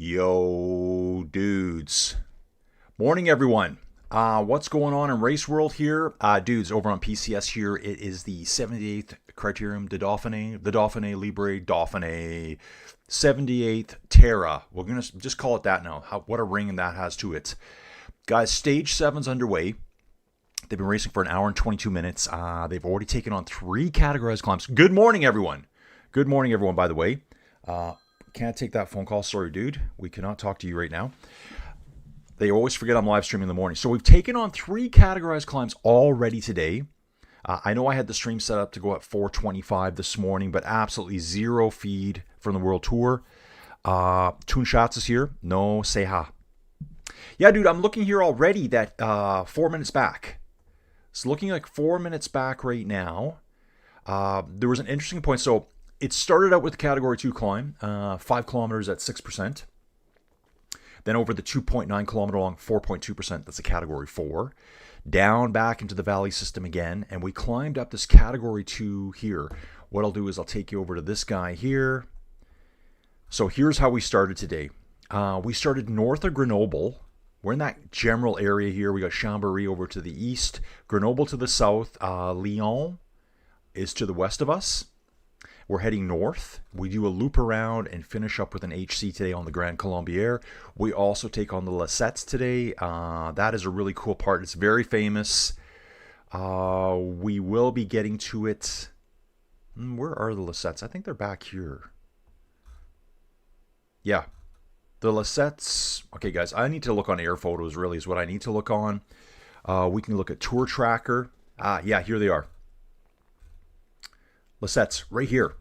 Yo, dudes. Morning, everyone. What's going on in Race World here? Dudes, over on PCS here, it is the 78th Criterium de Dauphine, the Dauphine Libre Dauphine 78th Terra. We're going to just call it that now. What a ring that has to it. Guys, Stage 7's underway. They've been racing for an hour and 22 minutes. They've already taken on 3 categorized climbs. Good morning, everyone. Good morning, everyone, by the way. Can't take that phone call. Sorry, dude. We cannot talk to you right now. They always forget I'm live streaming in the morning. So we've taken on 3 categorized climbs already today. I know I had the stream set up to go at 4:25 this morning, but absolutely zero feed from the World Tour. Toon Shots is here. No, say ha. Yeah, dude, I'm looking here already that 4 minutes back. It's looking like 4 minutes back right now. There was an interesting point. So it started out with the Category 2 climb, 5 kilometers at 6%. Then over the 2.9 kilometer long, 4.2%. That's a Category 4. Down back into the valley system again. And we climbed up this Category 2 here. What I'll do is I'll take you over to this guy here. So here's how we started today. We started north of Grenoble. We're in that general area here. We got Chambéry over to the east. Grenoble to the south. Lyon is to the west of us. We're heading north. We do a loop around and finish up with an HC today on the Grand Colombière. We also take on the Lacettes today. That is a really cool part. It's very famous. We will be getting to it. Where are the Lacettes? I think they're back here. Yeah. The Lacettes. Okay, guys, I need to look on air photos, really, is what I need to look on. We can look at Tour Tracker. Yeah, here they are. Lacettes, right here.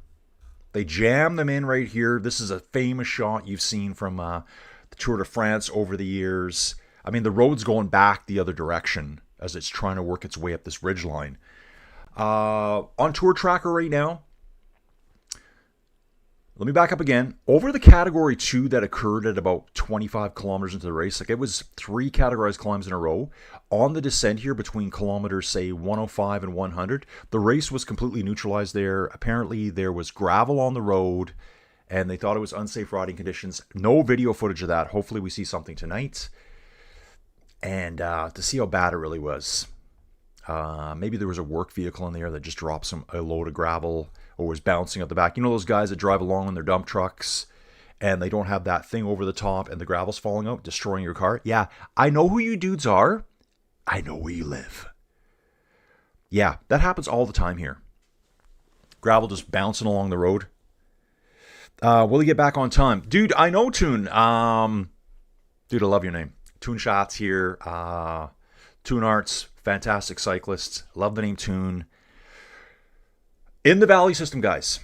They jam them in right here. This is a famous shot you've seen from the Tour de France over the years. I mean, the road's going back the other direction as it's trying to work its way up this ridgeline. On Tour Tracker right now, let me back up again. Over the Category 2 that occurred at about 25 kilometers into the race, like it was 3 categorized climbs in a row. On the descent here between kilometers, say 105 and 100, the race was completely neutralized there. Apparently there was gravel on the road and they thought it was unsafe riding conditions. No video footage of that. Hopefully we see something tonight. And to see how bad it really was. Maybe there was a work vehicle in there that just dropped a load of gravel or was bouncing at the back. You know those guys that drive along in their dump trucks and they don't have that thing over the top and the gravel's falling out, destroying your car? Yeah, I know who you dudes are. I know where you live. Yeah, that happens all the time here. Gravel just bouncing along the road. Will he get back on time? Dude, I know Toon. Dude, I love your name. Toon Shots here. Toon Arts, fantastic cyclists. Love the name Toon. In the valley system, guys,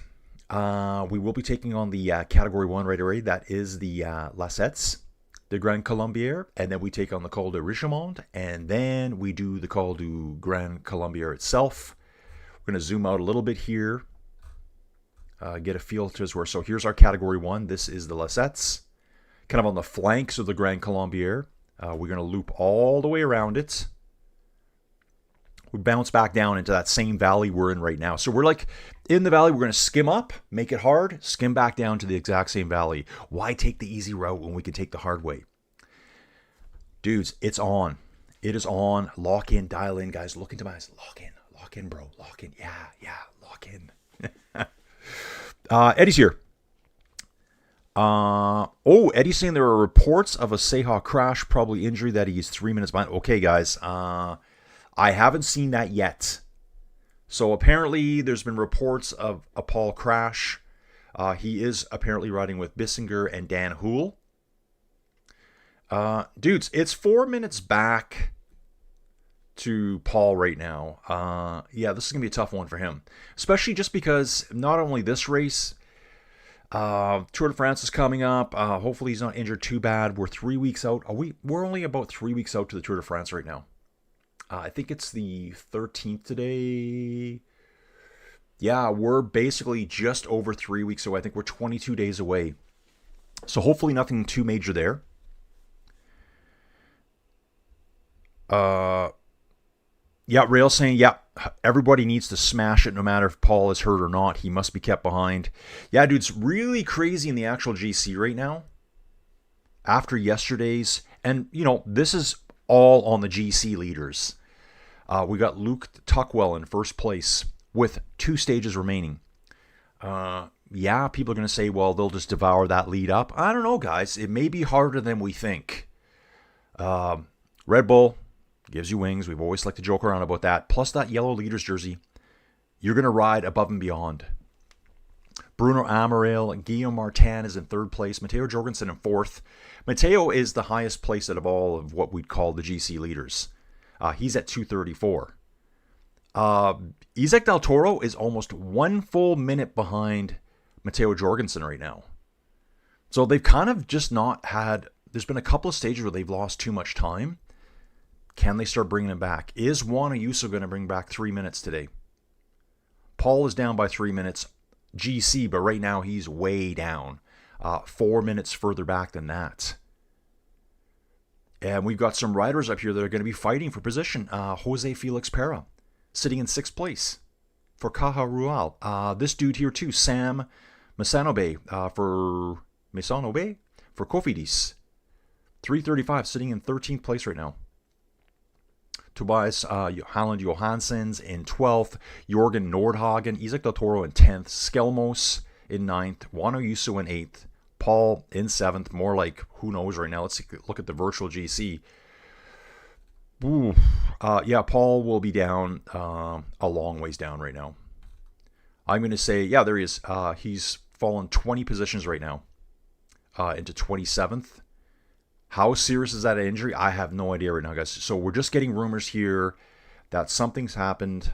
we will be taking on the Category 1 right away. That is the Lacettes, the Grand Colombière, and then we take on the Col de Richemont, and then we do the Col du Grand Colombière itself. We're going to zoom out a little bit here, get a feel to where. So here's our Category 1. This is the Lacettes, kind of on the flanks of the Grand Colombière. We're going to loop all the way around it. We bounce back down into that same valley we're in right now. So we're like in the valley, we're going to skim up, make it hard, skim back down to the exact same valley. Why take the easy route when we can take the hard way? Dudes, it's on. It is on. Lock in, dial in, guys. Look into my eyes. Lock in, bro. Lock in. Yeah, lock in. Eddie's here. Eddie's saying there are reports of a Seha crash, probably injury, that he's 3 minutes behind. Okay, guys. I haven't seen that yet. So apparently there's been reports of a Paul crash. He is apparently riding with Bissinger and Dan Houle. Dudes, it's 4 minutes back to Paul right now. Yeah, this is going to be a tough one for him. Especially just because not only this race, Tour de France is coming up. Hopefully he's not injured too bad. We're 3 weeks out. We're only about 3 weeks out to the Tour de France right now. I think it's the 13th today. Yeah, we're basically just over 3 weeks away. I think we're 22 days away. So hopefully nothing too major there. Yeah, Rail saying, yeah, everybody needs to smash it no matter if Paul is hurt or not. He must be kept behind. Yeah, dude, it's really crazy in the actual GC right now. After yesterday's, and, this is all on the GC leaders. We got Luke Tuckwell in first place with 2 stages remaining. Yeah, people are going to say, well, they'll just devour that lead up. I don't know, guys. It may be harder than we think. Red Bull gives you wings. We've always liked to joke around about that. Plus that yellow leaders jersey. You're going to ride above and beyond. Bruno Amaral and Guillaume Martin is in third place. Matteo Jorgensen in fourth. Matteo is the highest placed out of all of what we'd call the GC leaders. He's at 234. Isaac Del Toro is almost 1 full minute behind Matteo Jorgensen right now. So they've kind of just not had... There's been a couple of stages where they've lost too much time. Can they start bringing it back? Is Juan Ayuso going to bring back 3 minutes today? Paul is down by 3 minutes. GC, but right now he's way down. 4 minutes further back than that. And we've got some riders up here that are going to be fighting for position. Jose Felix Pera, sitting in 6th place for Caja Rural. This dude here too, Sam Masanobe for Cofidis. 335, sitting in 13th place right now. Tobias Haaland Johansson's in 12th. Jorgen Nordhagen, Isaac Del Toro in 10th. Skelmos in 9th. Juan Ayuso in 8th. Paul in 7th. More like, who knows right now. Let's look at the virtual GC. Ooh. Yeah, Paul will be down a long ways down right now. I'm going to say, yeah, there he is. He's fallen 20 positions right now into 27th. How serious is that injury? I have no idea right now, guys. So we're just getting rumors here that something's happened,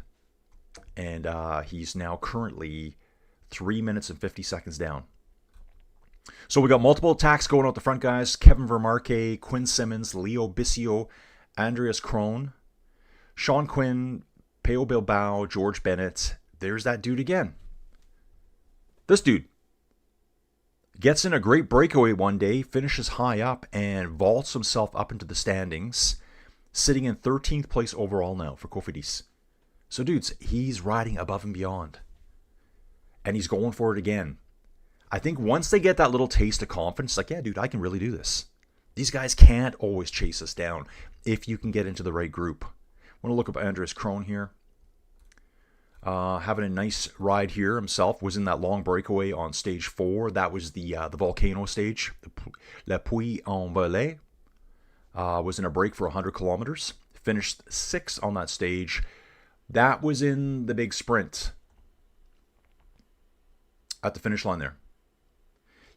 and he's now currently 3 minutes and 50 seconds down. So we got multiple attacks going out the front, guys. Kevin Vermarque, Quinn Simmons, Leo Bisio, Andreas Krohn, Sean Quinn, Peo Bilbao, George Bennett. There's that dude again. This dude gets in a great breakaway one day, finishes high up, and vaults himself up into the standings, sitting in 13th place overall now for Cofidis. So, dudes, he's riding above and beyond. And he's going for it again. I think once they get that little taste of confidence, like, yeah, dude, I can really do this. These guys can't always chase us down if you can get into the right group. I want to look up Andreas Krohn here. Having a nice ride here himself. Was in that long breakaway on stage 4. That was the volcano stage. Le Puy en Velay. Was in a break for 100 kilometers. Finished 6th on that stage. That was in the big sprint. At the finish line there.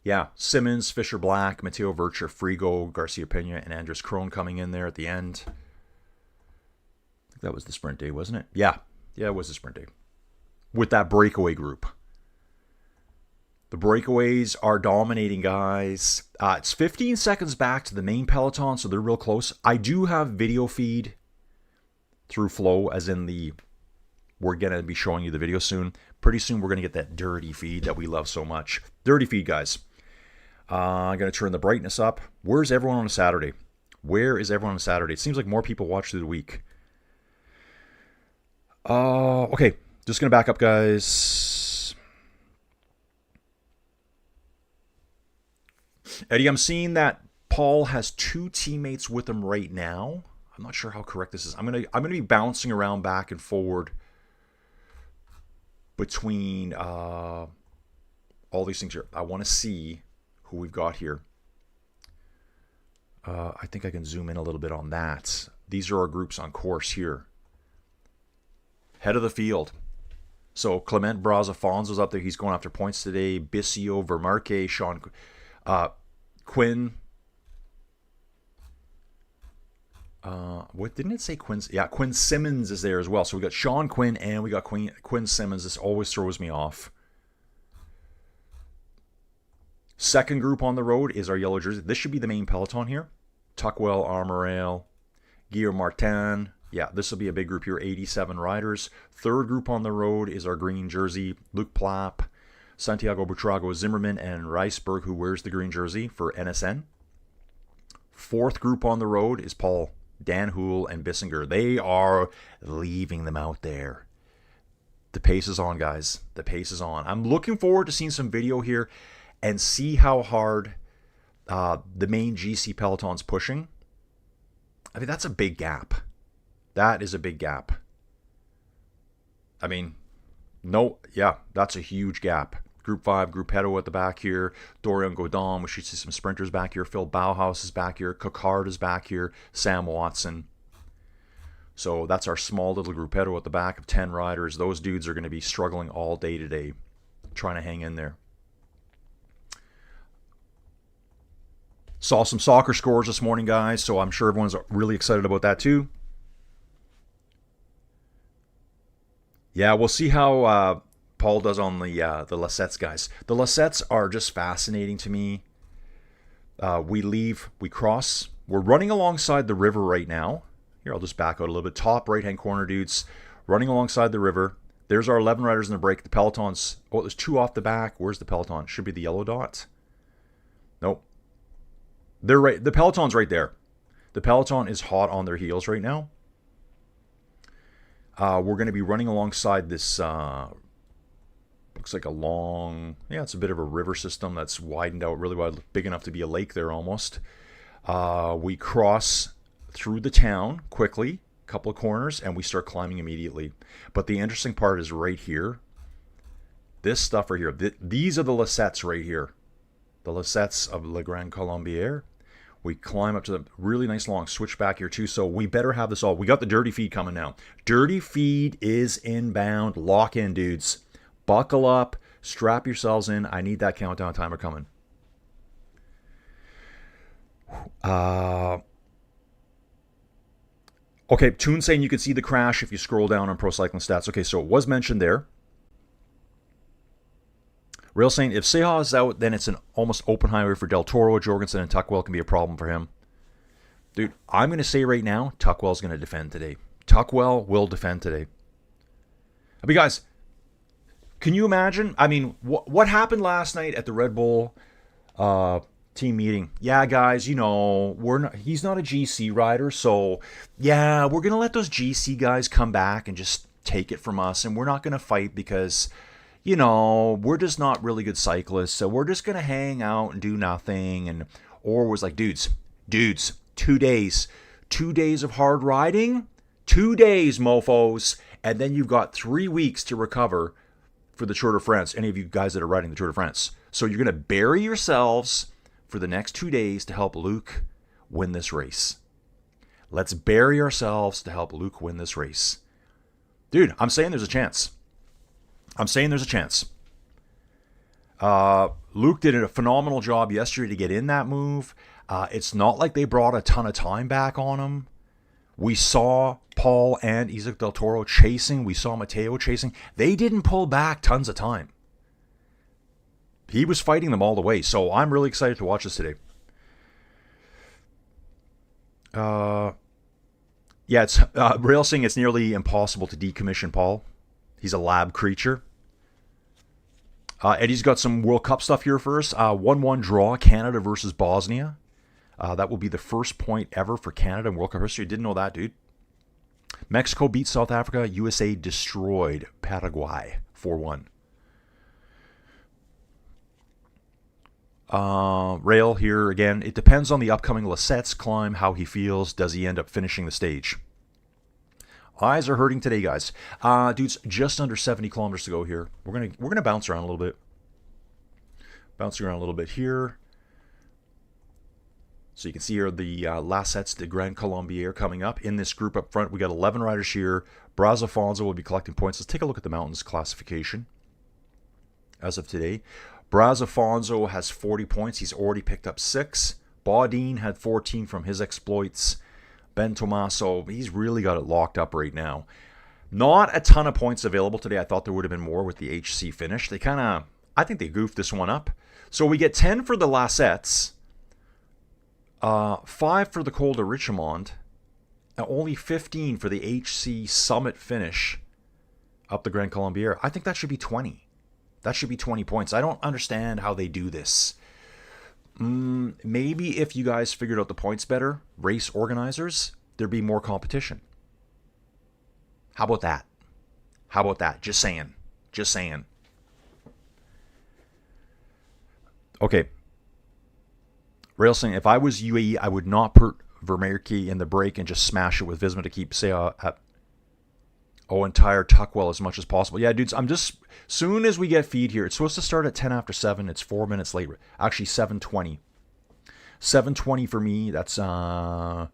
Yeah, Simmons, Fisher Black, Matteo Vircher, Frigo, Garcia Pena, and Andres Krohn coming in there at the end. I think that was the sprint day, wasn't it? Yeah, it was the sprint day. With that breakaway group. The breakaways are dominating, guys. It's 15 seconds back to the main peloton, so they're real close. I do have video feed through Flow, as in we're going to be showing you the video soon. Pretty soon we're going to get that dirty feed that we love so much. Dirty feed, guys. I'm going to turn the brightness up. Where's everyone on a Saturday? Where is everyone on a Saturday? It seems like more people watch through the week. Okay, just going to back up, guys. Eddie, I'm seeing that Paul has 2 teammates with him right now. I'm not sure how correct this is. I'm gonna be bouncing around back and forward between all these things here. I want to see who we've got here. I think I can zoom in a little bit on that. These are our groups on course here. Head of the field. So Clement Brazafonso's up there. He's going after points today. Bissio, Vermarque, Sean, Quinn. What didn't it say? Quinn? Yeah, Quinn Simmons is there as well. So we got Sean Quinn and we got Quinn Simmons. This always throws me off. Second group on the road is our yellow jersey. This should be the main peloton here. Tuckwell, Armorale, Guillaume Martin. Yeah, this will be a big group here, 87 riders. Third group on the road is our green jersey, Luc Plapp, Santiago Buitrago, Zimmerman, and Reisberg, who wears the green jersey for NSN. Fourth group on the road is Paul, Dan Houle, and Bissinger. They are leaving them out there. The pace is on, guys. The pace is on. I'm looking forward to seeing some video here and see how hard the main GC peloton's pushing. I mean, that's a big gap. That is a big gap. I mean, no, yeah, that's a huge gap. Group 5, Gruppetto at the back here. Dorian Godin, we should see some sprinters back here. Phil Bauhaus is back here. Cocard is back here. Sam Watson. So that's our small little Gruppetto at the back of 10 riders. Those dudes are going to be struggling all day today, trying to hang in there. Saw some soccer scores this morning, guys, so I'm sure everyone's really excited about that too. Yeah, we'll see how Paul does on the Lassettes, guys. The Lassettes are just fascinating to me. We cross. We're running alongside the river right now. Here, I'll just back out a little bit. Top right-hand corner, dudes. Running alongside the river. There's our 11 riders in the break. The peloton's... Oh, there's 2 off the back. Where's the peloton? Should be the yellow dot. Nope. They're right. The peloton's right there. The peloton is hot on their heels right now. We're going to be running alongside this, looks like a long, yeah, it's a bit of a river system that's widened out really wide, big enough to be a lake there almost. We cross through the town quickly, a couple of corners, and we start climbing immediately. But the interesting part is right here. This stuff right here. These are the Lassettes right here. The Lassettes of Le Grand Colombier. We climb up to the really nice long switchback here too, so we better have this all. We got the dirty feed coming now. Dirty feed is inbound. Lock in, dudes. Buckle up. Strap yourselves in. I need that countdown timer coming. Okay, Toon saying you can see the crash if you scroll down on Pro Cycling Stats. Okay, so it was mentioned there. Rail saying, if Seha is out, then it's an almost open highway for Del Toro. Jorgensen and Tuckwell can be a problem for him. Dude, I'm going to say right now, Tuckwell's going to defend today. Tuckwell will defend today. I mean, guys, can you imagine? I mean, what happened last night at the Red Bull team meeting? Yeah, guys, you know, he's not a GC rider, so yeah, we're going to let those GC guys come back and just take it from us, and we're not going to fight because... you know, we're just not really good cyclists, so we're just going to hang out and do nothing. And Orr was like, dudes, 2 days. 2 days of hard riding? 2 days, mofos. And then you've got 3 weeks to recover for the Tour de France, any of you guys that are riding the Tour de France. So you're going to bury yourselves for the next 2 days to help Luke win this race. Let's bury ourselves to help Luke win this race. Dude, I'm saying there's a chance. Luke did a phenomenal job yesterday to get in that move. It's not like they brought a ton of time back on him. We saw Paul and Isaac Del Toro chasing. We saw Matteo chasing. They didn't pull back tons of time. He was fighting them all the way. So I'm really excited to watch this today. Yeah, it's Rail saying it's nearly impossible to decommission Paul. He's a lab creature. Eddie's got some World Cup stuff here for us. 1-1 draw, Canada versus Bosnia. That will be the first point ever for Canada in World Cup history. Didn't know that, dude. Mexico beat South Africa. USA destroyed Paraguay 4-1. Rail here again. It depends on the upcoming Lissette's climb, how he feels. Does he end up finishing the stage? Eyes are hurting today, guys. Dudes, just under 70 kilometers to go here. We're gonna bounce around a little bit. Bouncing around a little bit here. So you can see here the Lassettes de Grand Colombier coming up. In this group up front, we got 11 riders here. Brazafonso will be collecting points. Let's take a look at the mountains classification as of today. Brazafonso has 40 points. He's already picked up 6. Baudin had 14 from his exploits. Ben Tomaso, he's really got it locked up right now. Not a ton of points available today. I thought there would have been more with the HC finish. They kind of, I think they goofed this one up. So we get 10 for the Lassettes. 5 for the Col de Richemont, and only 15 for the HC Summit finish up the Grand Colombier. I think that should be 20. That should be 20 points. I don't understand how they do this. Maybe if you guys figured out the points better, race organizers, there'd be more competition. How about that? How about that? Just saying. Just saying. Okay. Rail saying, if I was UAE, I would not put Vermeerke in the break and just smash it with Visma to keep, say, entire Tuckwell as much as possible. Yeah, dudes, I'm just, soon as we get feed here, it's supposed to start at 10 after 7. It's 4 minutes late. Actually, 7:20. 7:20 for me. That's 2:20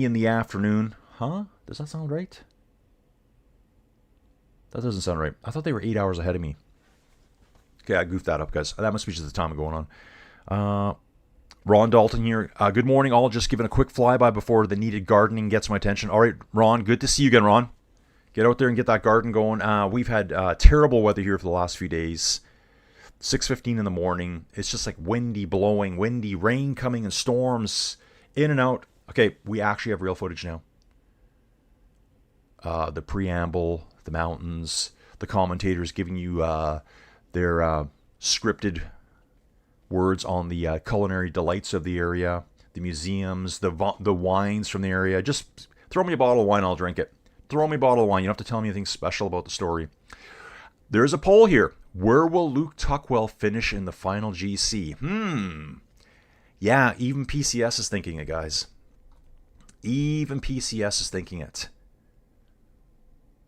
in the afternoon. Huh? Does that sound right? That doesn't sound right. I thought they were 8 hours ahead of me. Okay, I goofed that up, guys. That must be just the time going on. Ron Dalton here. Good morning, all. Just giving a quick flyby before the needed gardening gets my attention. All right, Ron, good to see you again, Ron. Get out there and get that garden going. We've had terrible weather here for the last few days. 6:15 in the morning. It's just like windy, blowing, windy, rain coming in storms, in and out. Okay, we actually have real footage now. The preamble, the mountains, the commentators giving you their scripted words on the culinary delights of the area, the museums, the wines from the area. Just throw me a bottle of wine, I'll drink it. Throw me a bottle of wine. You don't have to tell me anything special about the story. There's a poll here. Where will Luke Tuckwell finish in the final GC? Yeah, even PCS is thinking it, guys. Even PCS is thinking it.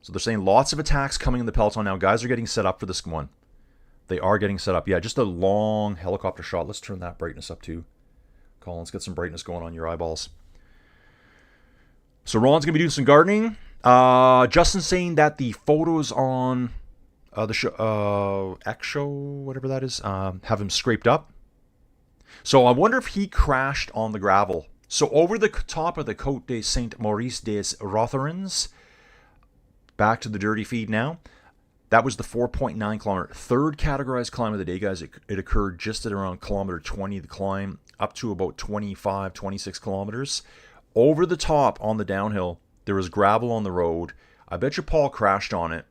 So they're saying lots of attacks coming in the peloton now. Guys are getting set up for this one. They are getting set up. Yeah, just a long helicopter shot. Let's turn that brightness up too. Colin, let's get some brightness going on your eyeballs. So Ron's going to be doing some gardening. Justin's saying that the photos on the show, X show, whatever that is, have him scraped up. So I wonder if he crashed on the gravel. So over the top of the Côte de Saint-Maurice des Rotherans, back to the dirty feed now. That was the 4.9 kilometer, third categorized climb of the day, guys. It occurred just at around kilometer 20, the climb, up to about 25, 26 kilometers. Over the top on the downhill, there was gravel on the road. I bet you Paul crashed on it.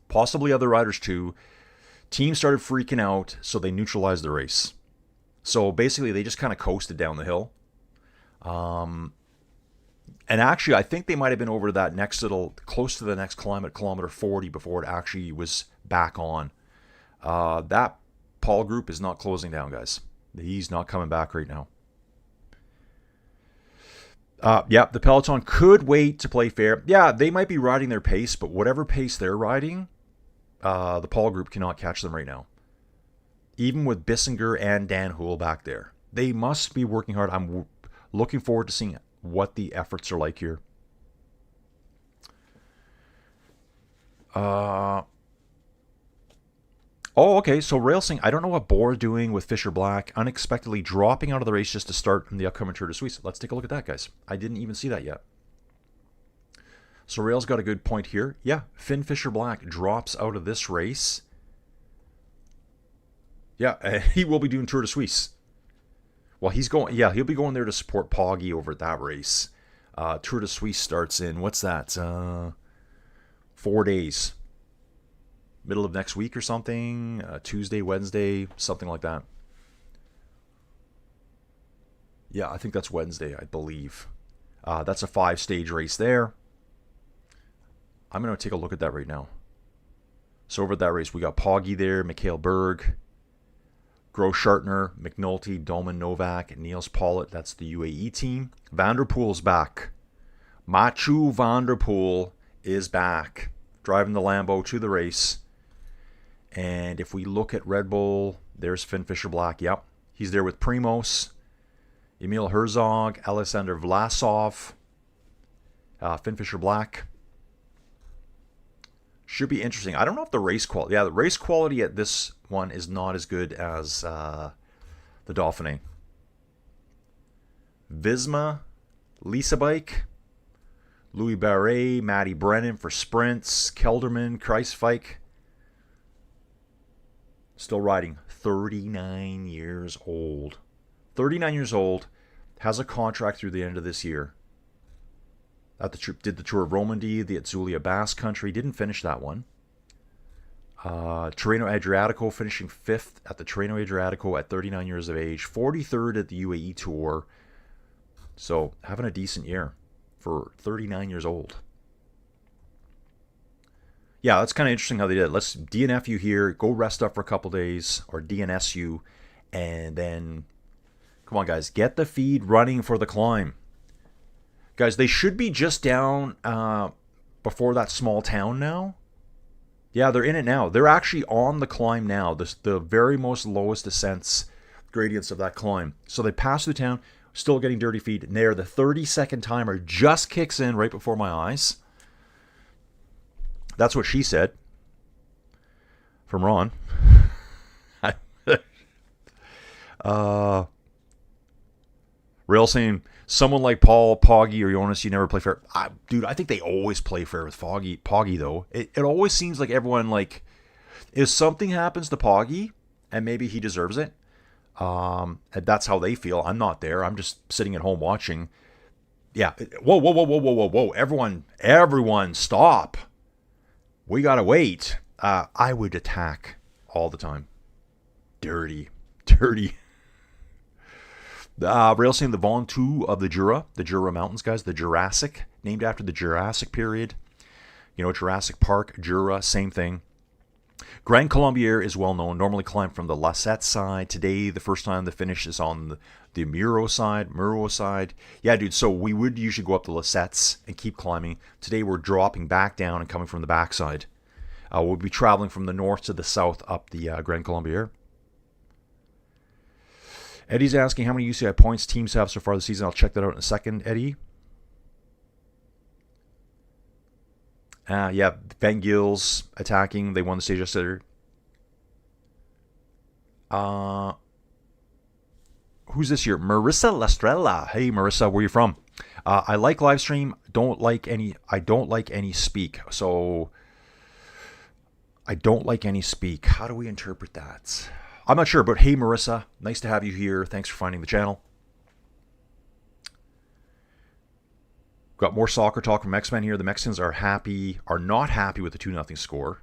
Possibly other riders too. Team started freaking out, so they neutralized the race. So basically, they just kind of coasted down the hill. And actually, I think they might have been over that next little, close to the next climb at kilometer 40 before it actually was back on. That Paul group is not closing down, guys. He's not coming back right now. Yeah, the peloton could wait to play fair. Yeah, they might be riding their pace, but whatever pace they're riding, the Paul group cannot catch them right now. Even with Bissinger and Dan Houle back there. They must be working hard. I'm looking forward to seeing what the efforts are like here. Okay, so Railsing, I don't know what Bohr doing with Fisher Black, unexpectedly dropping out of the race just to start in the upcoming Tour de Suisse. Let's take a look at that, guys. I didn't even see that yet. So Rail's got a good point here. Yeah, Finn Fisher Black drops out of this race. Yeah, he will be doing Tour de Suisse. Well, he'll be going there to support Poggy over at that race. Tour de Suisse starts in, what's that? 4 days. Middle of next week or something. Tuesday, Wednesday, something like that. Yeah, I think that's Wednesday, I believe. That's a 5-stage race there. I'm going to take a look at that right now. So over at that race, we got Poggy there, Mikhail Berg. Gross-Schartner, McNulty, Dolman, Novak, Niels Pollitt. That's the UAE team. Van der Poel's back. Mathieu Van der Poel is back, driving the Lambo to the race. And if we look at Red Bull, there's Finn Fisher-Black. Yep, he's there with Primoz, Emil Herzog, Alexander Vlasov, Finn Fisher-Black. Should be interesting. I don't know if the race quality... Yeah, the race quality at this one is not as good as the Dauphine. Visma, Lisa Bike, Louis Barret, Matty Brennan for sprints, Kelderman, Kreisfike. Still riding. 39 years old. 39 years old. Has a contract through the end of this year. Did the Tour of Romandy, the Azulia Basque Country. Didn't finish that one. Tirreno Adriatico finishing 5th at the Tirreno Adriatico at 39 years of age. 43rd at the UAE Tour. So having a decent year for 39 years old. Yeah, that's kind of interesting how they did it. Let's DNF you here. Go rest up for a couple days. Or DNS you. And then, come on guys, get the feed running for the climb. Guys, they should be just down before that small town now. Yeah, they're in it now. They're actually on the climb now. The very most lowest ascents, gradients of that climb. So they pass through the town, still getting dirty feet. And there, the 30-second timer just kicks in right before my eyes. That's what she said. From Ron. Rail saying, someone like Paul, Poggy, or Jonas, you never play fair. Dude, I think they always play fair with Poggy, though. It always seems like everyone, like, if something happens to Poggy, and maybe he deserves it, and that's how they feel. I'm not there. I'm just sitting at home watching. Yeah. Whoa. Everyone, stop. We gotta wait. I would attack all the time. Dirty. Rail saying the Ventoux of the Jura Mountains, guys, the Jurassic, named after the Jurassic period. You know, Jurassic Park, Jura, same thing. Grand Colombier is well known, normally climbed from the Lasette side. Today, the first time the finish is on the Muro side. Yeah, dude, so we would usually go up the Lasettes and keep climbing. Today, we're dropping back down and coming from the backside. We'll be traveling from the north to the south up the Grand Colombier. Eddie's asking how many UCI points teams have so far this season. I'll check that out in a second, Eddie. Yeah, Van Gils attacking. They won the stage yesterday. Who's this year? Marissa Lestrella. Hey, Marissa, where are you from? I like live stream. I don't like any speak. So I don't like any speak. How do we interpret that? I'm not sure, but hey, Marissa, nice to have you here. Thanks for finding the channel. Got more soccer talk from X-Men here. The Mexicans are not happy with the 2-0 score.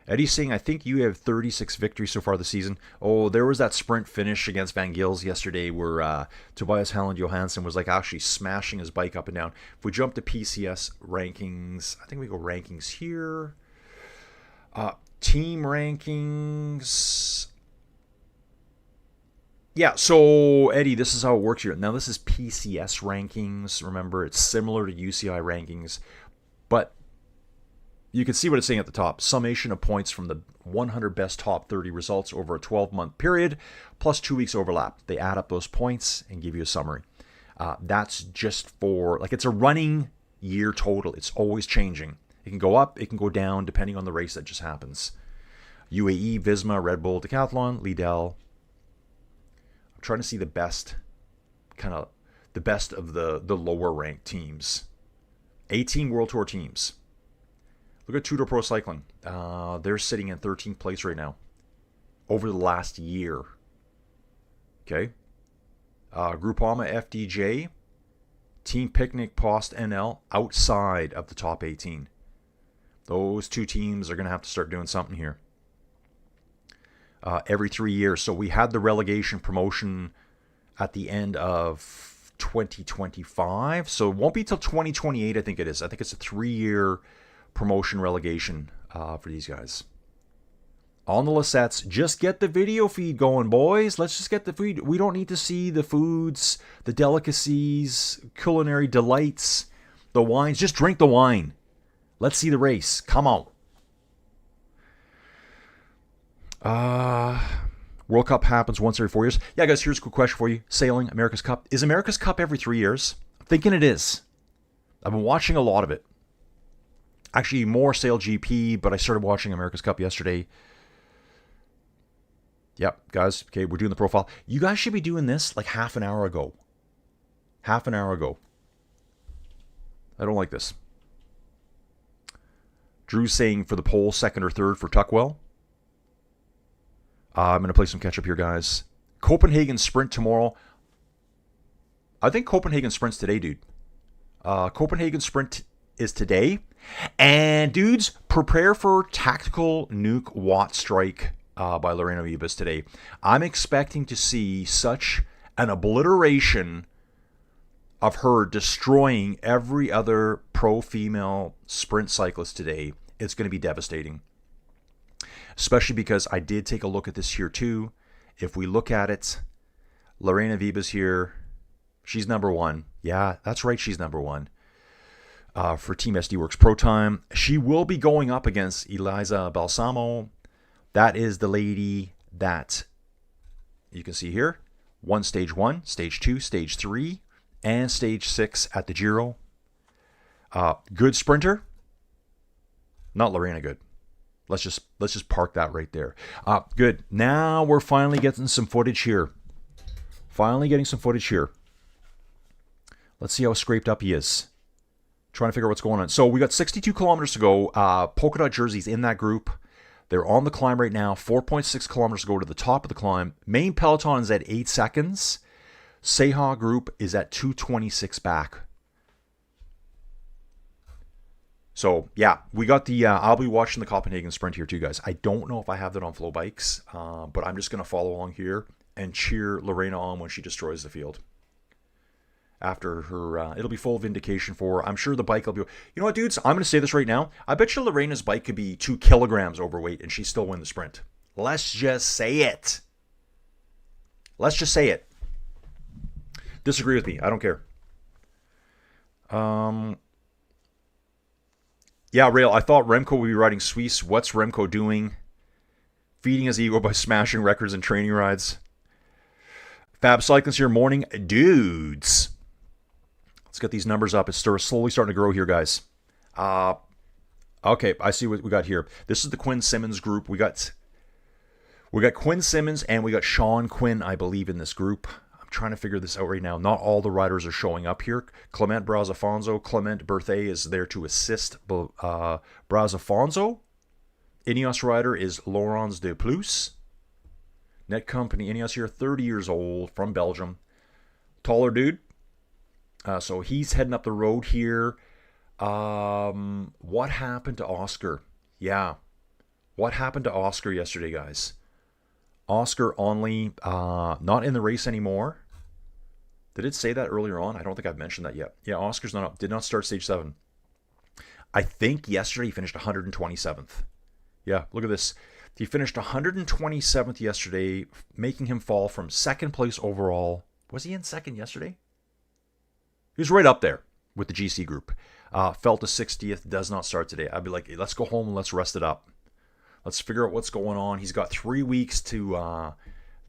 Eddie's saying, I think you have 36 victories so far this season. Oh, there was that sprint finish against Van Gils yesterday where Tobias Halland Johansson was like actually smashing his bike up and down. If we jump to PCS rankings, I think we go rankings here. Team rankings. Yeah, so Eddie, this is how it works here. Now this is PCS rankings. Remember, it's similar to UCI rankings, but you can see what it's saying at the top. Summation of points from the 100 best top 30 results over a 12-month period, plus 2 weeks overlap. They add up those points and give you a summary. That's just for, like, it's a running year total. It's always changing. It can go up, it can go down, depending on the race that just happens. UAE, Visma, Red Bull, Decathlon, Lidl. I'm trying to see the best, of the lower ranked teams. 18 World Tour teams. Look at Tudor Pro Cycling. They're sitting in 13th place right now over the last year. Okay. Groupama FDJ, Team Picnic Post NL outside of the top 18. Those two teams are going to have to start doing something here. Every 3 years. So we had the relegation promotion at the end of 2025. So it won't be till 2028, I think it is. I think it's a 3-year promotion relegation for these guys. On the Lisettes, just get the video feed going, boys. Let's just get the food. We don't need to see the foods, the delicacies, culinary delights, the wines. Just drink the wine. Let's see the race. Come on. World Cup happens once every 4 years. Yeah, guys, here's a quick question for you. Sailing, America's Cup. Is America's Cup every 3 years? I'm thinking it is. I've been watching a lot of it. Actually, more Sail GP, but I started watching America's Cup yesterday. Yep, guys. Okay, we're doing the profile. You guys should be doing this like half an hour ago. Half an hour ago. I don't like this. Drew's saying for the pole, second or third for Tuckwell. I'm going to play some catch-up here, guys. Copenhagen Sprint tomorrow. I think Copenhagen Sprint's today, dude. Copenhagen Sprint is today. And, dudes, prepare for Tactical Nuke Watt Strike by Lorena Vivas today. I'm expecting to see such an obliteration of her destroying every other pro-female sprint cyclist today. It's going to be devastating. Especially because I did take a look at this here too. If we look at it, Lorena Vivas here, she's number one. Yeah, that's right, she's number one. For Team SD Works Pro Time. She will be going up against Eliza Balsamo. That is the lady that you can see here. Won stage 1, stage 2, stage 3, and stage 6 at the Giro. Good sprinter. Not Lorena good. Let's just park that right there. Good. Now we're finally getting some footage here. Finally getting some footage here. Let's see how scraped up he is. Trying to figure out what's going on. So we got 62 kilometers to go. Polka Dot Jersey's in that group. They're on the climb right now. 4.6 kilometers to go to the top of the climb. Main peloton is at 8 seconds. Seha group is at 2:26 back. So, yeah, we got the, I'll be watching the Copenhagen Sprint here too, guys. I don't know if I have that on Flow Bikes, but I'm just going to follow along here and cheer Lorena on when she destroys the field. After her, it'll be full vindication for her. I'm sure the bike will be, you know what, dudes? I'm going to say this right now. I bet you Lorena's bike could be 2 kilograms overweight and she still win the sprint. Let's just say it. Let's just say it. Disagree with me. I don't care. Yeah, Rail, I thought Remco would be riding Suisse. What's Remco doing? Feeding his ego by smashing records and training rides. Fab Cycling's here. Morning. Dudes. Let's get these numbers up. It's slowly starting to grow here, guys. Okay, I see what we got here. This is the Quinn Simmons group. We got Quinn Simmons and we got Sean Quinn, I believe, in this group. I'm trying to figure this out right now. Not all the riders are showing up here. Clement Brazafonso, Clement Berthet is there to assist Brazafonso. Ineos rider is Laurence de Plus. Net Company Ineos here, 30 years old, from Belgium. Taller dude. So he's heading up the road here. What happened to Oscar? Yeah. What happened to Oscar yesterday, guys? Oscar Onley, not in the race anymore. Did it say that earlier on? I don't think I've mentioned that yet. Yeah, Oscar's not up. Did not start stage 7. I think yesterday he finished 127th. Yeah, look at this. He finished 127th yesterday, making him fall from second place overall. Was he in second yesterday? He was right up there with the GC group. Fell to 60th, does not start today. I'd be like, hey, let's go home and let's rest it up. Let's figure out what's going on. He's got 3 weeks to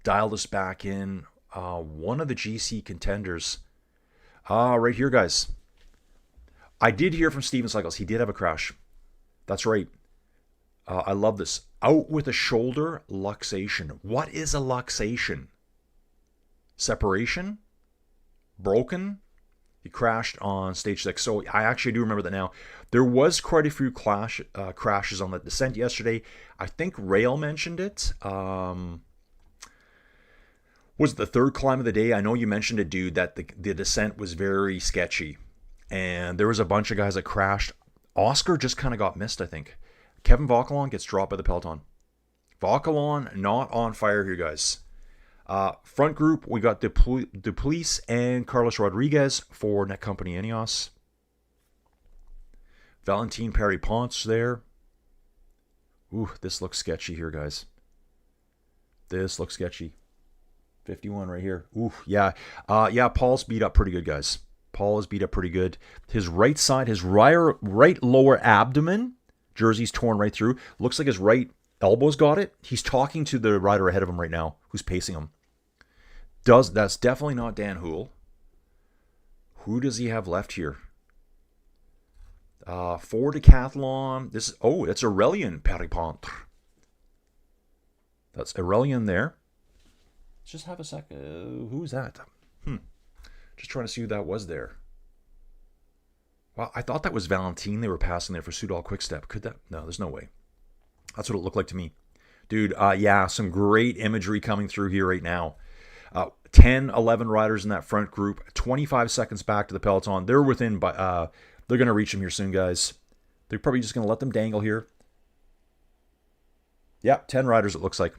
dial this back in. One of the GC contenders. Right here, guys. I did hear from Steven Cycles. He did have a crash. That's right. I love this. Out with a shoulder luxation. What is a luxation? Separation? Broken? He crashed on stage 6. So I actually do remember that now. There was quite a few crashes on the descent yesterday. I think Rail mentioned it. Was it the third climb of the day? I know you mentioned it, dude, that the descent was very sketchy. And there was a bunch of guys that crashed. Oscar just kind of got missed, I think. Kevin Vauquelin gets dropped by the peloton. Vauquelin not on fire here, guys. Front group, we got Duplice and Carlos Rodriguez for Net Company Ineos. Valentin Perry-Ponce there. Ooh, this looks sketchy here, guys. This looks sketchy. 51 right here. Ooh, yeah. Yeah, Paul's beat up pretty good, guys. Paul is beat up pretty good. His right side, his right lower abdomen, jersey's torn right through. Looks like his right elbow's got it. He's talking to the rider ahead of him right now, who's pacing him. That's definitely not Dan Houle. Who does he have left here? For decathlon. It's Aurelien Peripontre. That's Aurelien there. Let's just have a sec. Who is that? Just trying to see who that was there. Wow, I thought that was Valentine they were passing there for Soudal Quickstep. Could that? No, there's no way. That's what it looked like to me. Dude, yeah, some great imagery coming through here right now. 10, 11 riders in that front group. 25 seconds back to the peloton. They're within, they're going to reach them here soon, guys. They're probably just going to let them dangle here. Yeah, 10 riders it looks like.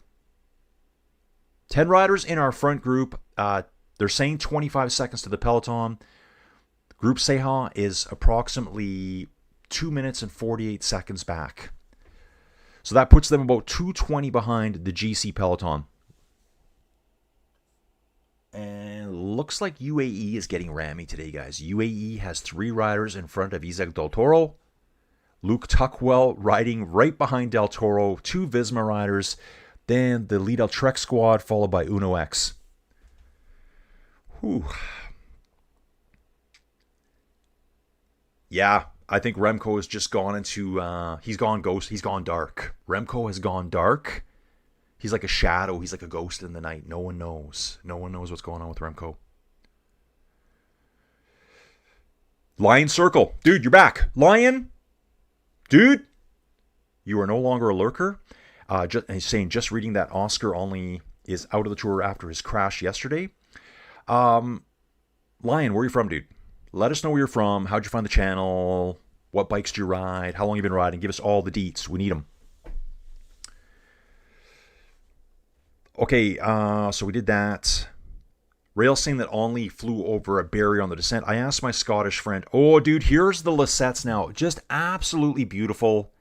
10 riders in our front group. They're saying 25 seconds to the peloton. Group Seha is approximately 2 minutes and 48 seconds back. So that puts them about 2:20 behind the GC peloton. And looks like UAE is getting rammy today, guys. UAE has 3 riders in front of Isaac Del Toro. Luke Tuckwell riding right behind Del Toro. 2 Visma riders. Then the Lidl Trek squad, followed by Uno X. Whew. Yeah, I think Remco has just gone into, he's gone ghost, he's gone dark. Remco has gone dark. He's like a shadow, he's like a ghost in the night. No one knows. No one knows what's going on with Remco. Lion Circle. Dude, you're back. Lion? Dude? You are no longer a lurker. He's saying just reading that Oscar only is out of the tour after his crash yesterday. Lion, where are you from, dude? Let us know where you're from. How'd you find the channel? What bikes do you ride? How long you been riding? Give us all the deets. We need them. Okay, so we did that. Rail saying that Only flew over a barrier on the descent. I asked my Scottish friend, oh, dude, here's the Lisettes now. Just absolutely beautiful.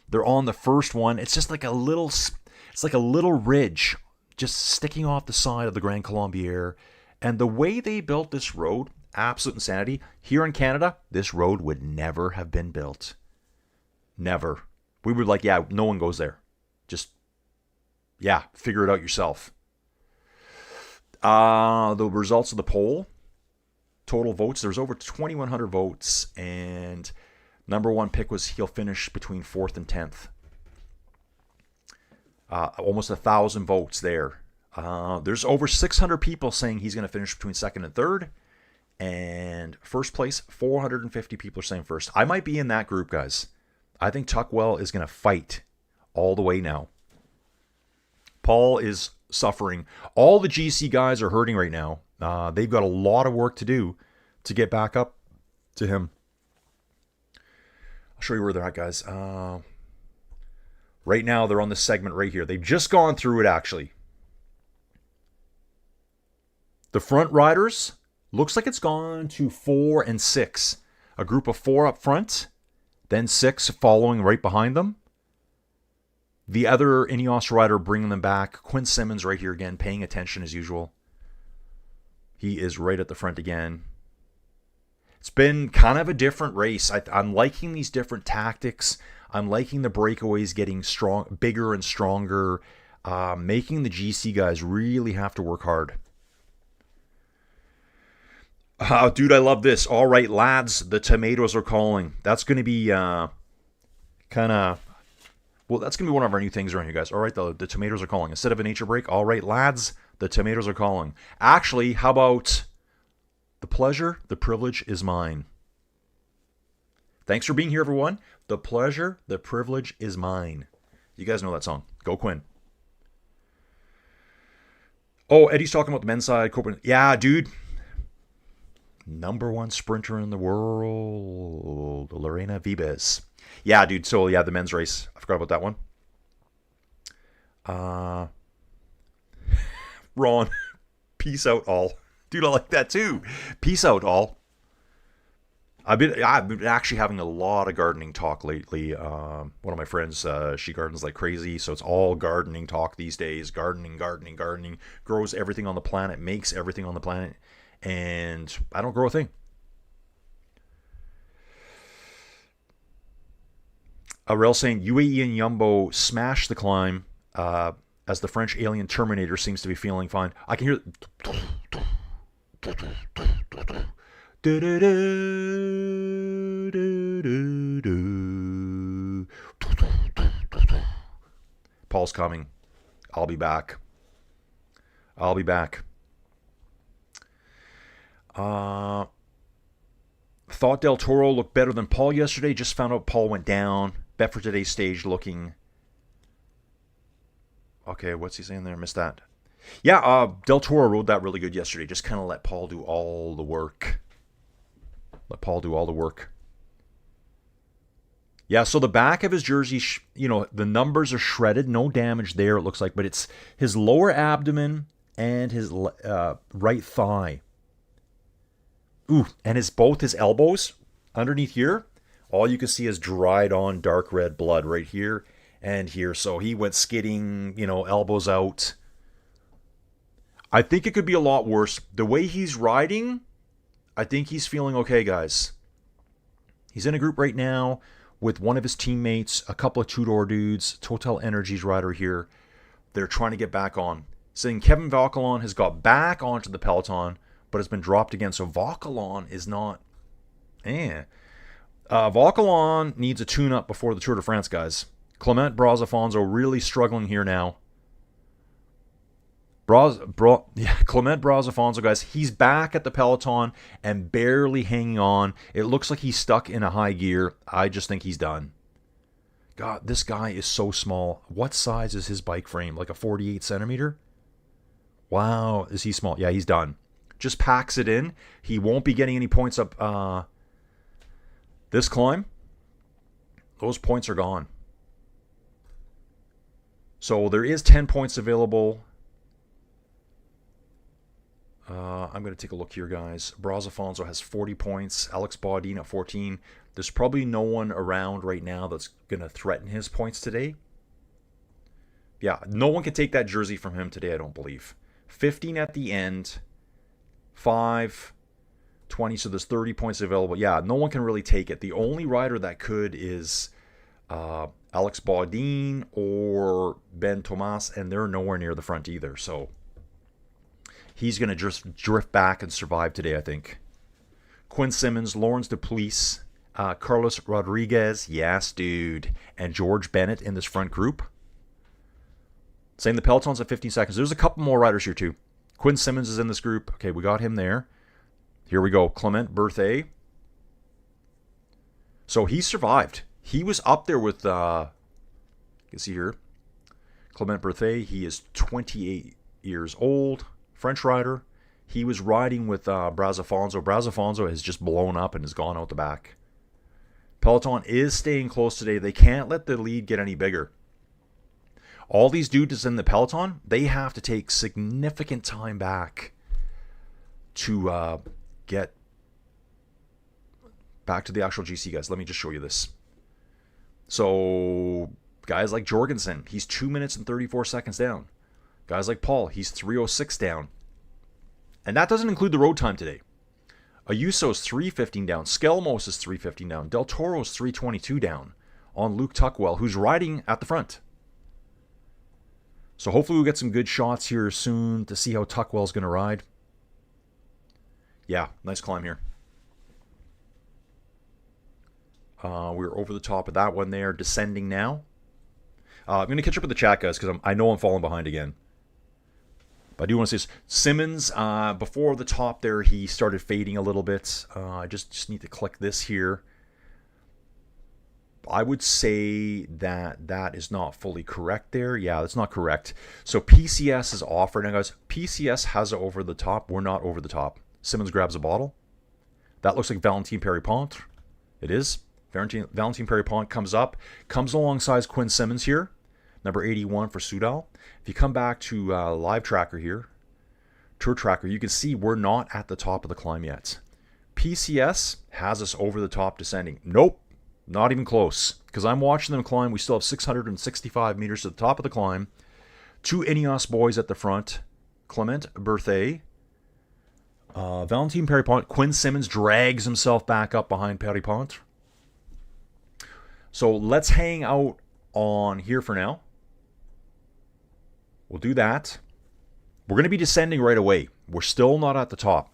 They're on the first one. It's just like a little, it's like a little ridge just sticking off the side of the Grand Colombier. And the way they built this road, absolute insanity. Here in Canada, this road would never have been built. Never. We would like, yeah, no one goes there. Just, yeah, figure it out yourself. The results of the poll, total votes, there's over 2,100 votes, and number one pick was he'll finish between 4th and 10th. Almost 1,000 votes there. There's over 600 people saying he's going to finish between 2nd and 3rd. And first place, 450 people are saying first. I might be in that group, guys. I think Tuckwell is going to fight all the way now. Paul is suffering. All the GC guys are hurting right now. They've got a lot of work to do to get back up to him. I'll show you where they're at, guys. Right now, they're on this segment right here. They've just gone through it, actually. The front riders, looks like it's gone to 4 and 6. A group of 4 up front, then 6 following right behind them. The other Ineos rider bringing them back. Quinn Simmons right here again, paying attention as usual. He is right at the front again. It's been kind of a different race. I'm liking these different tactics. I'm liking the breakaways getting bigger and stronger, making the GC guys really have to work hard. Dude, I love this. All right, lads, the tomatoes are calling. That's going to be kind of... Well, that's going to be one of our new things around here, guys. All right, the tomatoes are calling. Instead of a nature break, all right, lads, the tomatoes are calling. Actually, how about the pleasure, the privilege is mine. Thanks for being here, everyone. The pleasure, the privilege is mine. You guys know that song. Go Quinn. Oh, Eddie's talking about the men's side. Yeah, dude. Number 1 sprinter in the world, Lorena Vibes. Yeah, dude. So, yeah, the men's race. I forgot about that one. Ron, peace out all. Dude, I like that too. Peace out all. I've been actually having a lot of gardening talk lately. One of my friends, she gardens like crazy, so it's all gardening talk these days. Gardening, gardening, gardening. Grows everything on the planet, makes everything on the planet, and I don't grow a thing. Rail saying UAE and Yumbo smash the climb as the French alien Terminator seems to be feeling fine. I can hear. Paul's coming. I'll be back. I'll be back. Thought Del Toro looked better than Paul yesterday. Just found out Paul went down. Bet for today's stage looking. Okay, what's he saying there? Missed that. Yeah, Del Toro rode that really good yesterday. Just kind of let Paul do all the work. Let Paul do all the work. Yeah, so the back of his jersey, the numbers are shredded. No damage there, it looks like. But it's his lower abdomen and his right thigh. Ooh, and both his elbows underneath here. All you can see is dried on dark red blood right here and here. So he went skidding, elbows out. I think it could be a lot worse. The way he's riding, I think he's feeling okay, guys. He's in a group right now with one of his teammates, a couple of two-door dudes, Total Energies rider here. They're trying to get back on. Saying Kevin Vauquelin has got back onto the peloton, but has been dropped again. So Vauquelin is not... Vauquelin needs a tune-up before the Tour de France, guys. Clement Brazafonso really struggling here now. Clement Brazafonso, guys, he's back at the peloton and barely hanging on. It looks like he's stuck in a high gear. I just think he's done. God, this guy is so small. What size is his bike frame? Like a 48 centimeter? Wow, is he small? Yeah, he's done. Just packs it in. He won't be getting any points up this climb. Those points are gone. So there is 10 points available. I'm going to take a look here, guys. Brazafonso has 40 points. Alex Baudin at 14. There's probably no one around right now that's going to threaten his points today. Yeah, no one can take that jersey from him today, I don't believe. 15 at the end. 5, 20, so there's 30 points available. Yeah, no one can really take it. The only rider that could is Alex Baudin or Ben Thomas, and they're nowhere near the front either, so... He's going to just drift back and survive today, I think. Quinn Simmons, Lawrence Dupuis, Carlos Rodriguez, yes, dude, and George Bennett in this front group. Saying the peloton's at 15 seconds. There's a couple more riders here, too. Quinn Simmons is in this group. Okay, we got him there. Here we go. Clement Berthet. So he survived. He was up there with, you can see here, Clement Berthet. He is 28 years old. French rider. He was riding with Brazafonso. Brazafonso has just blown up and has gone out the back. Peloton is staying close today. They can't let the lead get any bigger. All these dudes in the peloton, they have to take significant time back to get back to the actual GC, guys. Let me just show you this. So guys like Jorgensen, he's 2 minutes and 34 seconds down. Guys like Paul, he's 3:06 down. And that doesn't include the road time today. Ayuso's 3:15 down. Skelmos is 3:15 down. Del Toro's 3:22 down on Luke Tuckwell, who's riding at the front. So hopefully we'll get some good shots here soon to see how Tuckwell's going to ride. Yeah, nice climb here. We're over the top of that one there, descending now. I'm going to catch up with the chat, guys, because I know I'm falling behind again. But I do want to say this. Simmons, before the top there, he started fading a little bit. I just need to click this here. I would say that is not fully correct there. Yeah, that's not correct. So PCS is off right now, guys. PCS has it over the top. We're not over the top. Simmons grabs a bottle. That looks like Valentin Perripont. It is. Valentin Perripont comes up. Comes alongside Quinn Simmons here. Number 81 for Soudal. If you come back to Live Tracker here, Tour Tracker, you can see we're not at the top of the climb yet. PCS has us over the top descending. Nope, not even close. Because I'm watching them climb. We still have 665 meters to the top of the climb. 2 Ineos boys at the front. Clement Berthet. Valentin Perripont. Quinn Simmons drags himself back up behind Perripont. So let's hang out on here for now. We'll do that. We're going to be descending right away. We're still not at the top.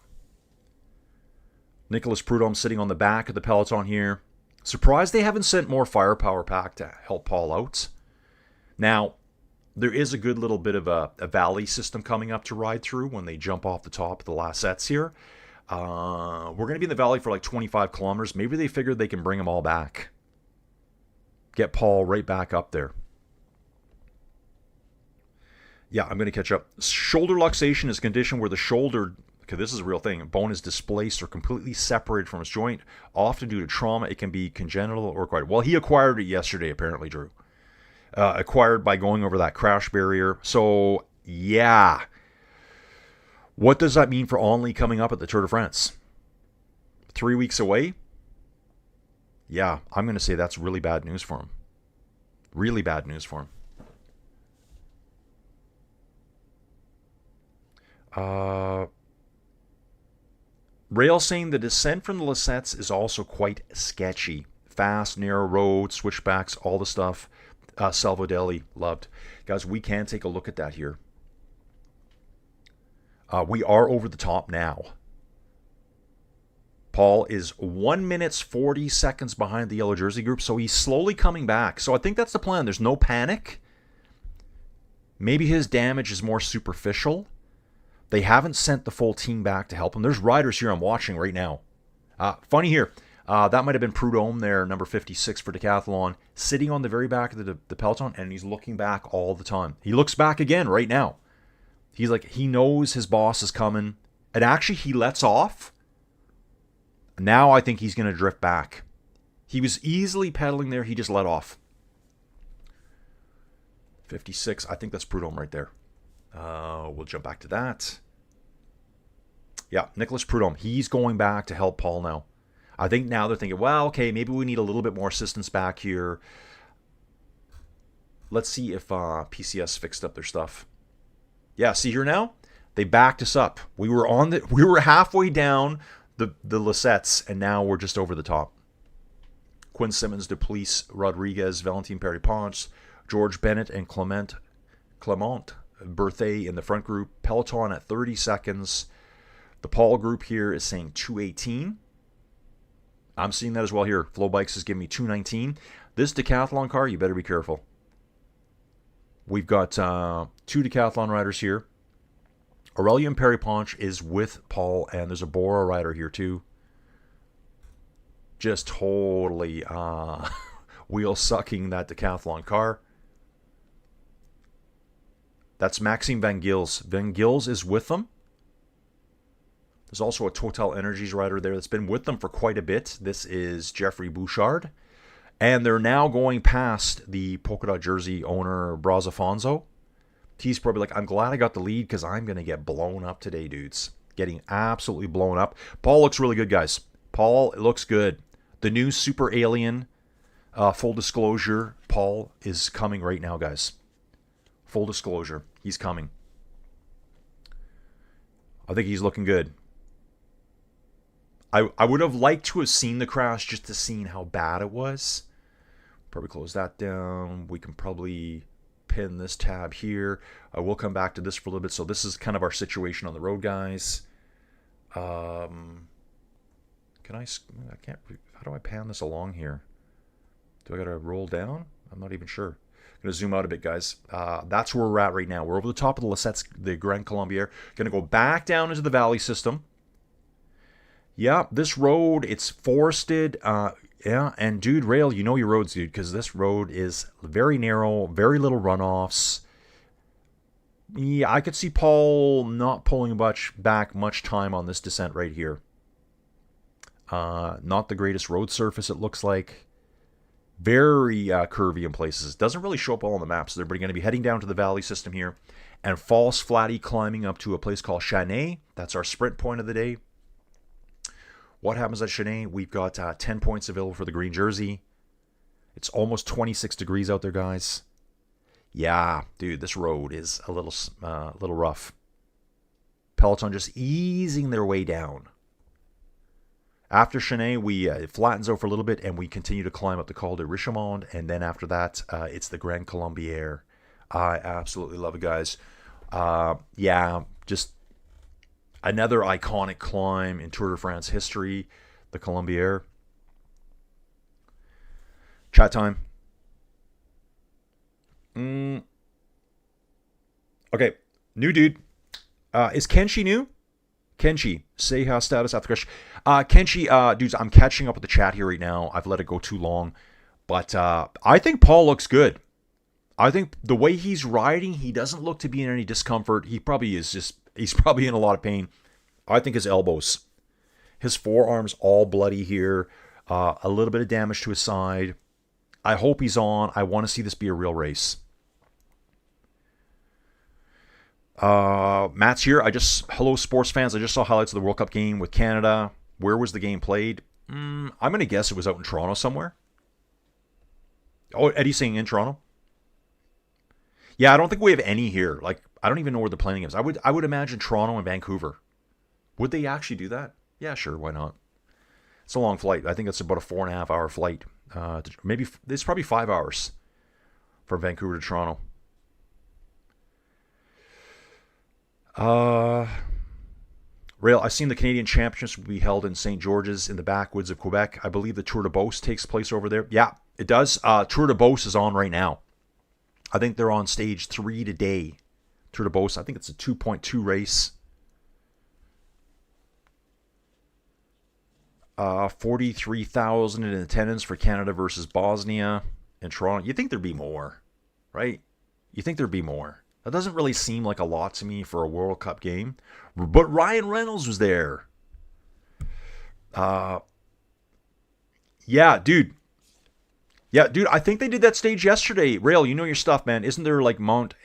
Nicolas Prudhomme sitting on the back of the peloton here. Surprised they haven't sent more firepower pack to help Paul out. Now, there is a good little bit of a valley system coming up to ride through when they jump off the top of the last sets here. We're going to be in the valley for like 25 kilometers. Maybe they figured they can bring them all back. Get Paul right back up there. Yeah, I'm going to catch up. Shoulder luxation is a condition where the shoulder, okay, this is a real thing, bone is displaced or completely separated from its joint, often due to trauma. It can be congenital or acquired. Well, he acquired it yesterday, apparently, Drew. Acquired by going over that crash barrier. So, yeah. What does that mean for Onley coming up at the Tour de France? 3 weeks away? Yeah, I'm going to say that's really bad news for him. Really bad news for him. Rail saying the descent from the Lisettes is also quite sketchy. Fast, narrow roads, switchbacks, all the stuff. Salvadelli loved. Guys, we can take a look at that here. We are over the top now. Paul is 1 minute 40 seconds behind the yellow jersey group, so he's slowly coming back. So I think that's the plan. There's no panic. Maybe his damage is more superficial. They haven't sent the full team back to help him. There's riders here I'm watching right now. Funny here. That might have been Prudhomme there, number 56 for Decathlon, sitting on the very back of the peloton, and he's looking back all the time. He looks back again right now. He's like, he knows his boss is coming. And actually, he lets off. Now I think he's going to drift back. He was easily pedaling there. He just let off. 56. I think that's Prudhomme right there. We'll jump back to that. Yeah, Nicolas Prudhomme. He's going back to help Paul now. I think now they're thinking, well, okay, maybe we need a little bit more assistance back here. Let's see if PCS fixed up their stuff. Yeah, see here now? They backed us up. We were halfway down the Lisettes, and now we're just over the top. Quinn Simmons, Duplice, Rodriguez, Valentin Perripont, George Bennett, and Clement Berthet in the front group. Peloton at 30 seconds. The Paul group here is saying 2:18. I'm seeing that as well here. Flow Bikes is giving me 2:19. This Decathlon car, you better be careful. We've got 2 Decathlon riders here. Aurelien Perripont is with Paul, and there's a Bora rider here too. Just totally wheel-sucking that Decathlon car. That's Maxime Van Gils. Van Gils is with them. There's also a Total Energies rider there that's been with them for quite a bit. This is Jeffrey Bouchard. And they're now going past the polka dot jersey owner, Brazafonso. He's probably like, I'm glad I got the lead because I'm going to get blown up today, dudes. Getting absolutely blown up. Paul looks really good, guys. Paul looks good. The new Super Alien, full disclosure, Paul is coming right now, guys. Full disclosure, he's coming. I think he's looking good. I would have liked to have seen the crash just to see how bad it was. Probably close that down. We can probably pin this tab here. I will come back to this for a little bit. So this is kind of our situation on the road, guys. How do I pan this along here? Do I got to roll down? I'm not even sure. I'm going to zoom out a bit, guys. That's where we're at right now. We're over the top of the Lisettes, the Grand Colombier. Going to go back down into the valley system. Yeah, this road, it's forested. Yeah, and dude, rail, you know your roads, dude, because this road is very narrow, very little runoffs. Yeah, I could see Paul not pulling back much time on this descent right here. Not the greatest road surface, it looks like. Very curvy in places. Doesn't really show up all on the maps. So they're going to be heading down to the valley system here. And false flatty climbing up to a place called Chanay. That's our sprint point of the day. What happens at Chenet? We've got 10 points available for the green jersey. It's almost 26 degrees out there, guys. Yeah, dude, this road is a little rough. Peloton just easing their way down. After Chenet, it flattens out for a little bit, and we continue to climb up the Col de Richemont, and then after that, it's the Grand Colombier. I absolutely love it, guys. Yeah, just another iconic climb in Tour de France history, the Colombier. Chat time. Okay, new dude. Is Kenshi new? Kenshi, say how status after crash. Kenshi, dudes, I'm catching up with the chat here right now. I've let it go too long. But I think Paul looks good. I think the way he's riding, he doesn't look to be in any discomfort. He probably is he's probably in a lot of pain. I think his elbows. His forearms all bloody here. A little bit of damage to his side. I hope he's on. I want to see this be a real race. Matt's here. Hello sports fans. I just saw highlights of the World Cup game with Canada. Where was the game played? I'm going to guess it was out in Toronto somewhere. Oh, Eddie's saying in Toronto. Yeah, I don't think we have any here. Like, I don't even know where the planning is. I would imagine Toronto and Vancouver. Would they actually do that? Yeah, sure. Why not? It's a long flight. I think it's about a 4.5 hour flight. Maybe it's probably 5 hours from Vancouver to Toronto. Rail, I've seen the Canadian Championships will be held in St. George's in the backwoods of Quebec. I believe the Tour de Beauce takes place over there. Yeah, it does. Tour de Beauce is on right now. I think they're on stage 3 today. Tour de Beauce. I think it's a 2.2 race. 43,000 in attendance for Canada versus Bosnia in Toronto. You think there'd be more, right? You think there'd be more. That doesn't really seem like a lot to me for a World Cup game. But Ryan Reynolds was there. Yeah, dude. Yeah, dude, I think they did that stage yesterday. Rail, you know your stuff, man. Isn't there like Mount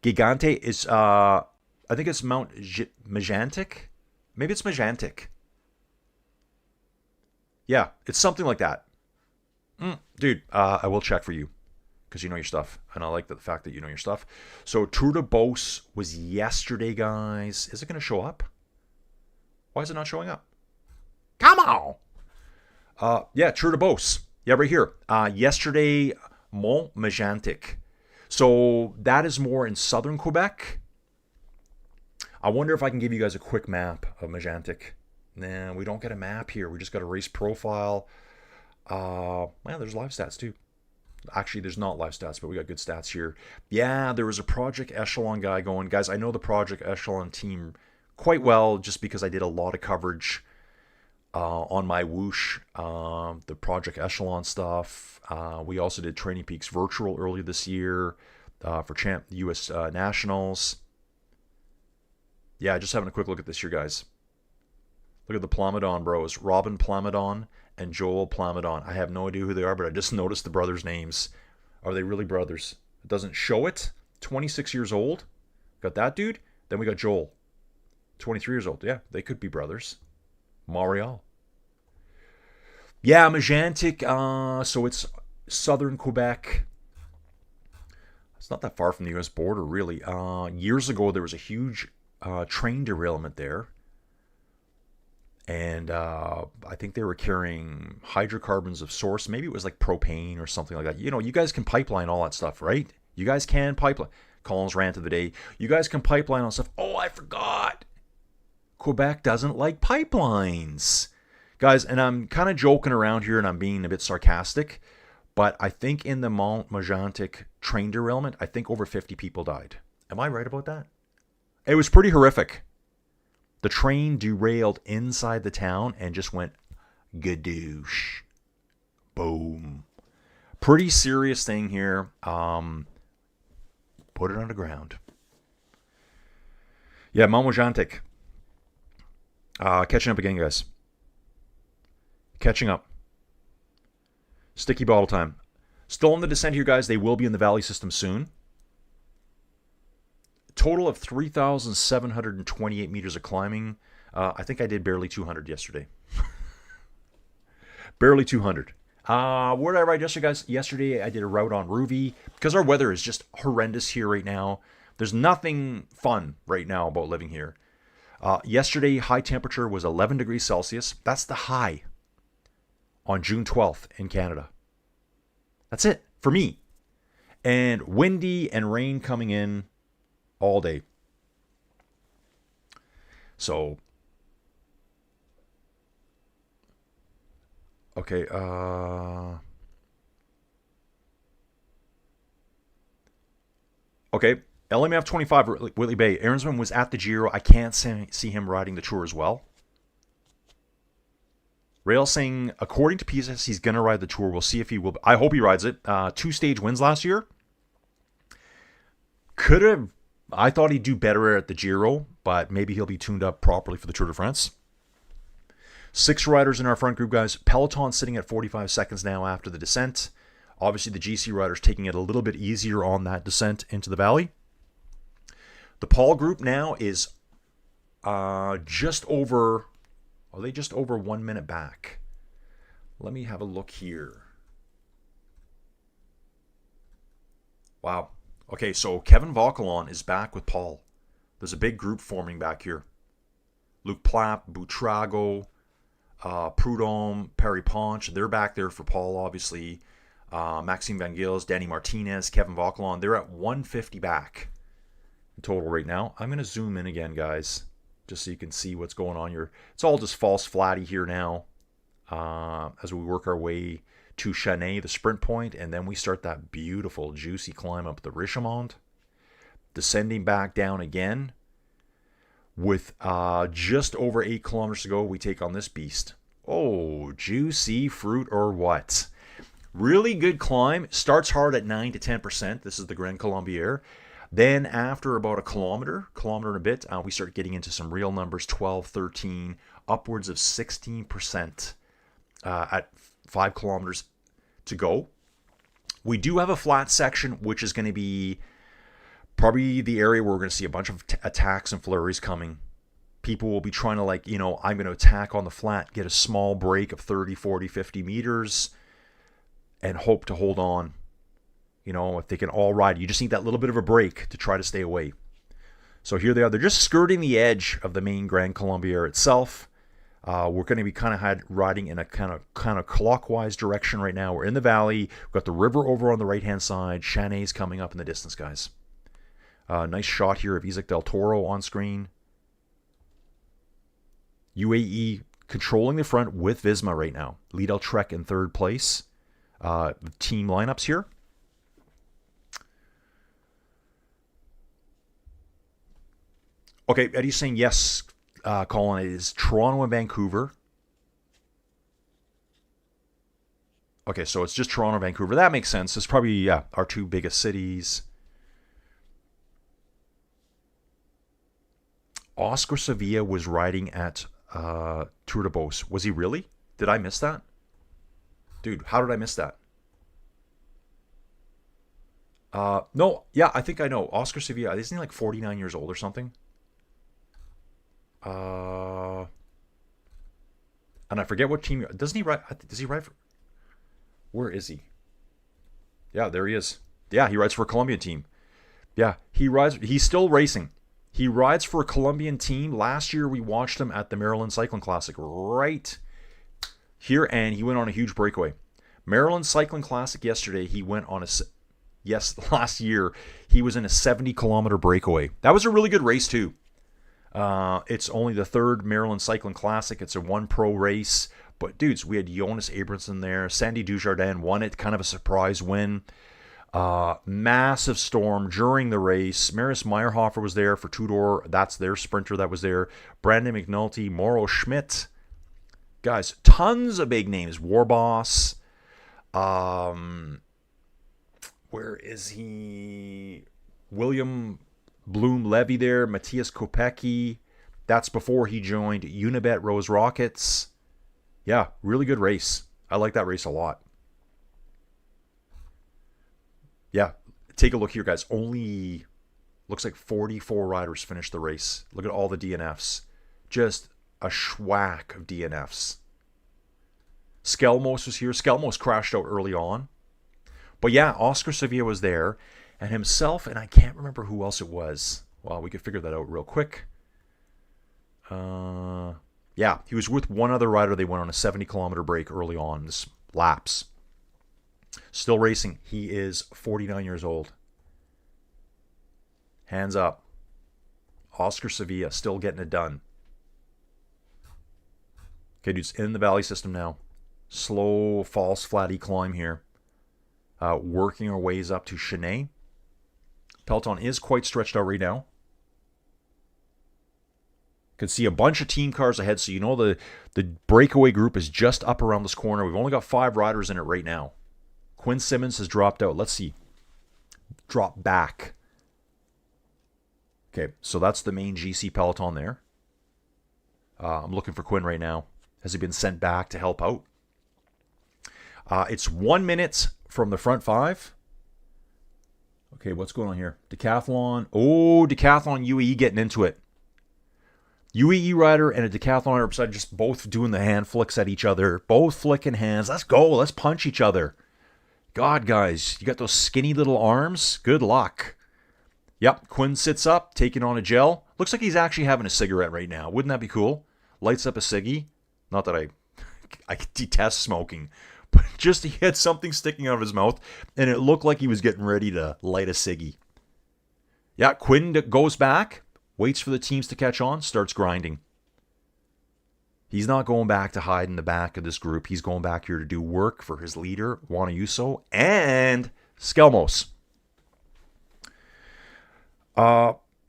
Gigante? I think it's Mount Majantic? Maybe it's Majantic. Yeah, it's something like that. Dude, I will check for you because you know your stuff. And I like the fact that you know your stuff. So Tour de Beauce was yesterday, guys. Is it going to show up? Why is it not showing up? Come on! Yeah, Tour de Beauce. Yeah, right here. Yesterday, Mont Majantic. So that is more in southern Quebec. I wonder if I can give you guys a quick map of Majantic. Nah, we don't get a map here. We just got a race profile. Man, there's live stats too. Actually, there's not live stats, but we got good stats here. Yeah, there was a Project Echelon guy going. Guys, I know the Project Echelon team quite well just because I did a lot of coverage on my whoosh, the Project Echelon stuff. We also did Training Peaks Virtual earlier this year for U.S. Nationals. Yeah, just having a quick look at this here, guys. Look at the Plamondon bros. Robin Plamondon and Joel Plamondon. I have no idea who they are, but I just noticed the brothers' names. Are they really brothers? It doesn't show it. 26 years old. Got that dude. Then we got Joel. 23 years old. Yeah, they could be brothers. Marial. Yeah, Majantic. So it's southern Quebec. It's not that far from the U.S. border, really. Years ago, there was a huge train derailment there. And I think they were carrying hydrocarbons of source. Maybe it was like propane or something like that. You know, you guys can pipeline all that stuff, right? You guys can pipeline. Collins rant of the day. You guys can pipeline all stuff. Oh, I forgot. Quebec doesn't like pipelines. Guys, and I'm kind of joking around here and I'm being a bit sarcastic. But I think in the Mont Majantic train derailment, I think over 50 people died. Am I right about that? It was pretty horrific. The train derailed inside the town and just went gadoosh. Boom. Pretty serious thing here. Put it underground. Yeah, Mont Majantic. Catching up again, guys. Catching up. Sticky bottle time. Still on the descent here, guys. They will be in the valley system soon. Total of 3,728 meters of climbing. I think I did barely 200 yesterday. Barely 200. Where did I ride yesterday, guys? Yesterday I did a route on Ruby because our weather is just horrendous here right now. There's nothing fun right now about living here. Yesterday, high temperature was 11 degrees Celsius. That's the high on June 12th in Canada. That's it for me. And windy and rain coming in all day. So, okay. Okay. LMF 25 Whitley Bay. Aaronsman was at the Giro. I can't see him riding the Tour as well. Rail saying, according to PSS, he's going to ride the Tour. We'll see if he will. I hope he rides it. 2-stage wins last year. Could have. I thought he'd do better at the Giro, but maybe he'll be tuned up properly for the Tour de France. 6 riders in our front group, guys. Peloton sitting at 45 seconds now after the descent. Obviously, the GC riders taking it a little bit easier on that descent into the valley. The Paul group now is just over... Are they just over 1 minute back? Let me have a look here. Wow. Okay, so Kevin Vauquelin is back with Paul. There's a big group forming back here. Luke Plapp, Buitrago, Prudhomme, Perry Ponch, they're back there for Paul, obviously. Maxime Van Gils, Danny Martinez, Kevin Vauquelin, they're at 150 back in total right now. I'm going to zoom in again, guys, just so you can see what's going on here. It's all just false flatty here now as we work our way to Chanay, the sprint point, and then we start that beautiful, juicy climb up the Richemont, descending back down again. With just over 8 kilometers to go, we take on this beast. Oh, juicy fruit or what? Really good climb. Starts hard at 9 to 10%. This is the Grand Colombier. Then after about a kilometer and a bit, we start getting into some real numbers, 12, 13, upwards of 16% at 5 kilometers to go. We do have a flat section, which is going to be probably the area where we're going to see a bunch of attacks and flurries coming. People will be trying to, like, you know, I'm going to attack on the flat, get a small break of 30, 40, 50 meters, and hope to hold on. You know, if they can all ride, you just need that little bit of a break to try to stay away. So here they are. They're just skirting the edge of the main Grand Colombier itself. We're going to be kind of riding in a kind of clockwise direction right now. We're in the valley. We've got the river over on the right-hand side. Chanay's coming up in the distance, guys. Nice shot here of Isaac Del Toro on screen. UAE controlling the front with Visma right now. Lidl Trek in third place. Team lineups here. Okay, Eddie's saying yes, Colin. It is Toronto and Vancouver. Okay, so it's just Toronto and Vancouver. That makes sense. It's probably, our 2 biggest cities. Oscar Sevilla was riding at Tour de Beauce. Was he really? Did I miss that? Dude, how did I miss that? No, yeah, I think I know. Oscar Sevilla, isn't he like 49 years old or something? And I forget what team. Doesn't he ride? Does he ride for? Where is he? Yeah, there he is. Yeah, he rides for a Colombian team. Yeah, he rides. He's still racing. He rides for a Colombian team. Last year, we watched him at the Maryland Cycling Classic right here, and he went on a huge breakaway. Maryland Cycling Classic yesterday, he went on a... Yes, last year, he was in a 70-kilometer breakaway. That was a really good race, too. It's only the 3rd Maryland Cycling Classic. It's a 1-pro race. But, dudes, we had Jonas Abramson there. Sandy Dujardin won it. Kind of a surprise win. Massive storm during the race. Marius Meyerhofer was there for Tudor. That's their sprinter that was there. Brandon McNulty, Mauro Schmidt. Guys, tons of big names. Warboss. Where is he? William Bloom-Levy there. Matthias Kopecky. That's before he joined Unibet Rose Rockets. Yeah, really good race. I like that race a lot. Yeah, take a look here, guys. Only looks like 44 riders finished the race. Look at all the DNFs. Just a schwack of DNFs. Skelmos was here. Skelmos crashed out early on. But yeah, Oscar Sevilla was there. And himself, and I can't remember who else it was. Well, we could figure that out real quick. Yeah, he was with one other rider. They went on a 70-kilometer break early on this laps. Still racing. He is 49 years old. Hands up. Oscar Sevilla still getting it done. Okay, dude's in the valley system now. Slow, false, flatty climb here. Working our ways up to Chenet. Peloton is quite stretched out right now. Can see a bunch of team cars ahead, so you know the breakaway group is just up around this corner. We've only got 5 riders in it right now. Quinn Simmons has dropped out. Let's see. Drop back. Okay, so that's the main GC Peloton there. I'm looking for Quinn right now. Has he been sent back to help out? It's 1 minute from the front 5. Okay, what's going on here? Decathlon. Oh, Decathlon UAE getting into it. UAE rider and a Decathlon rider beside just both doing the hand flicks at each other. Both flicking hands. Let's go. Let's punch each other. God, guys, you got those skinny little arms? Good luck. Yep, Quinn sits up, taking on a gel. Looks like he's actually having a cigarette right now. Wouldn't that be cool? Lights up a ciggy. Not that I detest smoking. But just he had something sticking out of his mouth, and it looked like he was getting ready to light a ciggy. Yeah, Quinn goes back, waits for the teams to catch on, starts grinding. He's not going back to hide in the back of this group. He's going back here to do work for his leader, Juan Ayuso, and Skelmos.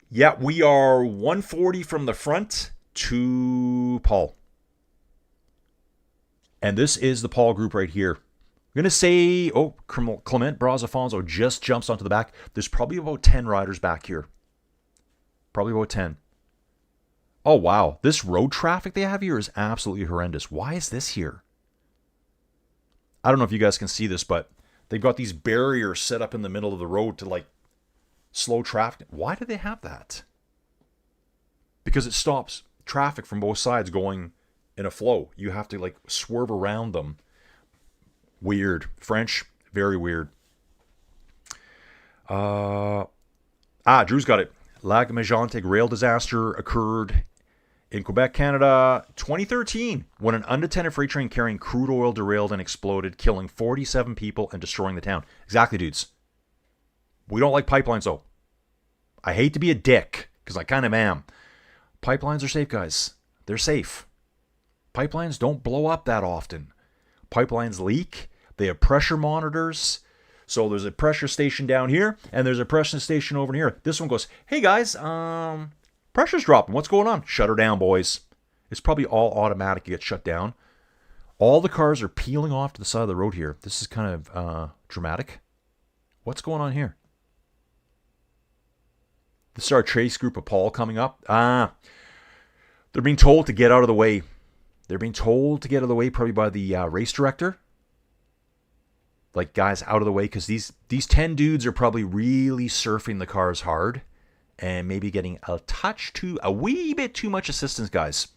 Yeah, we are 140 from the front to Paul. And this is the Paul group right here. I'm going to say, Clement Brazafonso just jumps onto the back. There's probably about 10 riders back here. Probably about 10. Oh, wow. This road traffic they have here is absolutely horrendous. Why is this here? I don't know if you guys can see this, but they've got these barriers set up in the middle of the road to, slow traffic. Why do they have that? Because it stops traffic from both sides going in a flow. You have to swerve around them. Weird. French, very weird. Drew's got it. Lac Mégantic rail disaster occurred in Quebec, Canada, 2013, when an unattended freight train carrying crude oil derailed and exploded, killing 47 people and destroying the town. Exactly, dudes. We don't like pipelines, though. I hate to be a dick, because I kind of am. Pipelines are safe, guys. They're safe. Pipelines don't blow up that often. Pipelines leak. They have pressure monitors. So there's a pressure station down here, and there's a pressure station over here. This one goes, hey guys, pressure's dropping. What's going on? Shut her down, boys. It's probably all automatic. You get shut down. All the cars are peeling off to the side of the road here. This is kind of dramatic. What's going on here? This is our chase group of Paul coming up. They're being told to get out of the way. They're being told to get out of the way probably by the race director. Guys, out of the way, because these 10 dudes are probably really surfing the cars hard and maybe getting a wee bit too much assistance, guys.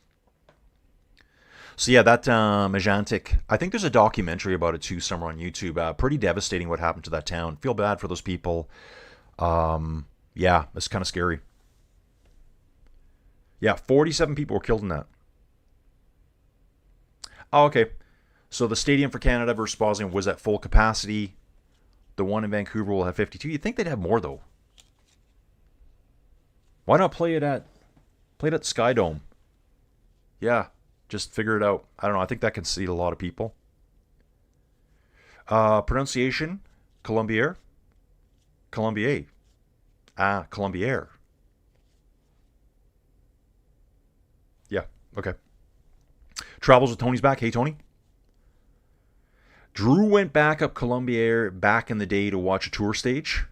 So yeah, that Mégantic, I think there's a documentary about it too somewhere on YouTube. Pretty devastating what happened to that town. Feel bad for those people. Yeah, it's kind of scary. Yeah, 47 people were killed in that. Oh, okay. So the Stadium for Canada versus Bosnia was at full capacity. The one in Vancouver will have 52. You'd think they'd have more, though. Why not play it at Sky Dome? Yeah, just figure it out. I don't know. I think that can seat a lot of people. Pronunciation, Colombier. Colombier. Colombier. Yeah, okay. Travels with Tony's back. Hey, Tony. Drew went back up Colombier back in the day to watch a tour stage.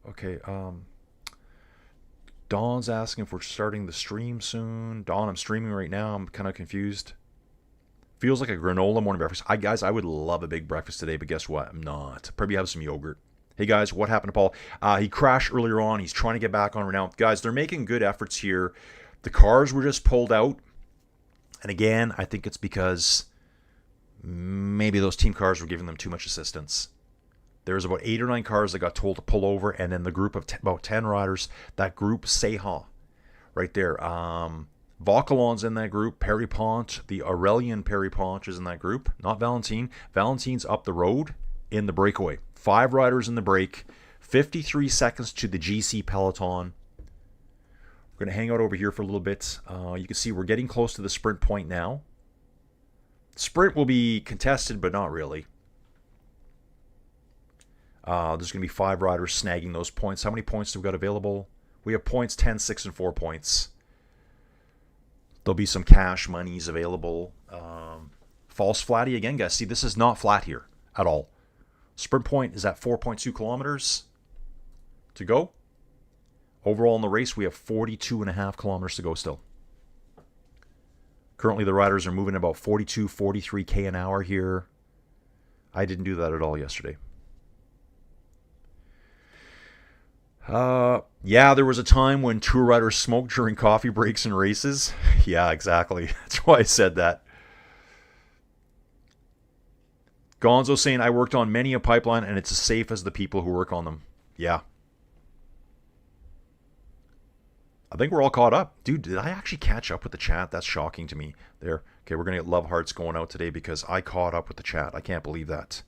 Okay, Dawn's asking if we're starting the stream soon. Dawn, I'm streaming right now. I'm kind of confused. Feels like a granola morning breakfast. Guys, I would love a big breakfast today, but guess what? I'm not. Probably have some yogurt. Hey guys, what happened to Paul? He crashed earlier on. He's trying to get back on right now. Guys, they're making good efforts here. The cars were just pulled out. And again, I think it's because maybe those team cars were giving them too much assistance. There's about 8 or 9 cars that got told to pull over, and then the group of about 10 riders, that group Seha, right there. Vauquelon's in that group. Perry Pont, the Aurelian Perry Pont is in that group. Not Valentine. Valentine's up the road in the breakaway. 5 riders in the break. 53 seconds to the GC peloton. We're going to hang out over here for a little bit. You can see we're getting close to the sprint point now. Sprint will be contested, but not really. There's going to be 5 riders snagging those points. How many points do we got available? We have points 10, 6, and 4 points. There'll be some cash monies available. False flatty again, guys. See, this is not flat here at all. Sprint point is at 4.2 kilometers to go. Overall in the race, we have 42.5 kilometers to go still. Currently, the riders are moving about 42, 43K an hour here. I didn't do that at all yesterday. Yeah, there was a time when tour riders smoked during coffee breaks and races. Yeah, exactly. That's why I said that. Gonzo saying, I worked on many a pipeline and it's as safe as the people who work on them. Yeah. I think we're all caught up. Dude, did I actually catch up with the chat? That's shocking to me. There. Okay, we're going to get love hearts going out today because I caught up with the chat. I can't believe that.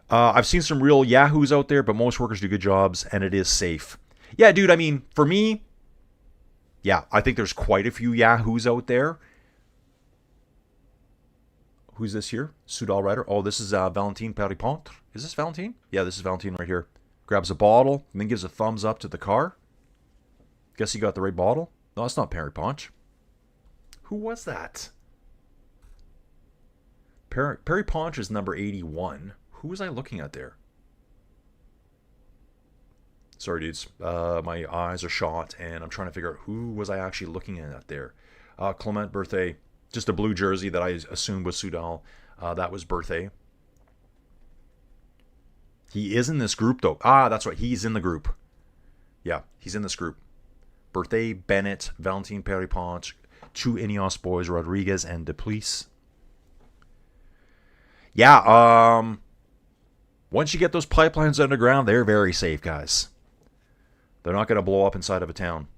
I've seen some real yahoos out there, but most workers do good jobs, and it is safe. Yeah, dude, I mean, for me, yeah, I think there's quite a few yahoos out there. Who's this here? Soudal Rider. Oh, this is Valentine Perripont. Is this Valentine? Yeah, this is Valentine right here. Grabs a bottle and then gives a thumbs up to the car. Guess he got the right bottle. No, it's not Perripont. Who was that? Perripont is number 81. Who was I looking at there? Sorry, dudes. My eyes are shot, and I'm trying to figure out who was I actually looking at there. Clement Berthet. Just a blue jersey that I assumed was Soudal. That was Berthet. He is in this group, though. Ah, that's right. He's in the group. Yeah, he's in this group. Berthet, Bennett, Valentine Perripont, 2 Ineos boys, Rodriguez and Duplessis. Yeah, once you get those pipelines underground, they're very safe, guys. They're not going to blow up inside of a town.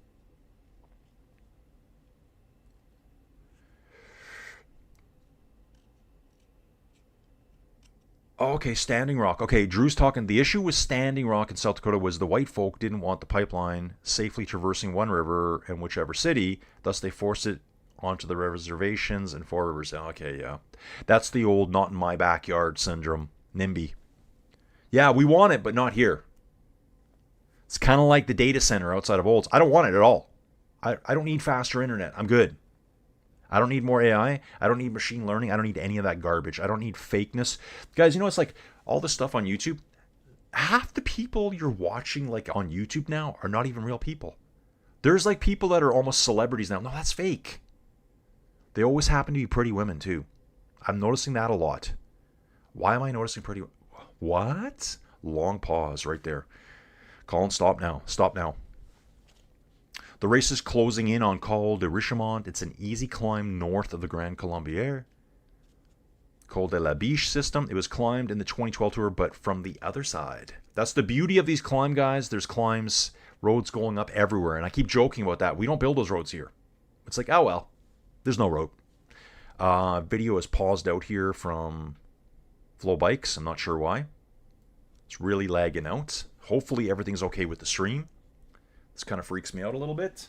Okay, Standing Rock. Okay, Drew's talking. The issue with Standing Rock in South Dakota was the white folk didn't want the pipeline safely traversing one river in whichever city. Thus, they forced it onto the reservations and 4 rivers. Okay, yeah. That's the old not in my backyard syndrome. NIMBY. Yeah, we want it, but not here. It's kind of like the data center outside of Olds. I don't want it at all. I don't need faster internet. I'm good. I don't need more AI. I don't need machine learning. I don't need any of that garbage. I don't need fakeness. Guys, you know, it's like all this stuff on YouTube. Half the people you're watching like on YouTube now are not even real people. There's like people that are almost celebrities now. No, that's fake. They always happen to be pretty women too. I'm noticing that a lot. Why am I noticing pretty... What? Long pause right there. Colin, stop now. Stop now. The race is closing in on Col de Richemont. It's an easy climb north of the Grand Colombier. Col de la Biche system. It was climbed in the 2012 Tour, but from the other side. That's the beauty of these climb, guys. There's climbs, roads going up everywhere. And I keep joking about that. We don't build those roads here. It's like, oh well, there's no road. Video is paused out here from Flow Bikes. I'm not sure why. It's really lagging out. Hopefully everything's okay with the stream. This kind of freaks me out a little bit.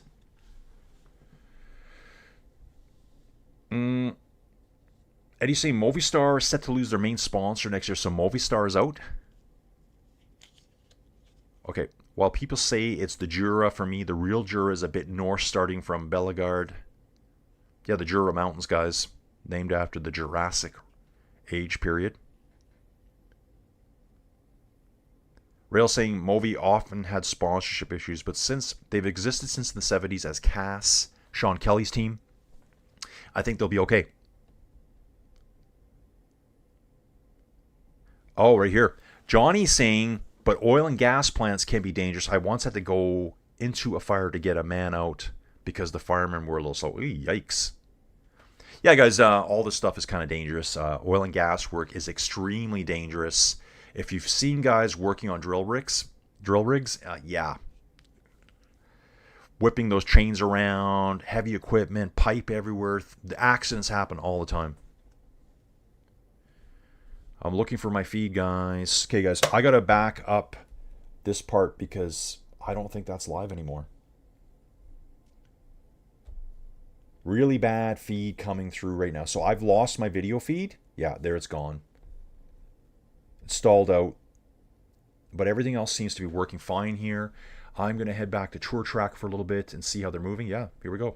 Eddie saying Movistar is set to lose their main sponsor next year, so Movistar is out. Okay, while people say it's the Jura, for me, the real Jura is a bit north, starting from Bellegarde. Yeah, the Jura Mountains, guys, named after the Jurassic age period. Rail saying Movi often had sponsorship issues, but since they've existed since the 70s as Cass, Sean Kelly's team, I think they'll be okay. Oh, right here. Johnny's saying, but oil and gas plants can be dangerous. I once had to go into a fire to get a man out because the firemen were a little slow. Yikes. Yeah, guys, all this stuff is kind of dangerous. Oil and gas work is extremely dangerous. If you've seen guys working on drill rigs, yeah. Whipping those chains around, heavy equipment, pipe everywhere. The accidents happen all the time. I'm looking for my feed, guys. Okay, guys, I got to back up this part because I don't think that's live anymore. Really bad feed coming through right now. So I've lost my video feed. Yeah, there it's gone. It's stalled out. But everything else seems to be working fine here. I'm going to head back to Tour Track for a little bit and see how they're moving. Yeah, here we go.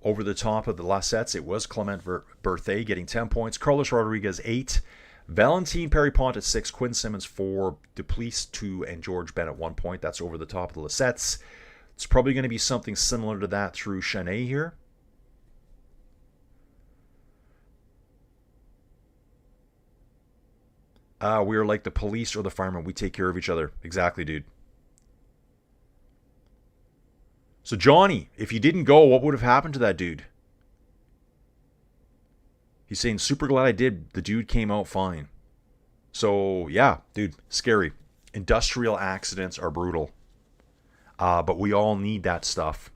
Over the top of the last sets, it was Clement Berthet getting 10 points. Carlos Rodriguez, 8. Valentin Perripont at 6. Quinn Simmons, 4. Duplessis, 2. And George Bennett, 1 point. That's over the top of the sets. It's probably going to be something similar to that through Chenet here. We are like the police or the firemen. We take care of each other. Exactly, dude. So, Johnny, if you didn't go, what would have happened to that dude? He's saying, super glad I did. The dude came out fine. So, yeah, dude, scary. Industrial accidents are brutal. But we all need that stuff.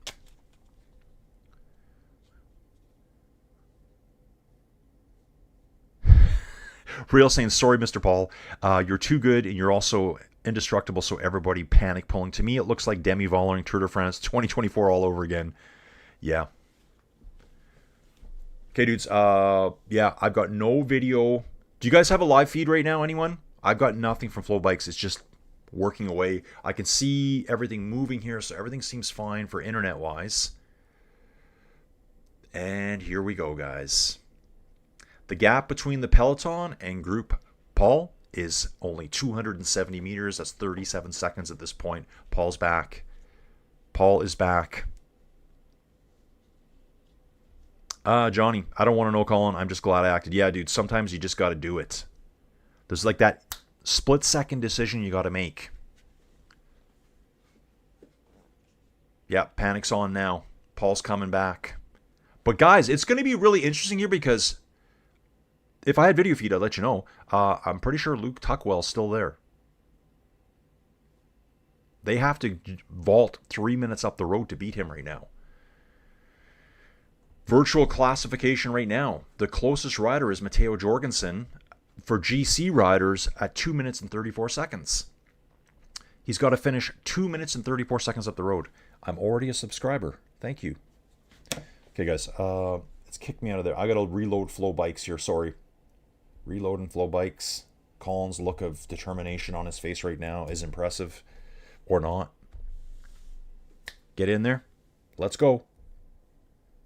Real saying, sorry, Mr. Paul. You're too good, and you're also indestructible, so everybody panic pulling. To me, it looks like Demi Vollering Tour de France 2024 all over again. Yeah. Okay, dudes. Yeah, I've got no video. Do you guys have a live feed right now, anyone? I've got nothing from Flow Bikes. It's just working away. I can see everything moving here, so everything seems fine for internet-wise. And here we go, guys. The gap between the peloton and Group Paul is only 270 meters. That's 37 seconds at this point. Paul's back. Paul is back. Johnny, I don't want to know, Colin. I'm just glad I acted. Yeah, dude, sometimes you just got to do it. There's like that split-second decision you got to make. Yeah, panic's on now. Paul's coming back. But guys, it's going to be really interesting here because if I had video feed, I'd let you know. I'm pretty sure Luke Tuckwell's still there. They have to vault 3 minutes up the road to beat him right now. Virtual classification right now. The closest rider is Matteo Jorgensen for GC riders at 2 minutes and 34 seconds. He's got to finish 2 minutes and 34 seconds up the road. I'm already a subscriber. Thank you. Okay, guys. It's kicked me out of there. I got to reload Flow Bikes here. Sorry. Reloading Flow Bikes. Colin's look of determination on his face right now is impressive. Or not. Get in there. Let's go.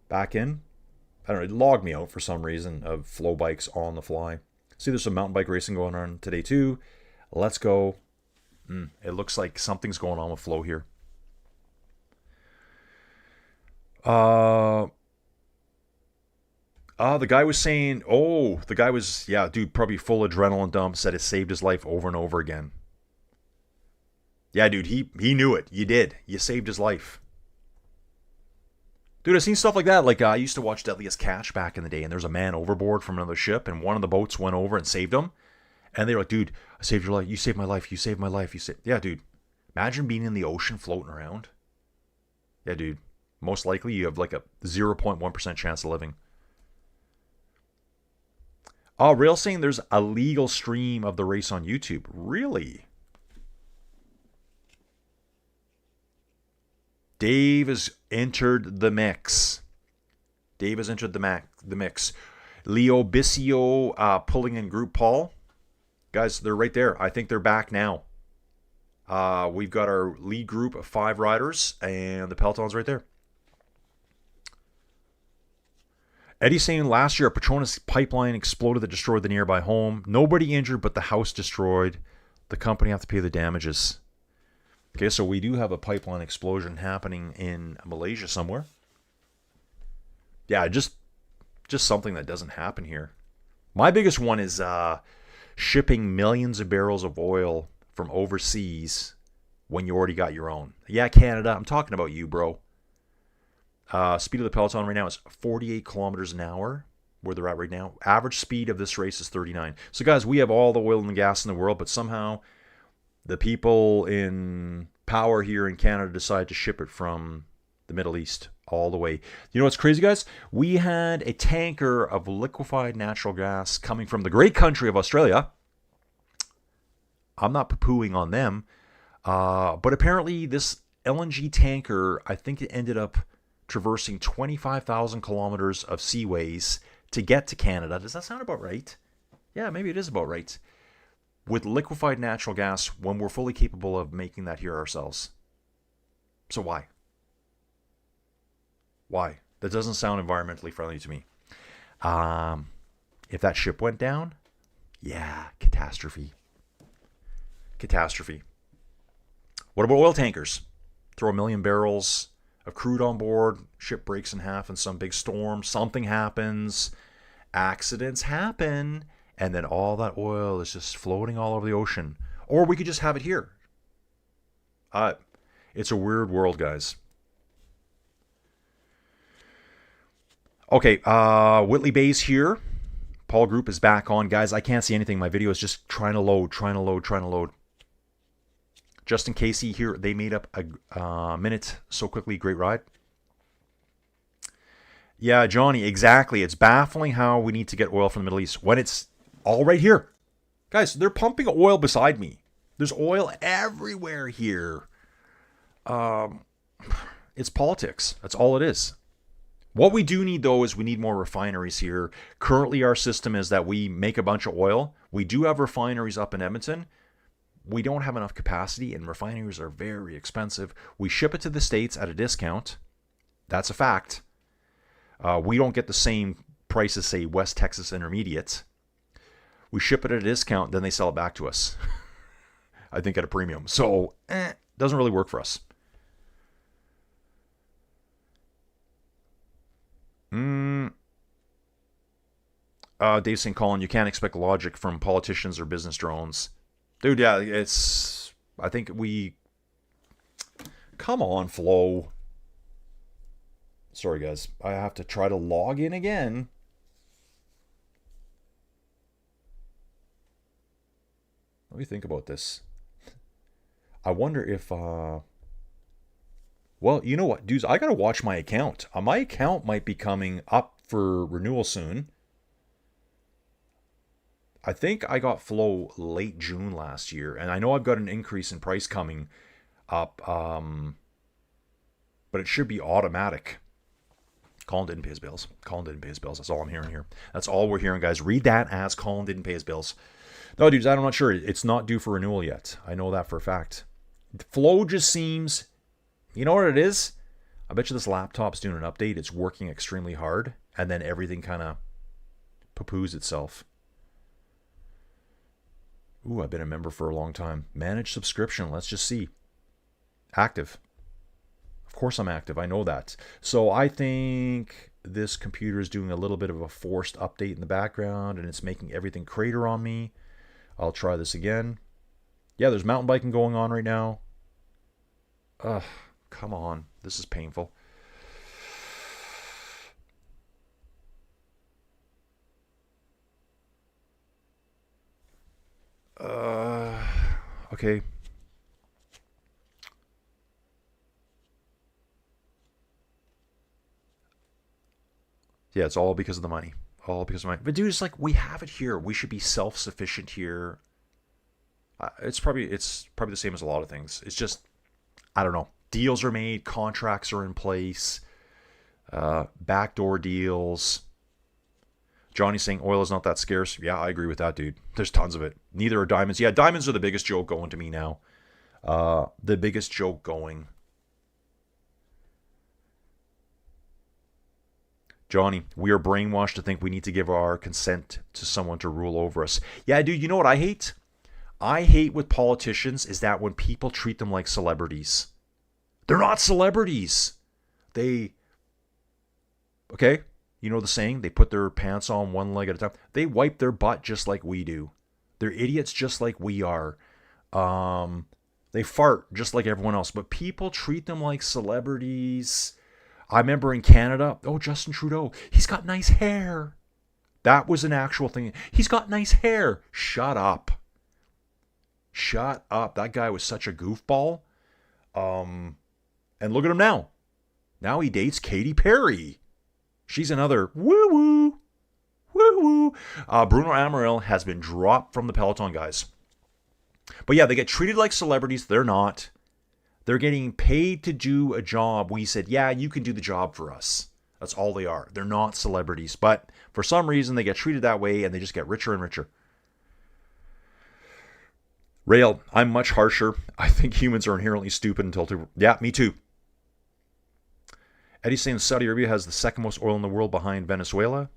Back in. I don't know. It logged me out for some reason of Flow Bikes on the fly. See, there's some mountain bike racing going on today too. Let's go. It looks like something's going on with Flow here. The guy was saying, yeah, dude, probably full adrenaline dump, said it saved his life over and over again. Yeah, dude, he knew it. You did. You saved his life. Dude, I've seen stuff like that. Like, I used to watch Deadliest Catch back in the day, and there's a man overboard from another ship, and one of the boats went over and saved him. And they were like, dude, I saved your life. You saved my life. You saved my life. Yeah, dude. Imagine being in the ocean floating around. Yeah, dude. Most likely you have like a 0.1% chance of living. Oh, Rail saying there's a legal stream of the race on YouTube. Really? Dave has entered the mix. Dave has entered the mix. Leo Bisio pulling in Group Paul. Guys, they're right there. I think they're back now. We've got our lead group of 5 riders, and the peloton's right there. Eddie's saying last year a Petronas pipeline exploded that destroyed the nearby home. Nobody injured, but the house destroyed. The company have to pay the damages. Okay, so we do have a pipeline explosion happening in Malaysia somewhere. Yeah, just something that doesn't happen here. My biggest one is shipping millions of barrels of oil from overseas when you already got your own. Yeah, Canada, I'm talking about you, bro. Speed of the peloton right now is 48 kilometers an hour, where they're at right now. Average speed of this race is 39. So, guys, we have all the oil and gas in the world, but somehow the people in power here in Canada decide to ship it from the Middle East all the way. You know what's crazy, guys? We had a tanker of liquefied natural gas coming from the great country of Australia. I'm not poo-pooing on them. But apparently this LNG tanker, I think it ended up traversing 25,000 kilometers of seaways to get to Canada. Does that sound about right? Yeah, maybe it is about right. With liquefied natural gas when we're fully capable of making that here ourselves. So why? Why? That doesn't sound environmentally friendly to me. If that ship went down, yeah, catastrophe. Catastrophe. What about oil tankers? Throw 1 million barrels of crude on board, ship breaks in half in some big storm, something happens, accidents happen, and then all that oil is just floating all over the ocean. Or we could just have it here. It's a weird world, guys. Okay, Whitley Bay's here. Paul Group is back on. Guys, I can't see anything. My video is just trying to load. Justin Casey here. They made up a minute so quickly. Great ride. Yeah, Johnny, exactly. It's baffling how we need to get oil from the Middle East when it's all right here. Guys, they're pumping oil beside me. There's oil everywhere here. It's politics. That's all it is. What we do need, though, is we need more refineries here. Currently, our system is that we make a bunch of oil. We do have refineries up in Edmonton. We don't have enough capacity, and refineries are very expensive. We ship it to the States at a discount. That's a fact. We don't get the same price as, say, West Texas Intermediate. We ship it at a discount, then they sell it back to us. I think at a premium. So, doesn't really work for us. Dave St. Colin, you can't expect logic from politicians or business drones. Dude, yeah, it's... I think we... Come on, Flo. Sorry, guys. I have to try to log in again. Let me think about this. I wonder if... Well, you know what, dudes? I gotta watch my account. My account might be coming up for renewal soon. I think I got Flow late June last year, and I know I've got an increase in price coming up, but it should be automatic. Colin didn't pay his bills. Colin didn't pay his bills. That's all I'm hearing here. That's all we're hearing, guys. Read that as Colin didn't pay his bills. No, dudes, I'm not sure. It's not due for renewal yet. I know that for a fact. Flow just seems... You know what it is? I bet you this laptop's doing an update. It's working extremely hard, and then everything kind of poo-poos itself. Ooh, I've been a member for a long time. Manage subscription. Let's just see. Active. Of course I'm active. I know that. So I think this computer is doing a little bit of a forced update in the background, and it's making everything crater on me. I'll try this again. Yeah, there's mountain biking going on right now. Ugh, come on. This is painful. Okay. Yeah, it's all because of the money. All because of money. But dude, it's like we have it here. We should be self-sufficient here. It's probably the same as a lot of things. It's just, I don't know. Deals are made, contracts are in place, backdoor deals. Johnny's saying oil is not that scarce. Yeah, I agree with that, dude. There's tons of it. Neither are diamonds. Yeah, diamonds are the biggest joke going to me now. The biggest joke going. Johnny, we are brainwashed to think we need to give our consent to someone to rule over us. Yeah, dude, you know what I hate? I hate with politicians is that when people treat them like celebrities. They're not celebrities. Okay? You know the saying? They put their pants on one leg at a time. They wipe their butt just like we do. They're idiots just like we are. They fart just like everyone else, but people treat them like celebrities. I remember in Canada, oh, Justin Trudeau, he's got nice hair. That was an actual thing. He's got nice hair. Shut up. Shut up. That guy was such a goofball. And look at him now. Now he dates Katy Perry. She's another woo-woo. Woo-woo. Bruno Amaral has been dropped from the peloton, guys. But yeah, they get treated like celebrities. They're not. They're getting paid to do a job. We said, yeah, you can do the job for us. That's all they are. They're not celebrities. But for some reason, they get treated that way, and they just get richer and richer. Rail, I'm much harsher. I think humans are inherently stupid until... Yeah, me too. Eddie's saying Saudi Arabia has the second most oil in the world behind Venezuela.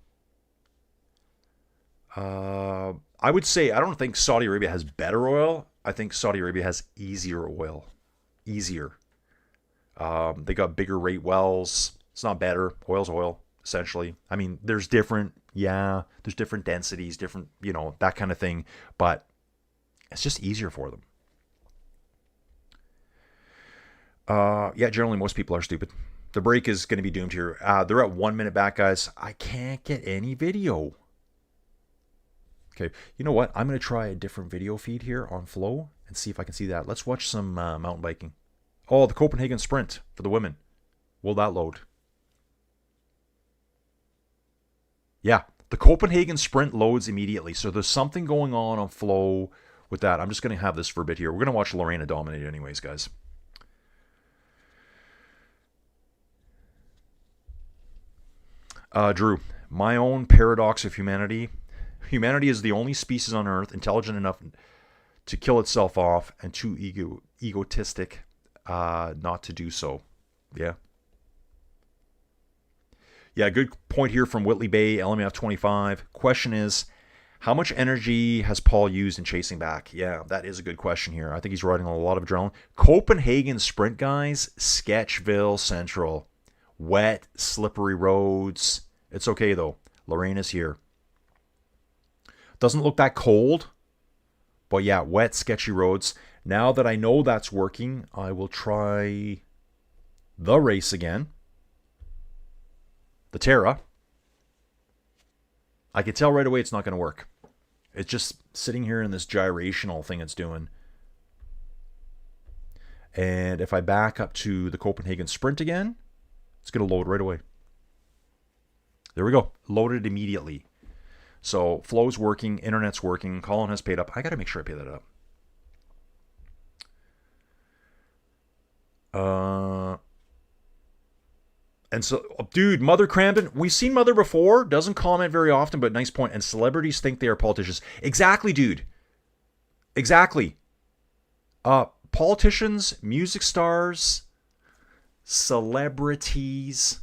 I would say I don't think Saudi Arabia has better oil. I think Saudi Arabia has easier oil. Easier. They got bigger rate wells. It's not better. Oil's oil, essentially. I mean, there's different densities, different, that kind of thing. But it's just easier for them. Yeah, generally most people are stupid. The break is going to be doomed here. They're at 1 minute back, guys. I can't get any video. Okay, you know what? I'm going to try a different video feed here on Flow and see if I can see that. Let's watch some mountain biking. Oh, the Copenhagen Sprint for the women. Will that load? Yeah, the Copenhagen Sprint loads immediately. So there's something going on Flow with that. I'm just going to have this for a bit here. We're going to watch Lorena dominate anyways, guys. Drew, my own paradox of humanity. Humanity is the only species on Earth intelligent enough to kill itself off and too egotistic not to do so. Yeah. Yeah, good point here from Whitley Bay, LMF 25. Question is, how much energy has Paul used in chasing back? Yeah, that is a good question here. I think he's riding on a lot of adrenaline. Copenhagen Sprint, guys, Sketchville Central. Wet, slippery roads. It's okay, though. Lorena's here. Doesn't look that cold. But yeah, wet, sketchy roads. Now that I know that's working, I will try the race again. The Terra. I can tell right away it's not going to work. It's just sitting here in this gyrational thing it's doing. And if I back up to the Copenhagen Sprint again, it's going to load right away. There we go. Loaded immediately. So Flow's working, internet's working, Colin has paid up. I got to make sure I pay that up. And so, dude, Mother Cramden, we've seen Mother before. Doesn't comment very often, but nice point. And celebrities think they are politicians. Exactly, dude. Exactly. Politicians, music stars, celebrities.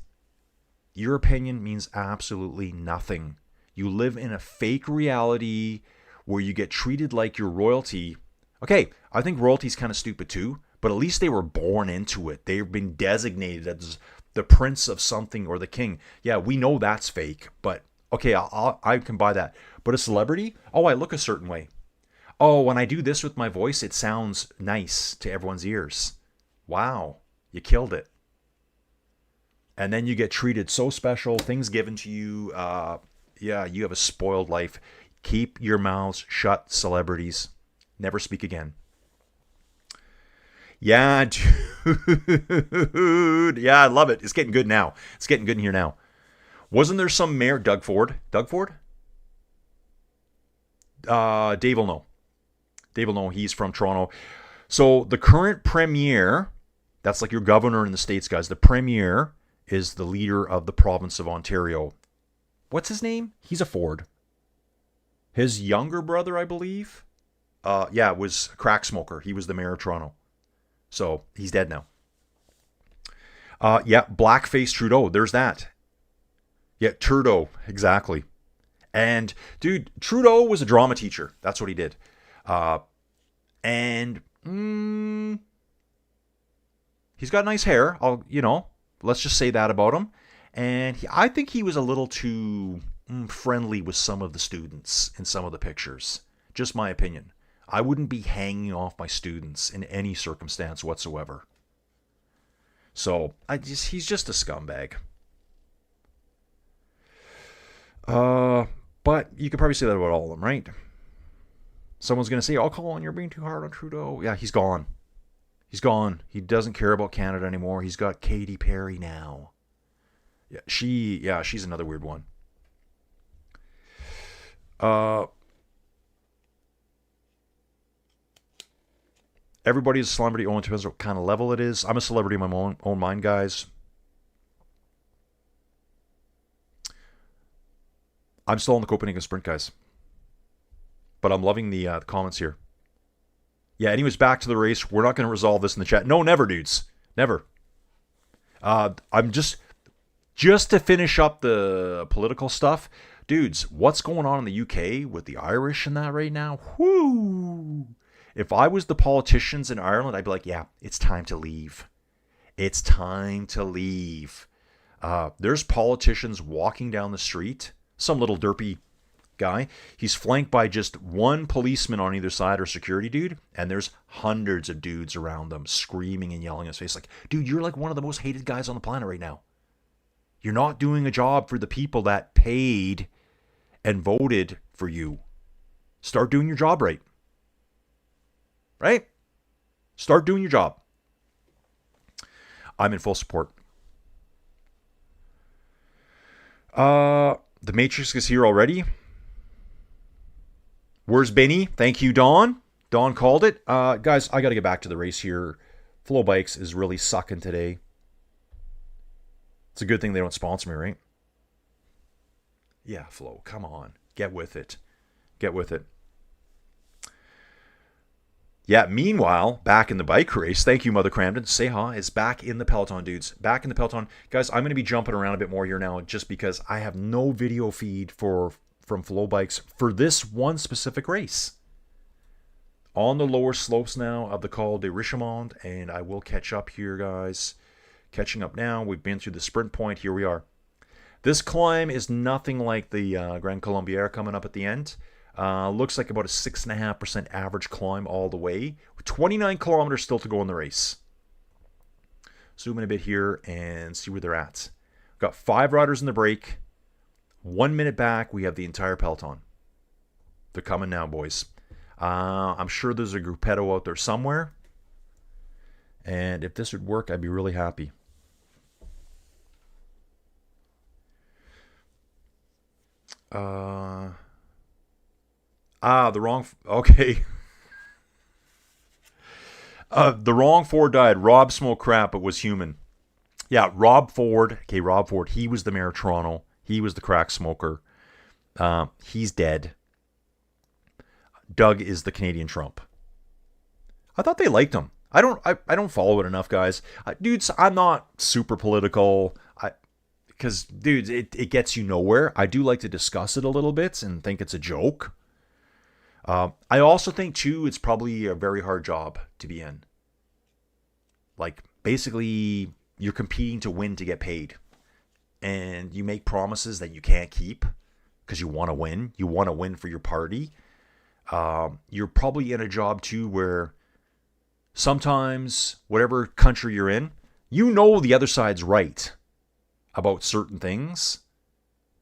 Your opinion means absolutely nothing. You live in a fake reality where you get treated like you're royalty. Okay, I think royalty's kind of stupid too, but at least they were born into it. They've been designated as the prince of something or the king. Yeah, we know that's fake, but okay, I can buy that. But a celebrity? Oh, I look a certain way. Oh, when I do this with my voice, it sounds nice to everyone's ears. Wow, you killed it. And then you get treated so special, things given to you. Yeah, you have a spoiled life. Keep your mouths shut, celebrities. Never speak again. Yeah, dude. Yeah, I love it. It's getting good now. It's getting good in here now. Wasn't there some mayor, Doug Ford? Doug Ford? Dave will know. Dave will know. He's from Toronto. So the current premier, that's like your governor in the States, guys. The premier is the leader of the province of Ontario. What's his name? He's a Ford. His younger brother, I believe, was a crack smoker. He was the mayor of Toronto. So he's dead now. Blackface Trudeau. There's that. Yeah, Trudeau. Exactly. And, dude, Trudeau was a drama teacher. That's what he did. He's got nice hair. Let's just say that about him. And I think he was a little too friendly with some of the students in some of the pictures. Just my opinion. I wouldn't be hanging off my students in any circumstance whatsoever. So he's just a scumbag. But you could probably say that about all of them, right? Someone's going to say, oh, Colin, you're being too hard on Trudeau. Yeah, he's gone. He's gone. He doesn't care about Canada anymore. He's got Katy Perry now. Yeah, she's another weird one. Everybody's a celebrity, only depends what kind of level it is. I'm a celebrity in my own mind, guys. I'm still on the Copenhagen Sprint, guys. But I'm loving the comments here. Yeah, anyways, back to the race. We're not going to resolve this in the chat. No, never, dudes. Never. I'm just to finish up the political stuff. Dudes, what's going on in the UK with the Irish and that right now? Whoo! If I was the politicians in Ireland, I'd be like, yeah, it's time to leave. It's time to leave. There's politicians walking down the street. Some little derpy guy. He's flanked by just one policeman on either side or security dude, and there's hundreds of dudes around them screaming and yelling in his face like, dude, you're like one of the most hated guys on the planet right now. You're not doing a job for the people that paid and voted for you. Start doing your job right. Right? Start doing your job. I'm in full support. The Matrix is here already. Where's Benny? Thank you, Don. Don called it. Guys, I got to get back to the race here. Flow Bikes is really sucking today. It's a good thing they don't sponsor me, right? Yeah, Flow, come on. Get with it. Get with it. Yeah, meanwhile, back in the bike race, thank you, Mother Cramden. Seha is back in the Peloton, dudes. Back in the Peloton. Guys, I'm going to be jumping around a bit more here now just because I have no video feed from Flow Bikes for this one specific race. On the lower slopes now of the Col de Richemont, and I will catch up here, guys. Catching up now. We've been through the sprint point. Here we are. This climb is nothing like the Grand Colombière coming up at the end. Looks like about a 6.5% average climb all the way. 29 kilometers still to go in the race. Zoom in a bit here and see where they're at. We've got 5 riders in the break. 1 minute back, we have the entire peloton. They're coming now, boys. I'm sure there's a gruppetto out there somewhere. And if this would work, I'd be really happy. The wrong... Okay. The wrong Ford died. Rob smoked crap, but was human. Yeah, Rob Ford. Okay, Rob Ford. He was the mayor of Toronto. He was the crack smoker. He's dead. Doug is the Canadian Trump. I thought they liked him. I don't follow it enough, guys. Dudes, I'm not super political. Because, dudes, it gets you nowhere. I do like to discuss it a little bit and think it's a joke. I also think, too, it's probably a very hard job to be in. Like, basically, you're competing to win to get paid. And you make promises that you can't keep because you want to win. You want to win for your party. You're probably in a job, too, where sometimes, whatever country you're in, you know the other side's right about certain things,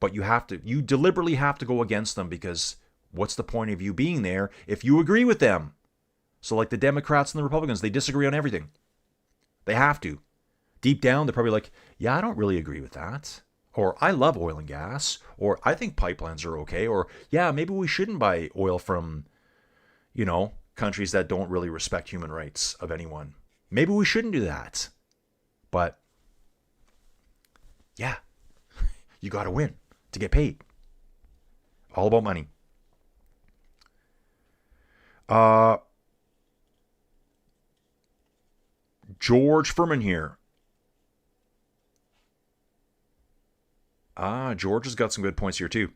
but you deliberately have to go against them because what's the point of you being there if you agree with them? So like the Democrats and the Republicans, they disagree on everything. They have to. Deep down, they're probably like, yeah, I don't really agree with that. Or I love oil and gas. Or I think pipelines are okay. Or yeah, maybe we shouldn't buy oil from, countries that don't really respect human rights of anyone. Maybe we shouldn't do that. But yeah, you got to win to get paid. All about money. George Furman here. George has got some good points here too.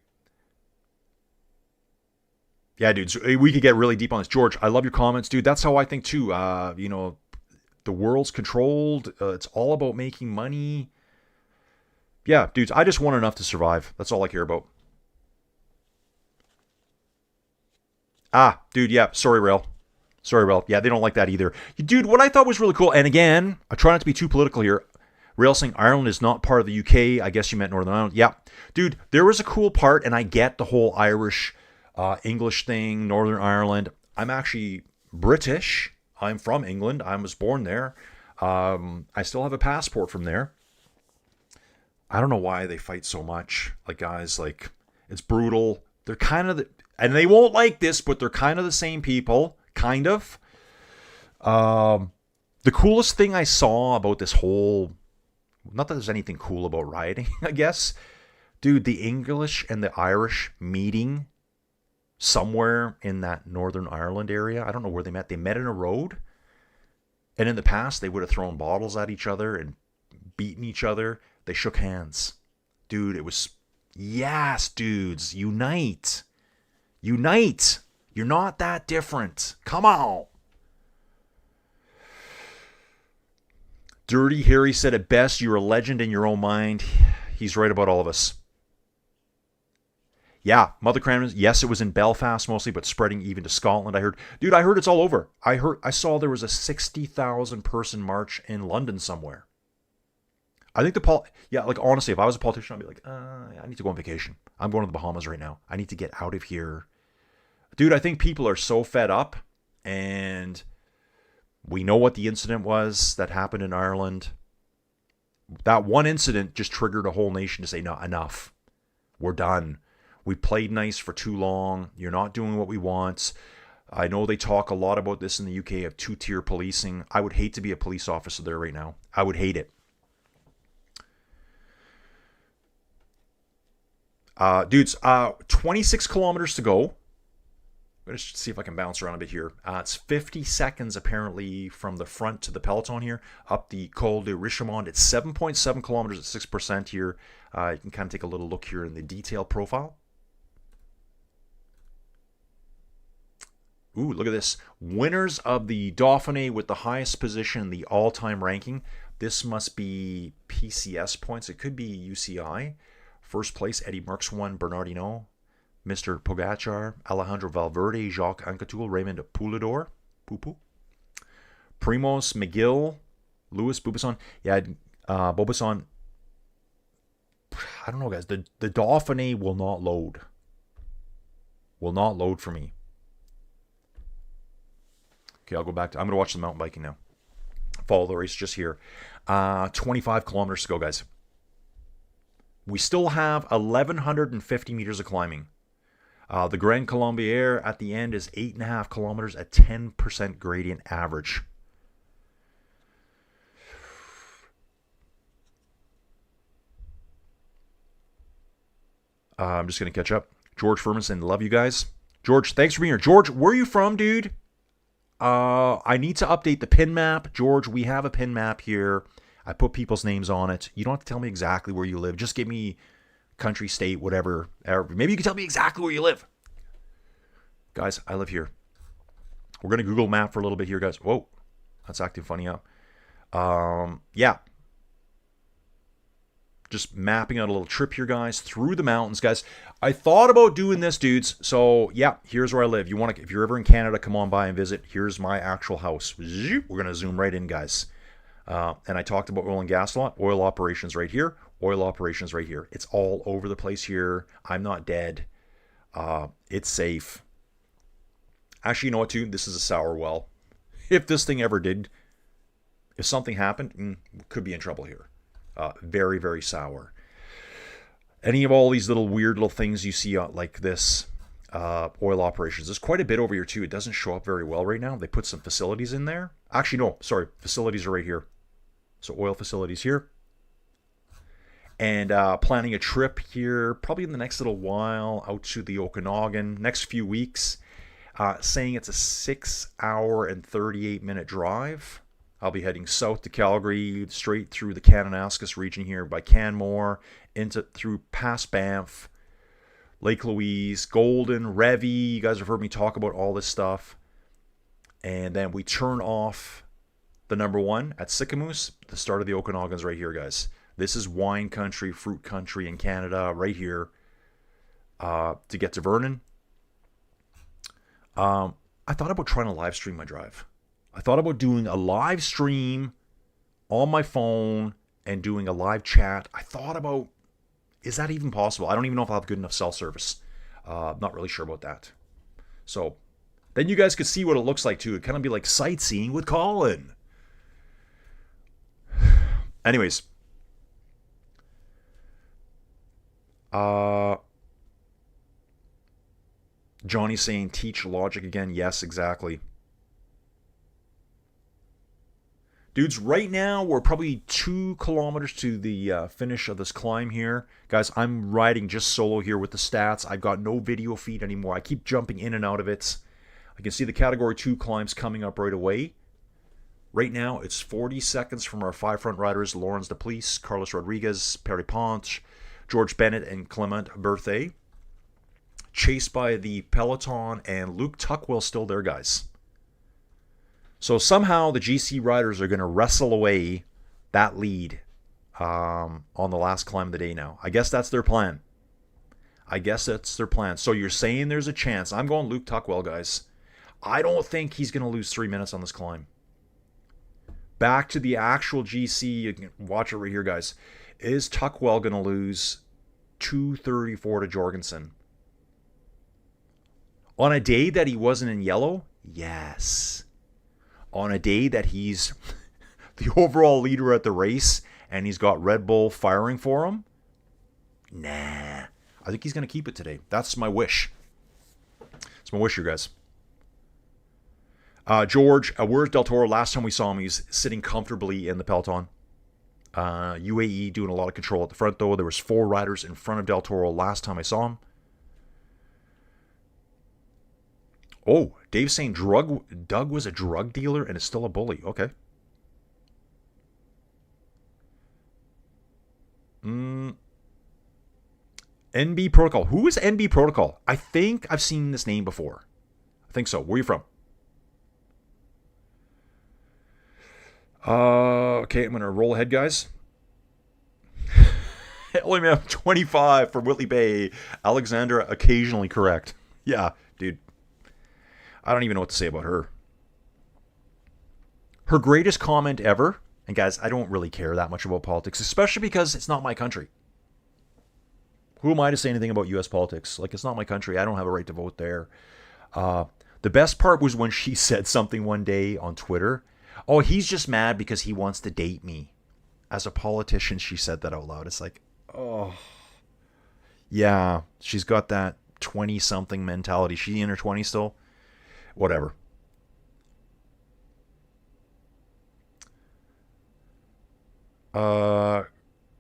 Yeah, dudes, we could get really deep on this. George, I love your comments, dude. That's how I think too. The world's controlled. It's all about making money. Yeah, dudes, I just want enough to survive. That's all I care about. Ah, dude, yeah. Sorry, Rail. Sorry, Rail. Yeah, they don't like that either. Dude, what I thought was really cool, and again, I try not to be too political here. Rail saying Ireland is not part of the UK. I guess you meant Northern Ireland. Yeah. Dude, there was a cool part, and I get the whole Irish, English thing, Northern Ireland. I'm actually British. I'm from England. I was born there. I still have a passport from there. I don't know why they fight so much. Like, guys, like, it's brutal. They're kind of and they won't like this, but they're kind of the same people, kind of. The coolest thing I saw about this whole, not that there's anything cool about rioting, I guess, dude, the English and the Irish meeting somewhere in that Northern Ireland area. I don't know where they met. They met in a road. And in the past, they would have thrown bottles at each other and beaten each other. They shook hands. Dude, it was, yes, dudes, unite. Unite. You're not that different. Come on. Dirty Harry said it best. You're a legend in your own mind. He's right about all of us. Yeah, Mother Cranmer, yes, it was in Belfast mostly, but spreading even to Scotland, I heard. Dude, I heard it's all over. I saw there was a 60,000 person march in London somewhere. I think like honestly, if I was a politician, I'd be like, I need to go on vacation. I'm going to the Bahamas right now. I need to get out of here. Dude, I think people are so fed up, and we know what the incident was that happened in Ireland. That one incident just triggered a whole nation to say, no, enough. We're done. We played nice for too long. You're not doing what we want. I know they talk a lot about this in the UK of two-tier policing. I would hate to be a police officer there right now. I would hate it. Dudes, 26 kilometers to go. I'm going to see if I can bounce around a bit here. It's 50 seconds apparently from the front to the peloton here up the Col de Richemont. It's 7.7 kilometers at 6% here. You can kind of take a little look here in the detail profile. Ooh, look at this. Winners of the Dauphine with the highest position in the all-time ranking. This must be PCS points. It could be UCI. First place, Eddie Merckx won, Bernardino, Mr. Pogacar, Alejandro Valverde, Jacques Anquetil, Raymond Poulador, Pupu, Primoz, McGill, Louis Bubasson. Yeah, Bobasson. I don't know, guys. The Dauphine will not load. Will not load for me. Okay, I'll go back to... I'm going to watch the mountain biking now. Follow the race just here. 25 kilometers to go, guys. We still have 1,150 meters of climbing. The Grand Colombier at the end is 8.5 kilometers at 10% gradient average. I'm just going to catch up. George Firminson, love you guys. George, thanks for being here. George, where are you from, dude? I need to update the pin map. George, we have a pin map here. I put people's names on it. You don't have to tell me exactly where you live. Just give me country, state, whatever. Maybe you can tell me exactly where you live. Guys, I live here. We're going to Google map for a little bit here, guys. Whoa, that's acting funny up. Yeah. Just mapping out a little trip here, guys, through the mountains, guys. I thought about doing this, dudes. So, yeah, here's where I live. If you're ever in Canada, come on by and visit. Here's my actual house. We're going to zoom right in, guys. And I talked about oil and gas a lot. Oil operations right here. Oil operations right here. It's all over the place here. I'm not dead. It's safe. Actually, you know what, too? This is a sour well. If this thing ever did, if something happened, could be in trouble here. Very, very sour. Any of all these little weird little things you see like this, oil operations. There's quite a bit over here, too. It doesn't show up very well right now. They put some facilities in there. Actually, no. Sorry. Facilities are right here. So oil facilities here. And planning a trip here, probably in the next little while, out to the Okanagan, next few weeks. Saying it's a 6-hour and 38-minute drive. I'll be heading south to Calgary, straight through the Kananaskis region here by Canmore, through past Banff, Lake Louise, Golden, Revy. You guys have heard me talk about all this stuff. And then we turn off the number one at Sicamous, the start of the Okanagans right here, guys. This is wine country, fruit country in Canada right here to get to Vernon. I thought about trying to live stream my drive. I thought about doing a live stream on my phone and doing a live chat. I thought about, is that even possible? I don't even know if I'll have good enough cell service. I'm not really sure about that. So then you guys could see what it looks like too. It'd kind of be like sightseeing with Colin. Anyways. Johnny's saying teach logic again. Yes, exactly. Dudes, right now we're probably 2 kilometers to the finish of this climb here. Guys, I'm riding just solo here with the stats. I've got no video feed anymore. I keep jumping in and out of it. I can see the Category 2 climbs coming up right away. Right now, it's 40 seconds from our 5 front riders, Lawrence Deplice, Carlos Rodriguez, Perry Ponch, George Bennett, and Clement Berthet. Chased by the peloton, and Luke Tuckwell still there, guys. So somehow the GC riders are going to wrestle away that lead on the last climb of the day now. I guess that's their plan. So you're saying there's a chance. I'm going Luke Tuckwell, guys. I don't think he's going to lose 3 minutes on this climb. Back to the actual GC. You can watch it right here, guys. Is Tuckwell going to lose 2:34 to Jorgensen? On a day that he wasn't in yellow? Yes. On a day that he's the overall leader at the race and he's got Red Bull firing for him? Nah. I think he's going to keep it today. That's my wish. It's my wish, you guys. George, where's Del Toro? Last time we saw him, he's sitting comfortably in the peloton. UAE doing a lot of control at the front, though. There was 4 riders in front of Del Toro last time I saw him. Oh, Dave's saying Doug was a drug dealer and is still a bully. Okay. NB Protocol. Who is NB Protocol? I think I've seen this name before. I think so. Where are you from? Okay, I'm going to roll ahead, guys. Only man 25 for Whitley Bay. Alexandra occasionally correct. Yeah, dude. I don't even know what to say about her. Her greatest comment ever, and guys, I don't really care that much about politics, especially because it's not my country. Who am I to say anything about U.S. politics? Like, it's not my country. I don't have a right to vote there. The best part was when she said something one day on Twitter. Oh, he's just mad because he wants to date me. As a politician, she said that out loud. It's like, oh. Yeah, she's got that 20-something mentality. She in her 20s still? Whatever.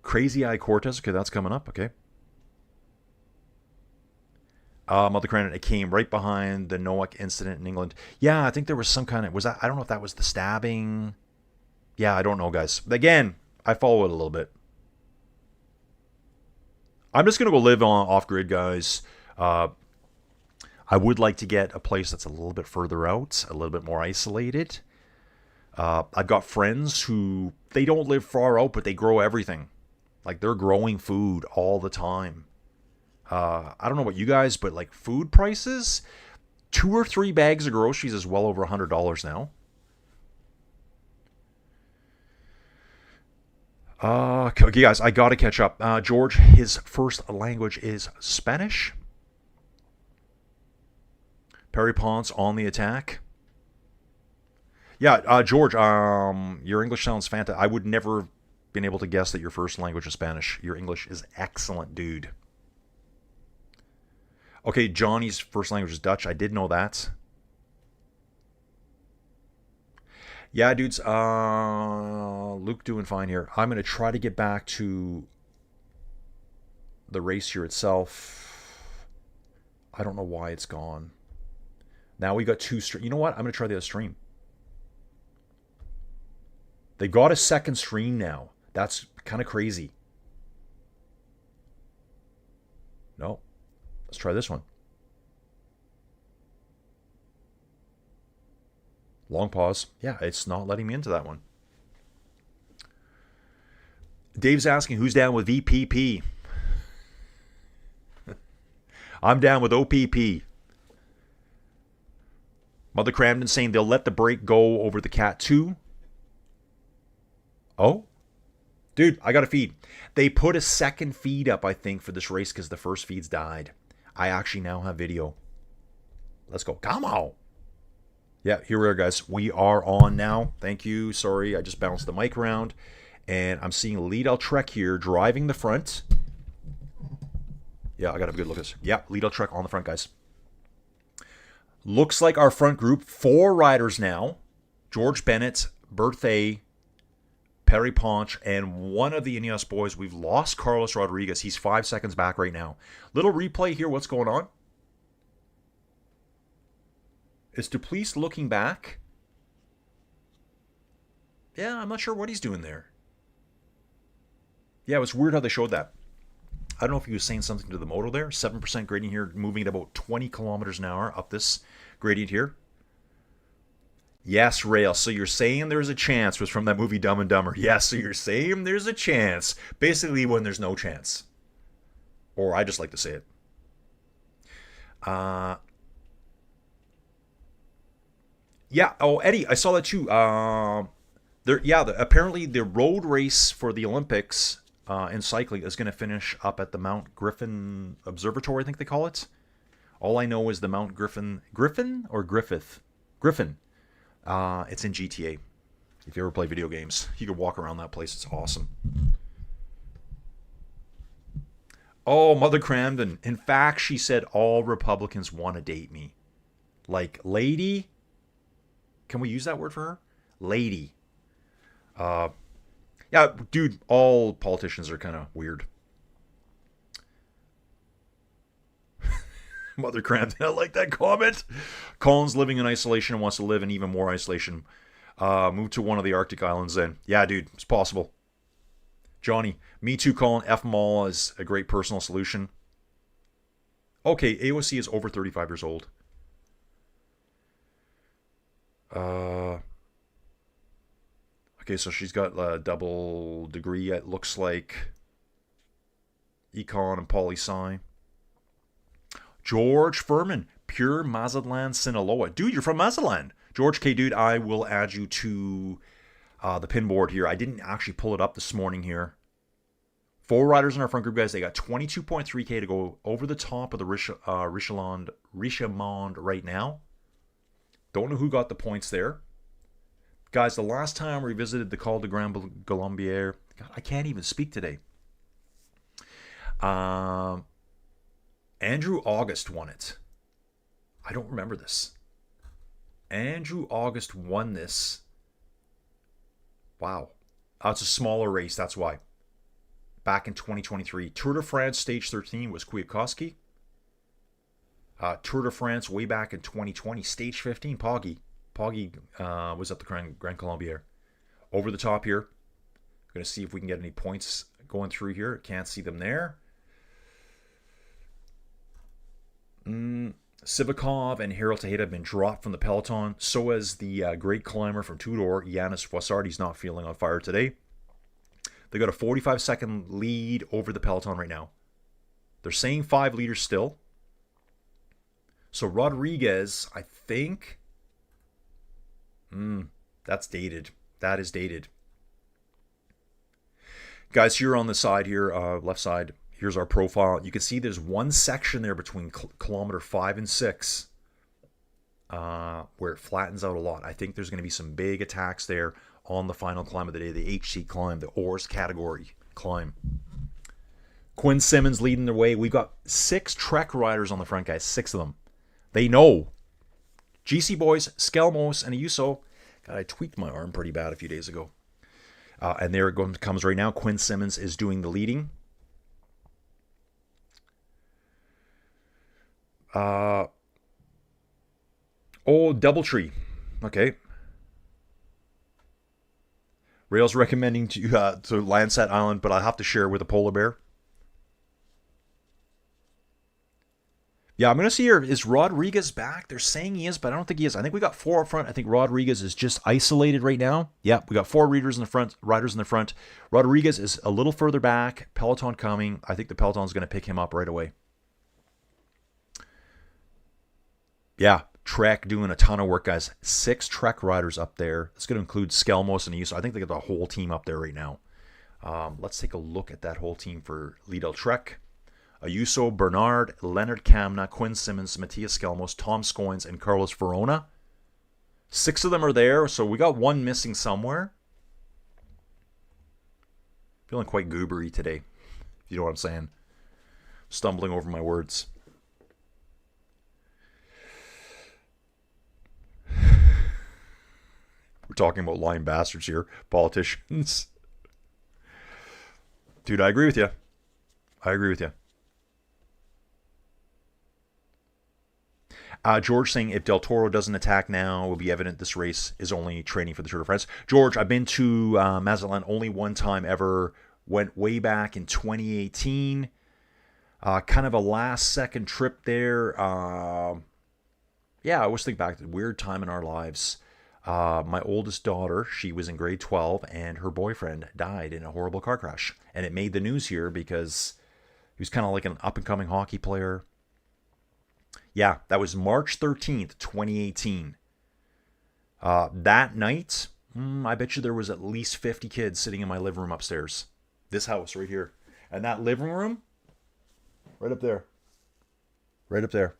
Crazy Eye Cortez. Okay, that's coming up. Okay. Multi-credit, it came right behind the Nowak incident in England. Yeah, I think there was some kind of... I don't know if that was the stabbing. Yeah, I don't know, guys. Again, I follow it a little bit. I'm just going to go live off-grid, guys. I would like to get a place that's a little bit further out, a little bit more isolated. I've got friends who... They don't live far out, but they grow everything. Like, they're growing food all the time. I don't know about you guys, but like food prices, 2 or 3 bags of groceries is well over $100 now. Okay, guys, I gotta catch up. George, his first language is Spanish. Perry Ponce on the attack. Yeah, George, your English sounds fantastic. I would never have been able to guess that your first language is Spanish. Your English is excellent, dude. Okay, Johnny's first language is Dutch. I did know that. Yeah, dudes. Luke doing fine here. I'm going to try to get back to the race here itself. I don't know why it's gone. Now we got 2 streams. You know what? I'm going to try the other stream. They got a second stream now. That's kind of crazy. No. Let's try this one. Long pause. Yeah, it's not letting me into that one. Dave's asking, who's down with VPP? I'm down with OPP. Mother Cramden saying they'll let the break go over the Cat 2. Oh? Dude, I got a feed. They put a second feed up, I think, for this race because the first feed's died. I actually now have video. Let's go. Come on. Yeah, here we are, guys. We are on now. Thank you. Sorry, I just bounced the mic around. And I'm seeing Lidl Trek here driving the front. Yeah, I got a good look at this. Yeah, Lidl Trek on the front, guys. Looks like our front group, 4 riders now. George Bennett, Berthay, Perry Ponch, and one of the Ineos boys. We've lost Carlos Rodriguez. He's 5 seconds back right now. Little replay here. What's going on? Is Duplessis looking back? Yeah, I'm not sure what he's doing there. Yeah, it was weird how they showed that. I don't know if he was saying something to the moto there. 7% gradient here, moving at about 20 kilometers an hour up this gradient here. Yes, Rail. So you're saying there's a chance, was from that movie Dumb and Dumber. Yes, so you're saying there's a chance. Basically when there's no chance. Or I just like to say it. Yeah. Oh, Eddie, I saw that too. Apparently the road race for the Olympics in cycling is going to finish up at the Mount Griffin Observatory, I think they call it. All I know is the Mount Griffin. Griffin or Griffith? Griffin. It's in GTA. If you ever play video games, you can walk around that place. It's awesome. Oh, Mother Cramden. In fact, she said all Republicans want to date me. Like, lady? Can we use that word for her? Lady. Yeah, dude, all politicians are kind of weird. Mother Cramden, I like that comment. Colin's living in isolation and wants to live in even more isolation. Move to one of the Arctic islands then. Yeah, dude, it's possible. Johnny, me too, Colin. F-Mall is a great personal solution. Okay, AOC is over 35 years old. Okay, so she's got a double degree, it looks like. Econ and poli-sci. George Furman, pure Mazatlan, Sinaloa. Dude, you're from Mazatlan. George K. Dude, I will add you to the pin board here. I didn't actually pull it up this morning here. 4 riders in our front group, guys. They got 22.3K to go over the top of the Richemont right now. Don't know who got the points there. Guys, the last time we visited the Col de Grand Colombier, God, I can't even speak today. Andrew August won it. I don't remember this. Andrew August won this. Wow. It's a smaller race, that's why. Back in 2023. Tour de France Stage 13 was Kwiatkowski. Tour de France way back in 2020. Stage 15, Poggy. Poggy was at the Grand Colombier. Over the top here. Going to see if we can get any points going through here. Can't see them there. Sivakov and Harold Tejeda have been dropped from the peloton. So has the great climber from Tudor, Yanis Foissard. He's not feeling on fire today. They got a 45-second lead over the peloton right now. They're saying 5 leaders still. So Rodriguez, I think... that's dated. That is dated. Guys, here on the side here, left side, here's our profile. You can see there's one section there between kilometer 5 and 6 where it flattens out a lot. I think there's going to be some big attacks there on the final climb of the day, the HC climb, the Oars category climb. Quinn Simmons leading the way. We've got 6 Trek riders on the front, guys. 6 of them. They know. GC Boys, Skelmos, and Ayuso. God, I tweaked my arm pretty bad a few days ago. And there it comes right now. Quinn Simmons is doing the leading. Doubletree. Okay. Rail's recommending to Landsat Island, but I'll have to share with a polar bear. Yeah, I'm going to see here. Is Rodriguez back? They're saying he is, but I don't think he is. I think we got 4 up front. I think Rodriguez is just isolated right now. Yeah, we got 4 riders in the front. Rodriguez is a little further back. Peloton coming. I think the Peloton's going to pick him up right away. Yeah, Trek doing a ton of work, guys. 6 Trek riders up there. It's going to include Skelmos and Ayuso. I think they got the whole team up there right now. Let's take a look at that whole team for Lidl Trek. Ayuso, Bernard, Leonard Kamna, Quinn Simmons, Matthias Skelmos, Tom Scoins, and Carlos Verona. 6 of them are there, so we got one missing somewhere. Feeling quite goobery today, if you know what I'm saying. Stumbling over my words. We're talking about lying bastards here, politicians. Dude, I agree with you. I agree with you. George saying if Del Toro doesn't attack now, it will be evident this race is only training for the Tour de France. George, I've been to Mazatlan only one time ever. Went way back in 2018. Kind of a last-second trip there. Yeah, I always think back to the weird time in our lives. My oldest daughter, she was in grade 12, and her boyfriend died in a horrible car crash. And it made the news here because he was kind of like an up-and-coming hockey player. Yeah, that was March 13th, 2018. That night, I bet you there was at least 50 kids sitting in my living room upstairs. This house right here. And that living room, right up there. Right up there.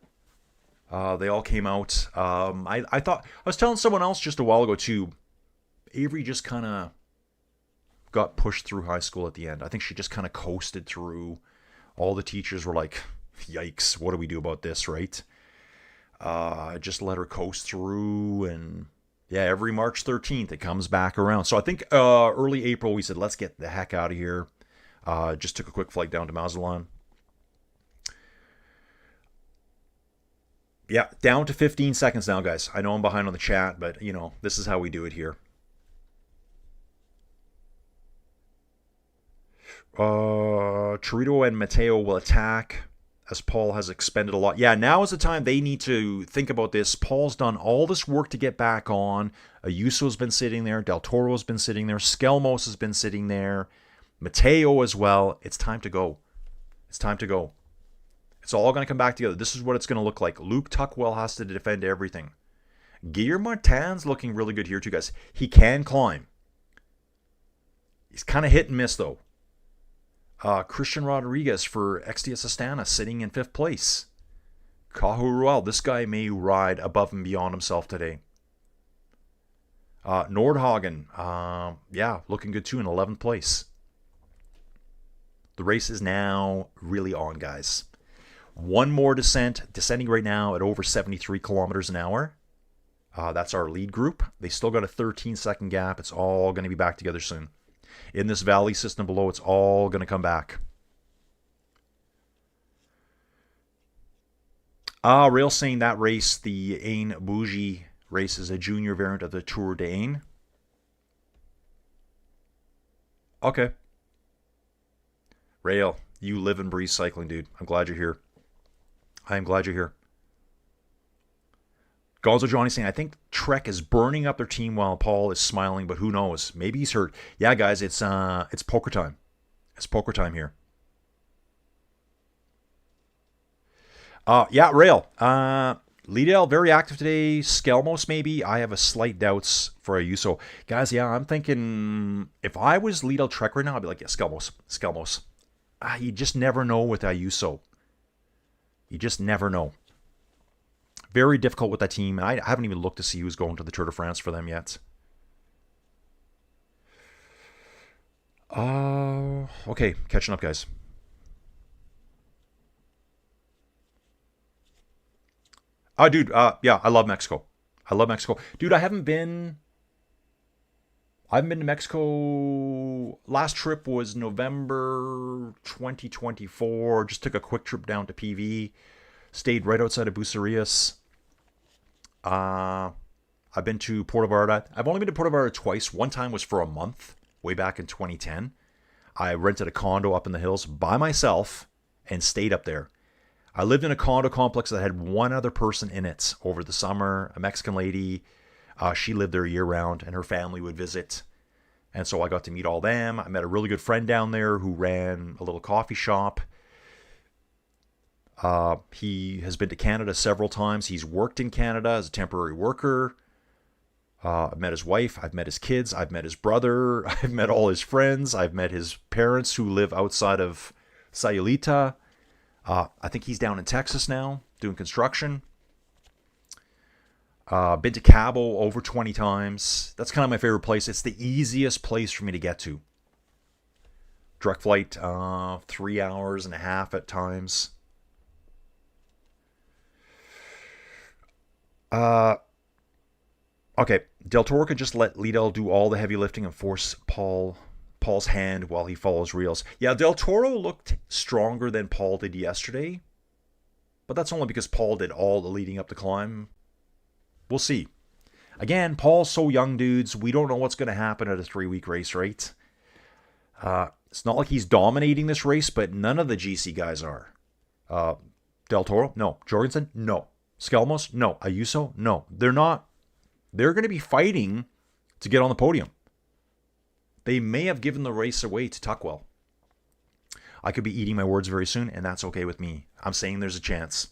They all came out. I thought, I was telling someone else just a while ago too, Avery just kind of got pushed through high school at the end. I think she just kind of coasted through. All the teachers were like, yikes, what do we do about this, right? Just let her coast through, and yeah, every March 13th it comes back around. So I think early April we said, let's get the heck out of here. Just took a quick flight down to Mazatlan. Yeah, down to 15 seconds now, guys. I know I'm behind on the chat, but, you know, this is how we do it here. Chirito and Mateo will attack as Paul has expended a lot. Yeah, now is the time they need to think about this. Paul's done all this work to get back on. Ayuso's been sitting there. Del Toro's been sitting there. Skelmos has been sitting there. Mateo as well. It's time to go. It's time to go. It's all going to come back together. This is what it's going to look like. Luke Tuckwell has to defend everything. Guillermo Martin's looking really good here too, guys. He can climb. He's kind of hit and miss, though. Christian Rodriguez for XDS Astana sitting in 5th place. Kahu Ruel, this guy may ride above and beyond himself today. Nordhagen, yeah, looking good too in 11th place. The race is now really on, guys. One more descent, descending right now at over 73 kilometers an hour. That's our lead group. They still got a 13-second gap. It's all going to be back together soon. In this valley system below, it's all going to come back. Rail saying that race, the Ain Bougie race, is a junior variant of the Tour de Ain. Okay. Rail, you live and breathe cycling, dude. I'm glad you're here. I am glad you're here. Gonzo Johnny saying, I think Trek is burning up their team while Paul is smiling, but who knows? Maybe he's hurt. Yeah, guys, it's poker time. It's poker time here. Yeah, Rail. Lidl, very active today. Skelmos, maybe. I have a slight doubts for Ayuso. Guys, yeah, I'm thinking if I was Lidl Trek right now, I'd be like, yeah, Skelmos. Skelmos. You just never know with Ayuso. You just never know. Very difficult with that team. I haven't even looked to see who's going to the Tour de France for them yet. Okay, catching up, guys. Dude, yeah, I love Mexico. I love Mexico. Dude, I haven't been to Mexico. Last trip was November 2024. Just took a quick trip down to PV. Stayed right outside of Bucerias. I've been to Puerto Vallarta. I've only been to Puerto Vallarta twice. One time was for a month, way back in 2010. I rented a condo up in the hills by myself and stayed up there. I lived in a condo complex that had one other person in it over the summer, a Mexican lady. She lived there year round, and her family would visit. And so I got to meet all them. I met a really good friend down there who ran a little coffee shop. He has been to Canada several times. He's worked in Canada as a temporary worker. I've met his wife. I've met his kids. I've met his brother. I've met all his friends. I've met his parents who live outside of Sayulita. I think he's down in Texas now doing construction. Been to Cabo over 20 times. That's kind of my favorite place. It's the easiest place for me to get to. Direct flight, 3 hours and a half at times. Okay, Del Toro could just let Liddell do all the heavy lifting and force Paul's hand while he follows reels. Yeah, Del Toro looked stronger than Paul did yesterday, but that's only because Paul did all the leading up the climb. We'll see. Again, Paul's so young, dudes. We don't know what's going to happen at a 3-week race, right? It's not like he's dominating this race, but none of the GC guys are. Del Toro? No. Jorgensen? No. Skelmos? No. Ayuso? No. They're not. They're going to be fighting to get on the podium. They may have given the race away to Tuckwell. I could be eating my words very soon, and that's okay with me. I'm saying there's a chance.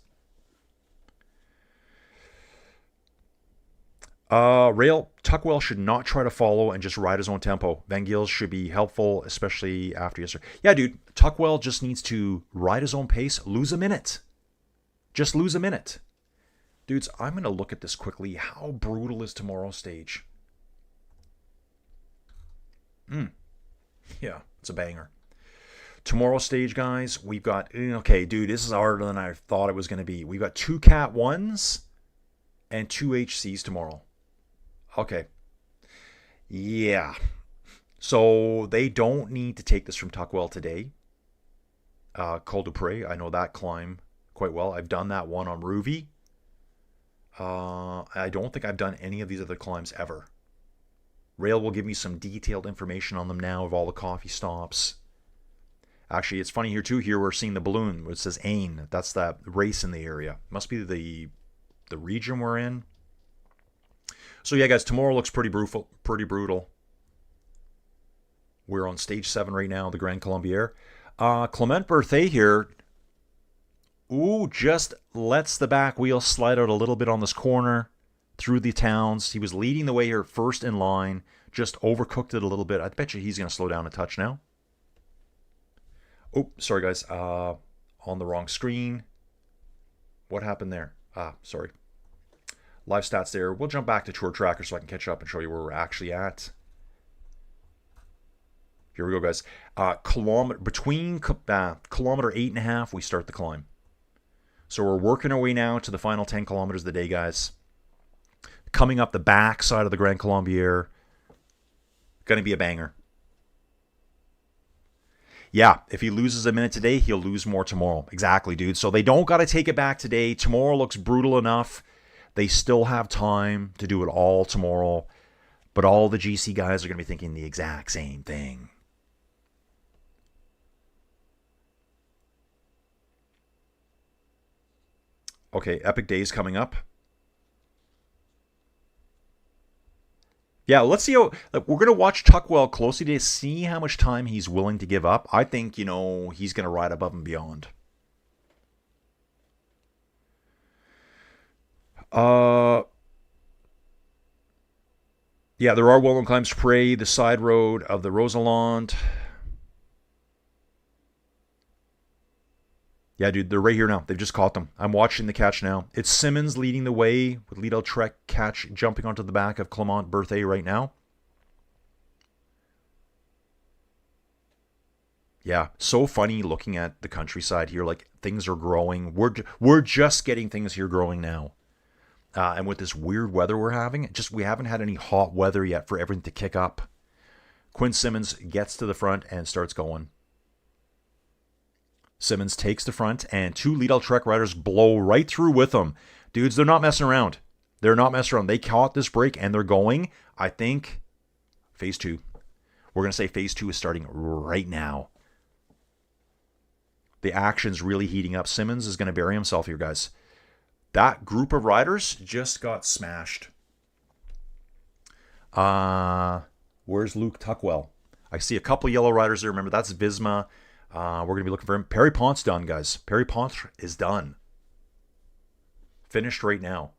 Rail, Tuckwell should not try to follow and just ride his own tempo. Van Gils should be helpful, especially after yesterday. Yeah, dude, Tuckwell just needs to ride his own pace, lose a minute. Just lose a minute. Dudes, I'm going to look at this quickly. How brutal is tomorrow's stage? Yeah, it's a banger. Tomorrow's stage, guys, we've got... Okay, dude, this is harder than I thought it was going to be. We've got 2 Cat 1s and 2 HCs tomorrow. Okay. Yeah. So they don't need to take this from Tuckwell today. Col du Pre, I know that climb quite well. I've done that one on Ruby. I don't think I've done any of these other climbs ever. Rail will give me some detailed information on them now of all the coffee stops. Actually, it's funny here too. Here we're seeing the balloon, which says Ain. That's that race in the area. Must be the region we're in. So yeah, guys, tomorrow looks pretty brutal. We're on stage 7 right now, the Grand Colombier. Clement Berthet here. Ooh, just lets the back wheel slide out a little bit on this corner through the towns. He was leading the way here first in line. Just overcooked it a little bit. I bet you he's going to slow down a touch now. Oh, sorry, guys. On the wrong screen. What happened there? Sorry. Live stats there. We'll jump back to Tour Tracker so I can catch up and show you where we're actually at. Here we go, guys. Between kilometer 8.5, we start the climb. So we're working our way now to the final 10 kilometers of the day, guys. Coming up the back side of the Grand Colombier. Going to be a banger. Yeah, if he loses a minute today, he'll lose more tomorrow. Exactly, dude. So they don't got to take it back today. Tomorrow looks brutal enough. They still have time to do it all tomorrow. But all the GC guys are going to be thinking the exact same thing. Okay, Epic Days coming up. Yeah, let's see how... We're going to watch Tuckwell closely to see how much time he's willing to give up. I think, he's going to ride above and beyond. Yeah, there are well-known climbs. Prey, the side road of the Rosaland. Yeah, dude, they're right here now. They've just caught them. I'm watching the catch now. It's Simmons leading the way with Liddell Trek catch jumping onto the back of Clement Berthet right now. Yeah, so funny looking at the countryside here. Like, things are growing. We're just getting things here growing now. And with this weird weather we're having, we haven't had any hot weather yet for everything to kick up. Quinn Simmons gets to the front and starts going. Simmons takes the front, and 2 Liddell Trek riders blow right through with him. Dudes, they're not messing around. They're not messing around. They caught this break, and they're going, I think, phase 2. We're going to say phase 2 is starting right now. The action's really heating up. Simmons is going to bury himself here, guys. That group of riders just got smashed. Where's Luke Tuckwell? I see a couple yellow riders there. Remember, that's Visma. We're going to be looking for him. Perry Pont's done, guys. Perry Pont is done. Finished right now.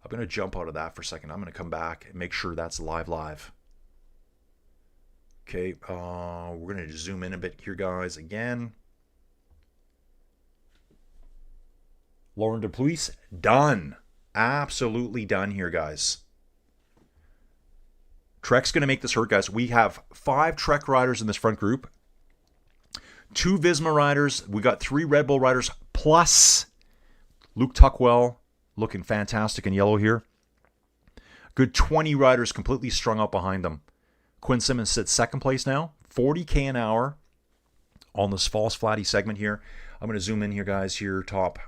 I'm going to jump out of that for a second. I'm going to come back and make sure that's live. Okay, we're going to zoom in a bit here, guys, again. Lauren Dupuis, done. Absolutely done here, guys. Trek's going to make this hurt, guys. We have 5 Trek riders in this front group. 2 Visma riders. We got 3 Red Bull riders, plus Luke Tuckwell, looking fantastic in yellow here. Good 20 riders completely strung out behind them. Quinn Simmons sits second place now. 40K an hour on this false flatty segment here. I'm going to zoom in here, guys, here, top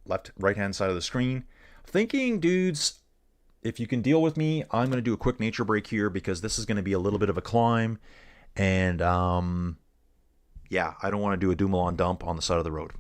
left, right-hand side of the screen. Thinking, dudes, if you can deal with me, I'm going to do a quick nature break here because this is going to be a little bit of a climb. And, yeah, I don't want to do a Dumoulin dump on the side of the road.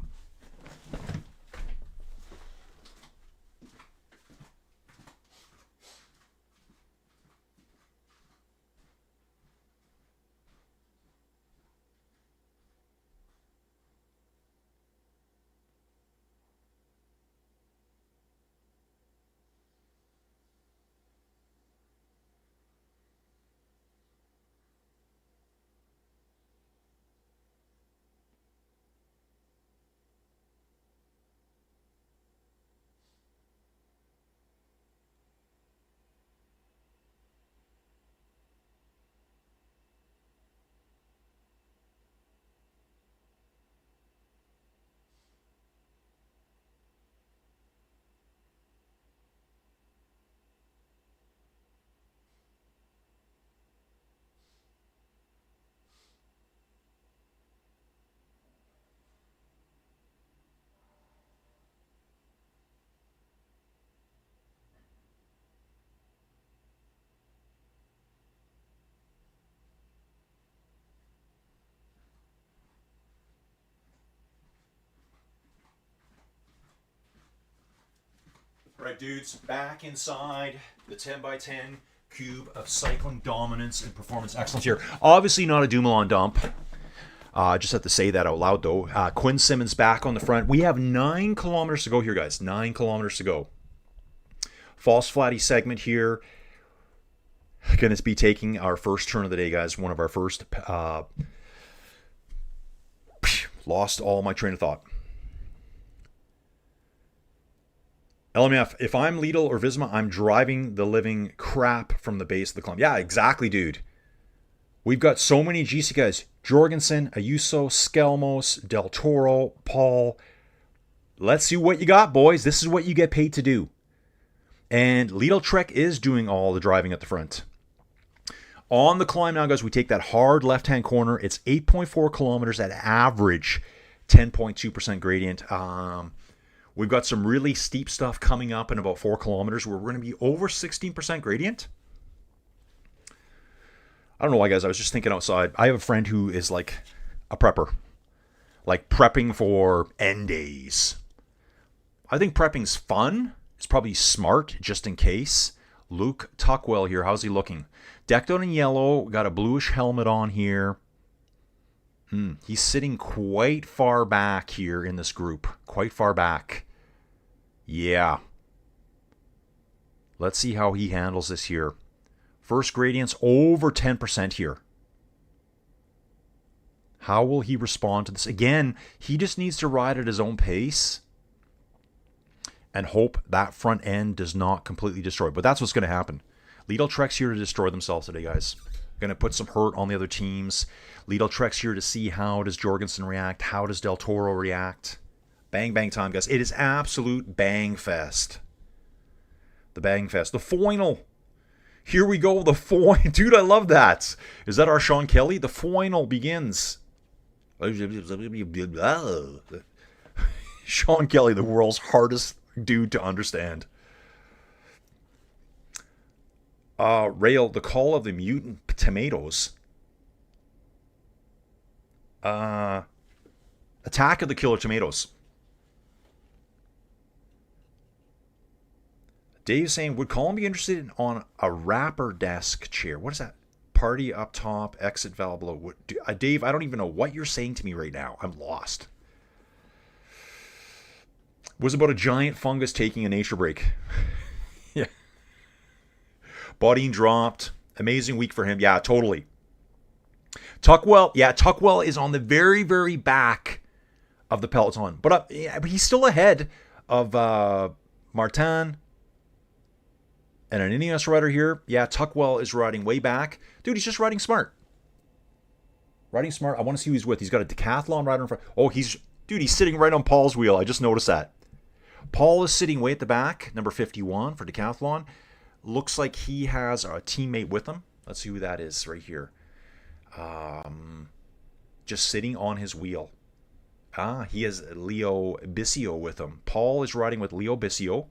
Right, dudes, back inside the 10x10 cube of cycling dominance and performance excellence here. Obviously not a Dumoulin dump. Just have to say that out loud, though. Quinn Simmons back on the front. We have 9 kilometers to go here, guys. 9 kilometers to go. False flatty segment here. Going to be taking our first turn of the day, guys. One of our first. Lost all my train of thought. LMF, if I'm Lidl or Visma, I'm driving the living crap from the base of the climb. Yeah, exactly, dude. We've got so many GC guys. Jorgensen, Ayuso, Skelmos, Del Toro, Paul. Let's see what you got, boys. This is what you get paid to do. And Lidl Trek is doing all the driving at the front. On the climb now, guys, we take that hard left-hand corner. It's 8.4 kilometers at average, 10.2% gradient. We've got some really steep stuff coming up in about 4 kilometers where we're going to be over 16% gradient. I don't know why, guys. I was just thinking outside. I have a friend who is like a prepper. Like prepping for end days. I think prepping's fun. It's probably smart just in case. Luke Tuckwell here. How's he looking? Decked out in yellow. Got a bluish helmet on here. He's sitting quite far back here in this group. Quite far back. Yeah. Let's see how he handles this here. First gradient's over 10% here. How will he respond to this? Again, he just needs to ride at his own pace and hope that front end does not completely destroy. But that's what's going to happen. Lidl Trek's here to destroy themselves today, guys. Going to put some hurt on the other teams. Lidl Trek's here to see how does Jorgensen react. How does Del Toro react. Bang, bang time, guys. It is absolute bang fest. The bang fest. The final. Here we go. The final. Dude, I love that. Is that our Sean Kelly? The final begins. Sean Kelly, the world's hardest dude to understand. Rail, the call of the mutant tomatoes. Attack of the killer tomatoes. Dave's saying, would Colin be interested on a rapper desk chair? What is that? Party up top, exit valve below. Dave, I don't even know what you're saying to me right now. I'm lost. Was about a giant fungus taking a nature break. Yeah. Bodine dropped. Amazing week for him. Yeah, totally. Tuckwell is on the very, very back of the peloton. But he's still ahead of Martin and an Ineos rider here. Yeah, Tuckwell is riding way back. Dude, he's just riding smart. Riding smart. I want to see who he's with. He's got a decathlon rider in front. Oh, he's sitting right on Paul's wheel. I just noticed that. Paul is sitting way at the back, number 51 for decathlon. Looks like he has a teammate with him. Let's see who that is right here. Just sitting on his wheel. He has Leo Bissio with him. Paul is riding with Leo Bissio.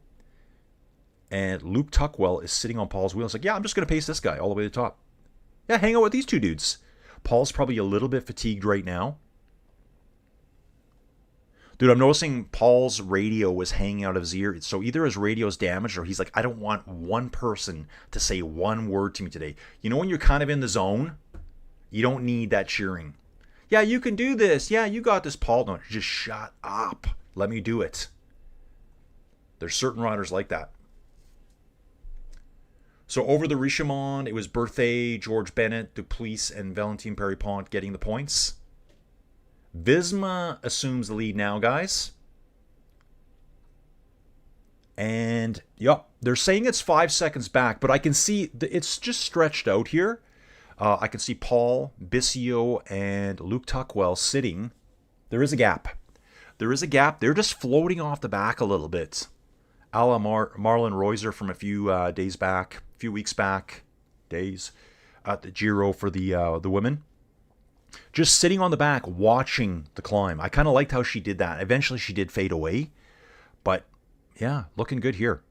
And Luke Tuckwell is sitting on Paul's wheel. It's like, yeah, I'm just going to pace this guy all the way to the top. Yeah, hang out with these two dudes. Paul's probably a little bit fatigued right now. Dude, I'm noticing Paul's radio was hanging out of his ear. So either his radio's damaged or he's like, I don't want one person to say one word to me today. You know when you're kind of in the zone? You don't need that cheering. Yeah, you can do this. Yeah, you got this, Paul. No, just shut up. Let me do it. There's certain riders like that. So over the Richemont, it was Berthet, George Bennett, Duplessis, and Valentin Perripont getting the points. Visma assumes the lead now, guys. And, yep, they're saying it's 5 seconds back, but I can see it's just stretched out here. I can see Paul, Bissio, and Luke Tuckwell sitting. There is a gap. There is a gap. They're just floating off the back a little bit. A la Marlon Reuser from a few weeks back, at the Giro for the women. Just sitting on the back, watching the climb. I kind of liked how she did that. Eventually, she did fade away. But, yeah, looking good here.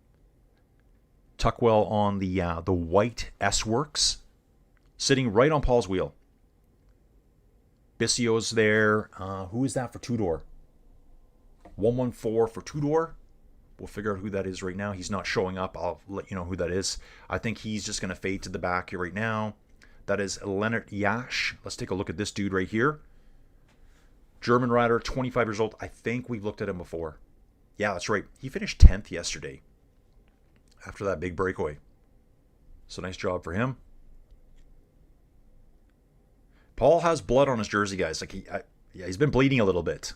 Tuckwell on the white S-Works. Sitting right on Paul's wheel. Bissio's there. Who is that for two-door? 114 for two-door. We'll figure out who that is right now. He's not showing up. I'll let you know who that is. I think he's just going to fade to the back here right now. That is Leonard Yash. Let's take a look at this dude right here. German rider, 25 years old. I think we've looked at him before. Yeah, that's right. He finished 10th yesterday after that big breakaway. So nice job for him. Paul has blood on his jersey, guys. He's been bleeding a little bit.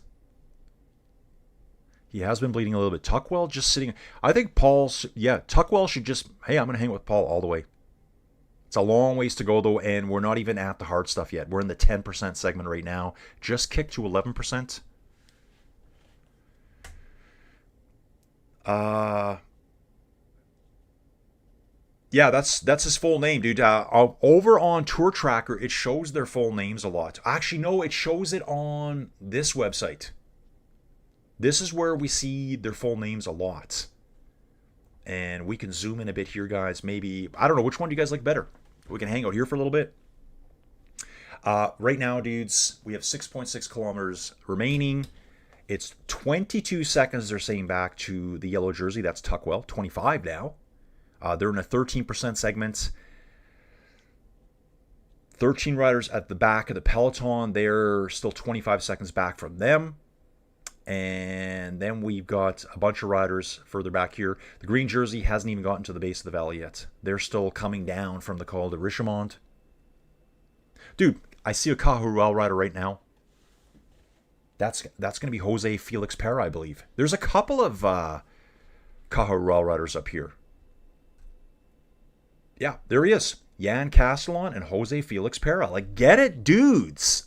He has been bleeding a little bit. Tuckwell just sitting. I think Tuckwell should just, hey, I'm going to hang with Paul all the way. It's a long ways to go, though, and we're not even at the hard stuff yet. We're in the 10% segment right now. Just kicked to 11%. Yeah, that's his full name, dude. Over on Tour Tracker, it shows their full names a lot. Actually, no, it shows it on this website. This is where we see their full names a lot. And we can zoom in a bit here, guys. Maybe, I don't know, which one do you guys like better? We can hang out here for a little bit. Right now, dudes, we have 6.6 kilometers remaining. It's 22 seconds, they're saying, back to the yellow jersey. That's Tuckwell. 25 now. They're in a 13% segment. 13 riders at the back of the peloton. They're still 25 seconds back from them. And then we've got a bunch of riders further back here. The green jersey hasn't even gotten to the base of the valley yet. They're still coming down from the Col de Richemont. Dude, I see a Caja rider right now. That's going to be Jose Felix Pera, I believe. There's a couple of Caja riders up here. Yeah, there he is. Jan Castellon and Jose Felix Pera. Like, get it, dudes.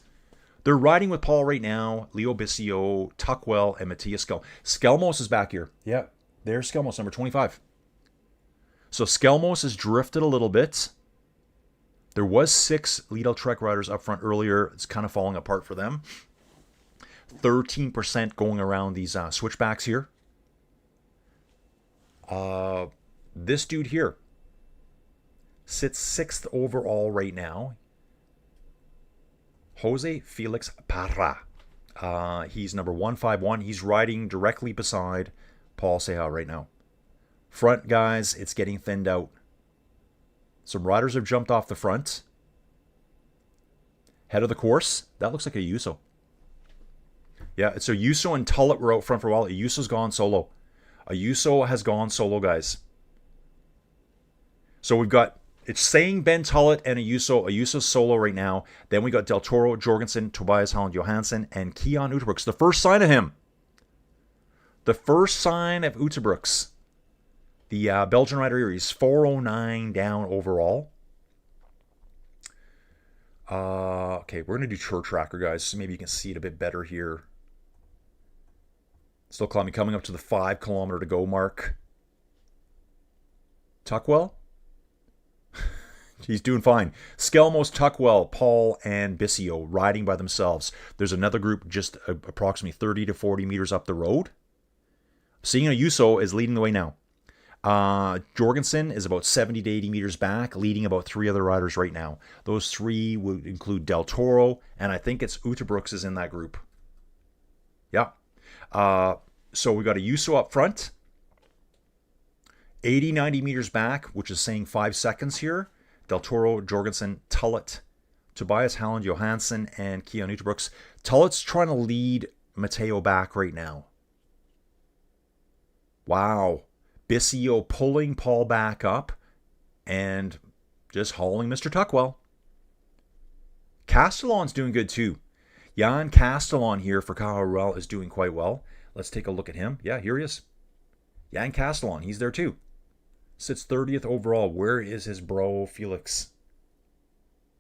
They're riding with Paul right now. Leo Bissio, Tuckwell, and Matthias Skelmos is back here. Yeah, there's Skelmos, number 25. So Skelmos has drifted a little bit. There was 6 Lidl Trek riders up front earlier. It's kind of falling apart for them. 13% going around these switchbacks here. This dude here sits 6th overall right now. Jose Felix Parra. He's number 151. He's riding directly beside Paul Seha right now. Front, guys, it's getting thinned out. Some riders have jumped off the front. Head of the course. That looks like a Yuso. Yeah, so Yuso and Tullet were out front for a while. Yuso's gone solo. A Yuso has gone solo, guys. So we've got, it's saying Ben Tullet and a Yuso solo right now. Then we got Del Toro, Jorgensen, Tobias Holland Johansson, and Keon Uterbrooks. The first sign of him. The first sign of Uterbrooks. The Belgian rider here, he's 409 down overall. Okay, we're going to do Tour Tracker, guys, so maybe you can see it a bit better here. Still climbing, coming up to the 5 kilometer to go mark. Tuckwell? He's doing fine. Skelmos, Tuckwell, Paul, and Bissio riding by themselves. There's another group just approximately 30 to 40 meters up the road. Seeing Yuso is leading the way now. Jorgensen is about 70 to 80 meters back, leading about 3 other riders right now. Those 3 would include Del Toro, and I think it's Uterbrooks is in that group. Yeah. So we got a Yuso up front. 80, 90 meters back, which is saying 5 seconds here. Del Toro, Jorgensen, Tullet, Tobias Holland Johansson, and Keon Uterbrooks. Tullet's trying to lead Matteo back right now. Wow. Bissio pulling Paul back up and just hauling Mr. Tuckwell. Castellon's doing good too. Jan Castellon here for Caja Rural is doing quite well. Let's take a look at him. Yeah, here he is. Jan Castellon, he's there too. Sits 30th overall. Where is his bro, Felix?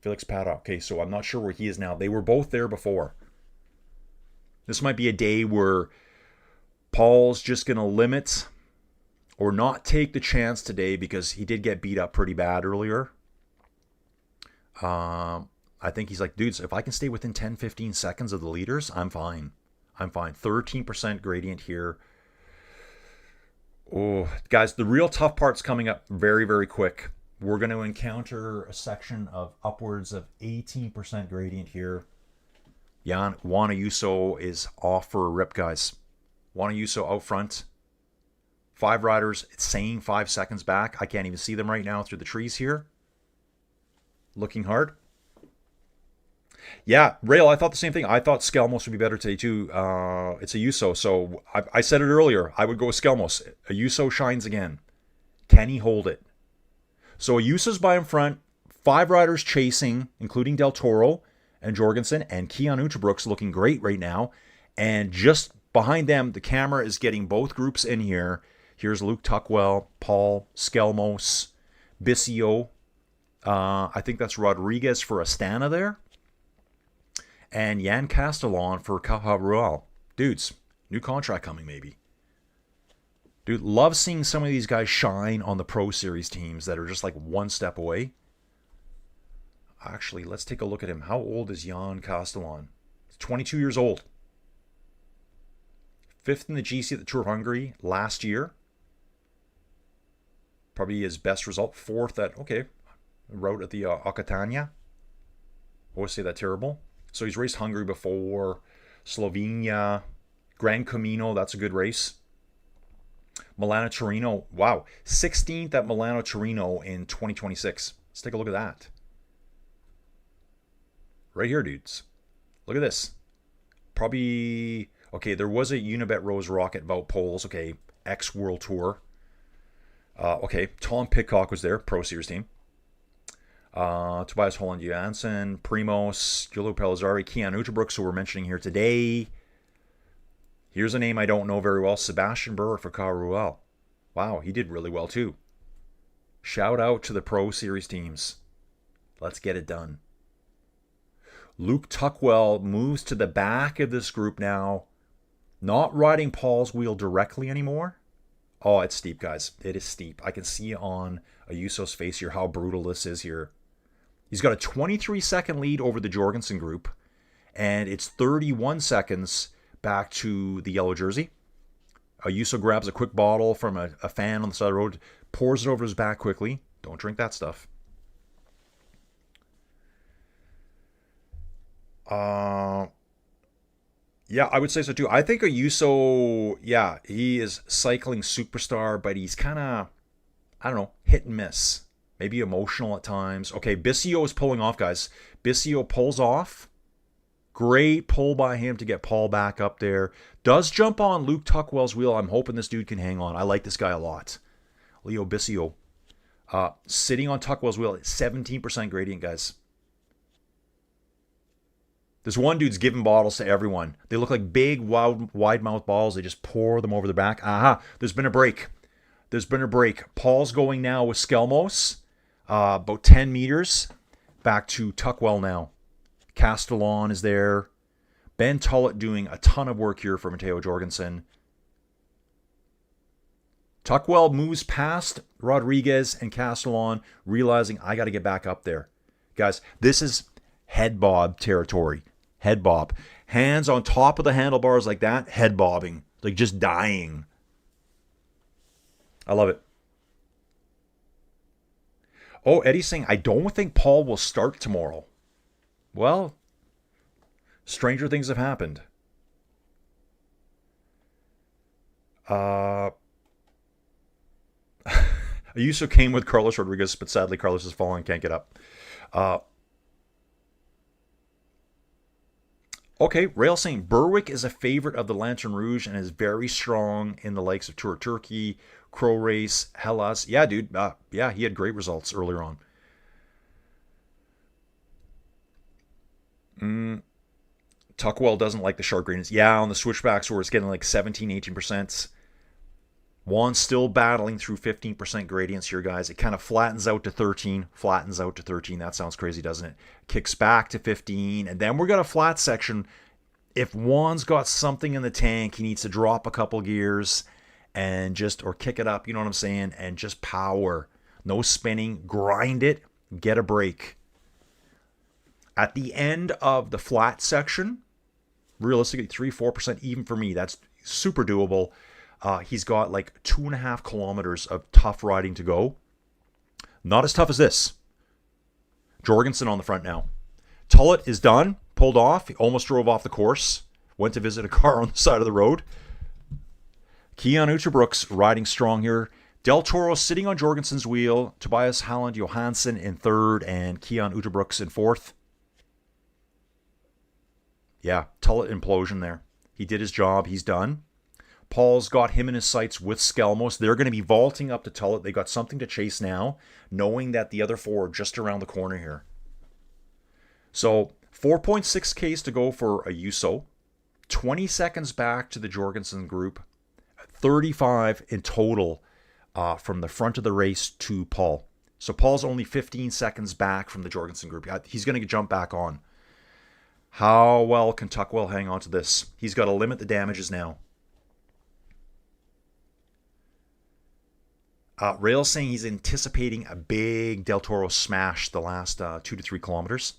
Felix Paddock. Okay, so I'm not sure where he is now. They were both there before. This might be a day where Paul's just going to limit or not take the chance today because he did get beat up pretty bad earlier. I think he's like, dudes, if I can stay within 10, 15 seconds of the leaders, I'm fine. I'm fine. 13% gradient here. Oh, guys, the real tough part's coming up very, very quick. We're going to encounter a section of upwards of 18% gradient here. Juan Ayuso is off for a rip, guys. Juan Ayuso out front. 5 riders. It's saying 5 seconds back. I can't even see them right now through the trees here. Looking hard. Yeah, Rail, I thought the same thing. I thought Skelmos would be better today too. It's Ayuso, so I said it earlier. I would go with Skelmos. Ayuso shines again. Can he hold it? So Ayuso's by in front. 5 riders chasing, including Del Toro and Jorgensen, and Keon Uterbrooks looking great right now. And just behind them, the camera is getting both groups in here. Here's Luke Tuckwell, Paul, Skelmos, Bissio. I think that's Rodriguez for Astana there. And Jan Castellon for Caja Rural. Dudes, new contract coming maybe. Dude, love seeing some of these guys shine on the Pro Series teams that are just like one step away. Actually, let's take a look at him. How old is Jan Castellon? He's 22 years old. 5th in the GC at the Tour of Hungary last year. Probably his best result. 4th at, okay, route at the Occitania. Always say that terrible. So he's raced Hungary before, Slovenia, Gran Camino, that's a good race. Milano Torino, wow, 16th at Milano Torino in 2026. Let's take a look at that. Right here, dudes. Look at this. Probably, okay, there was a Unibet Rose Rocket Vault Poles, okay, ex-World Tour. Okay, Tom Pidcock was there, Pro Series team. Tobias Holland Johansson, Primos, Giulio Pellizzari, Keon Uterbrooks, who we're mentioning here today. Here's a name I don't know very well, Sebastian Burr for Caja Rural. Wow, he did really well too. Shout out to the Pro Series teams. Let's get it done. Luke Tuckwell moves to the back of this group now. Not riding Paul's wheel directly anymore. Oh, it's steep, guys. It is steep. I can see on Ayuso's face here how brutal this is here. He's got a 23-second lead over the Jorgensen group, and it's 31 seconds back to the yellow jersey. Ayuso grabs a quick bottle from a fan on the side of the road, pours it over his back quickly. Don't drink that stuff. Yeah, I would say so too. I think Ayuso, yeah, he is cycling superstar, but he's kind of, I don't know, hit and miss. Maybe emotional at times. Okay, Bissio is pulling off, guys. Bissio pulls off. Great pull by him to get Paul back up there. Does jump on Luke Tuckwell's wheel. I'm hoping this dude can hang on. I like this guy a lot. Leo Bissio. Sitting on Tuckwell's wheel at 17% gradient, guys. This one dude's giving bottles to everyone. They look like big, wide mouth balls. They just pour them over their back. Aha, there's been a break. There's been a break. Paul's going now with Skelmos. About 10 meters. Back to Tuckwell now. Castellon is there. Ben Tullett doing a ton of work here for Matteo Jorgensen. Tuckwell moves past Rodriguez and Castellon, realizing I got to get back up there. Guys, this is head bob territory. Head bob. Hands on top of the handlebars like that, head bobbing. Like just dying. I love it. Oh, Eddie's saying, I don't think Paul will start tomorrow. Well, stranger things have happened. Ayuso came with Carlos Rodriguez, but sadly Carlos is falling, can't get up. Okay, Rail saying Berwick is a favorite of the Lantern Rouge and is very strong in the likes of Tour of Turkey, Crow Race, Hellas. Yeah, dude. Yeah, he had great results earlier on. Tuckwell doesn't like the sharp gradients. Yeah, on the switchbacks where it's getting like 17, 18%. Juan's still battling through 15% gradients here, guys. It kind of flattens out to 13. Flattens out to 13. That sounds crazy, doesn't it? Kicks back to 15. And then we're got a flat section. If Juan's got something in the tank, he needs to drop a couple gears and just, or kick it up, you know what I'm saying? And just power. No spinning. Grind it. Get a break. At the end of the flat section, realistically 3-4% even for me. That's super doable. He's got like 2.5 kilometers of tough riding to go. Not as tough as this. Jorgensen on the front now. Tullett is done. Pulled off. He almost drove off the course. Went to visit a car on the side of the road. Keon Uterbrooks riding strong here. Del Toro sitting on Jorgensen's wheel. Tobias Halland Johansson in third and Keon Uterbrooks in fourth. Yeah, Tullett implosion there. He did his job. He's done. Paul's got him in his sights with Skelmos. They're going to be vaulting up to Tullett. They got something to chase now, knowing that the other four are just around the corner here. So 4.6 Ks to go for Ayuso. 20 seconds back to the Jorgensen group. 35 in total from the front of the race to Paul. So Paul's only 15 seconds back from the Jorgensen group. He's going to jump back on. How well can Tuckwell hang on to this? He's got to limit the damages now. Rail saying he's anticipating a big Del Toro smash the last 2 to 3 kilometers.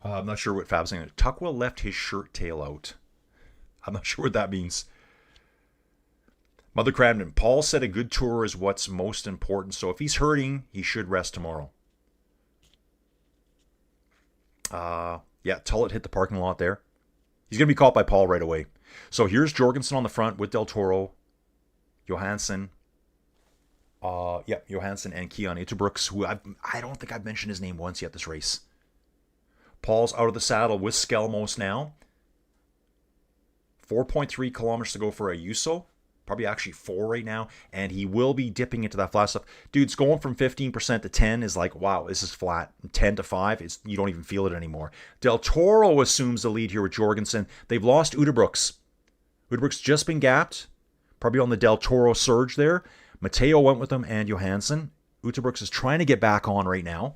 I'm not sure what Fab's saying. Tuckwell left his shirt tail out. I'm not sure what that means. Mother Cramden, Paul said a good tour is what's most important. So if he's hurting, he should rest tomorrow. Yeah, Tullett hit the parking lot there. He's going to be caught by Paul right away. So here's Jorgensen on the front with Del Toro, Johansson. Johansson and Keon Uterbrooks, who I don't think I've mentioned his name once yet this race. Paul's out of the saddle with Skelmos now. 4.3 kilometers to go for Ayuso. Probably actually 4 right now. And he will be dipping into that flat stuff. Dude's going from 15% to 10 is like, wow, this is flat. 10 to 5, you don't even feel it anymore. Del Toro assumes the lead here with Jorgensen. They've lost Uterbrooks. Uterbrooks just been gapped. Probably on the Del Toro surge there. Matteo went with him and Johansson. Uterbrooks is trying to get back on right now.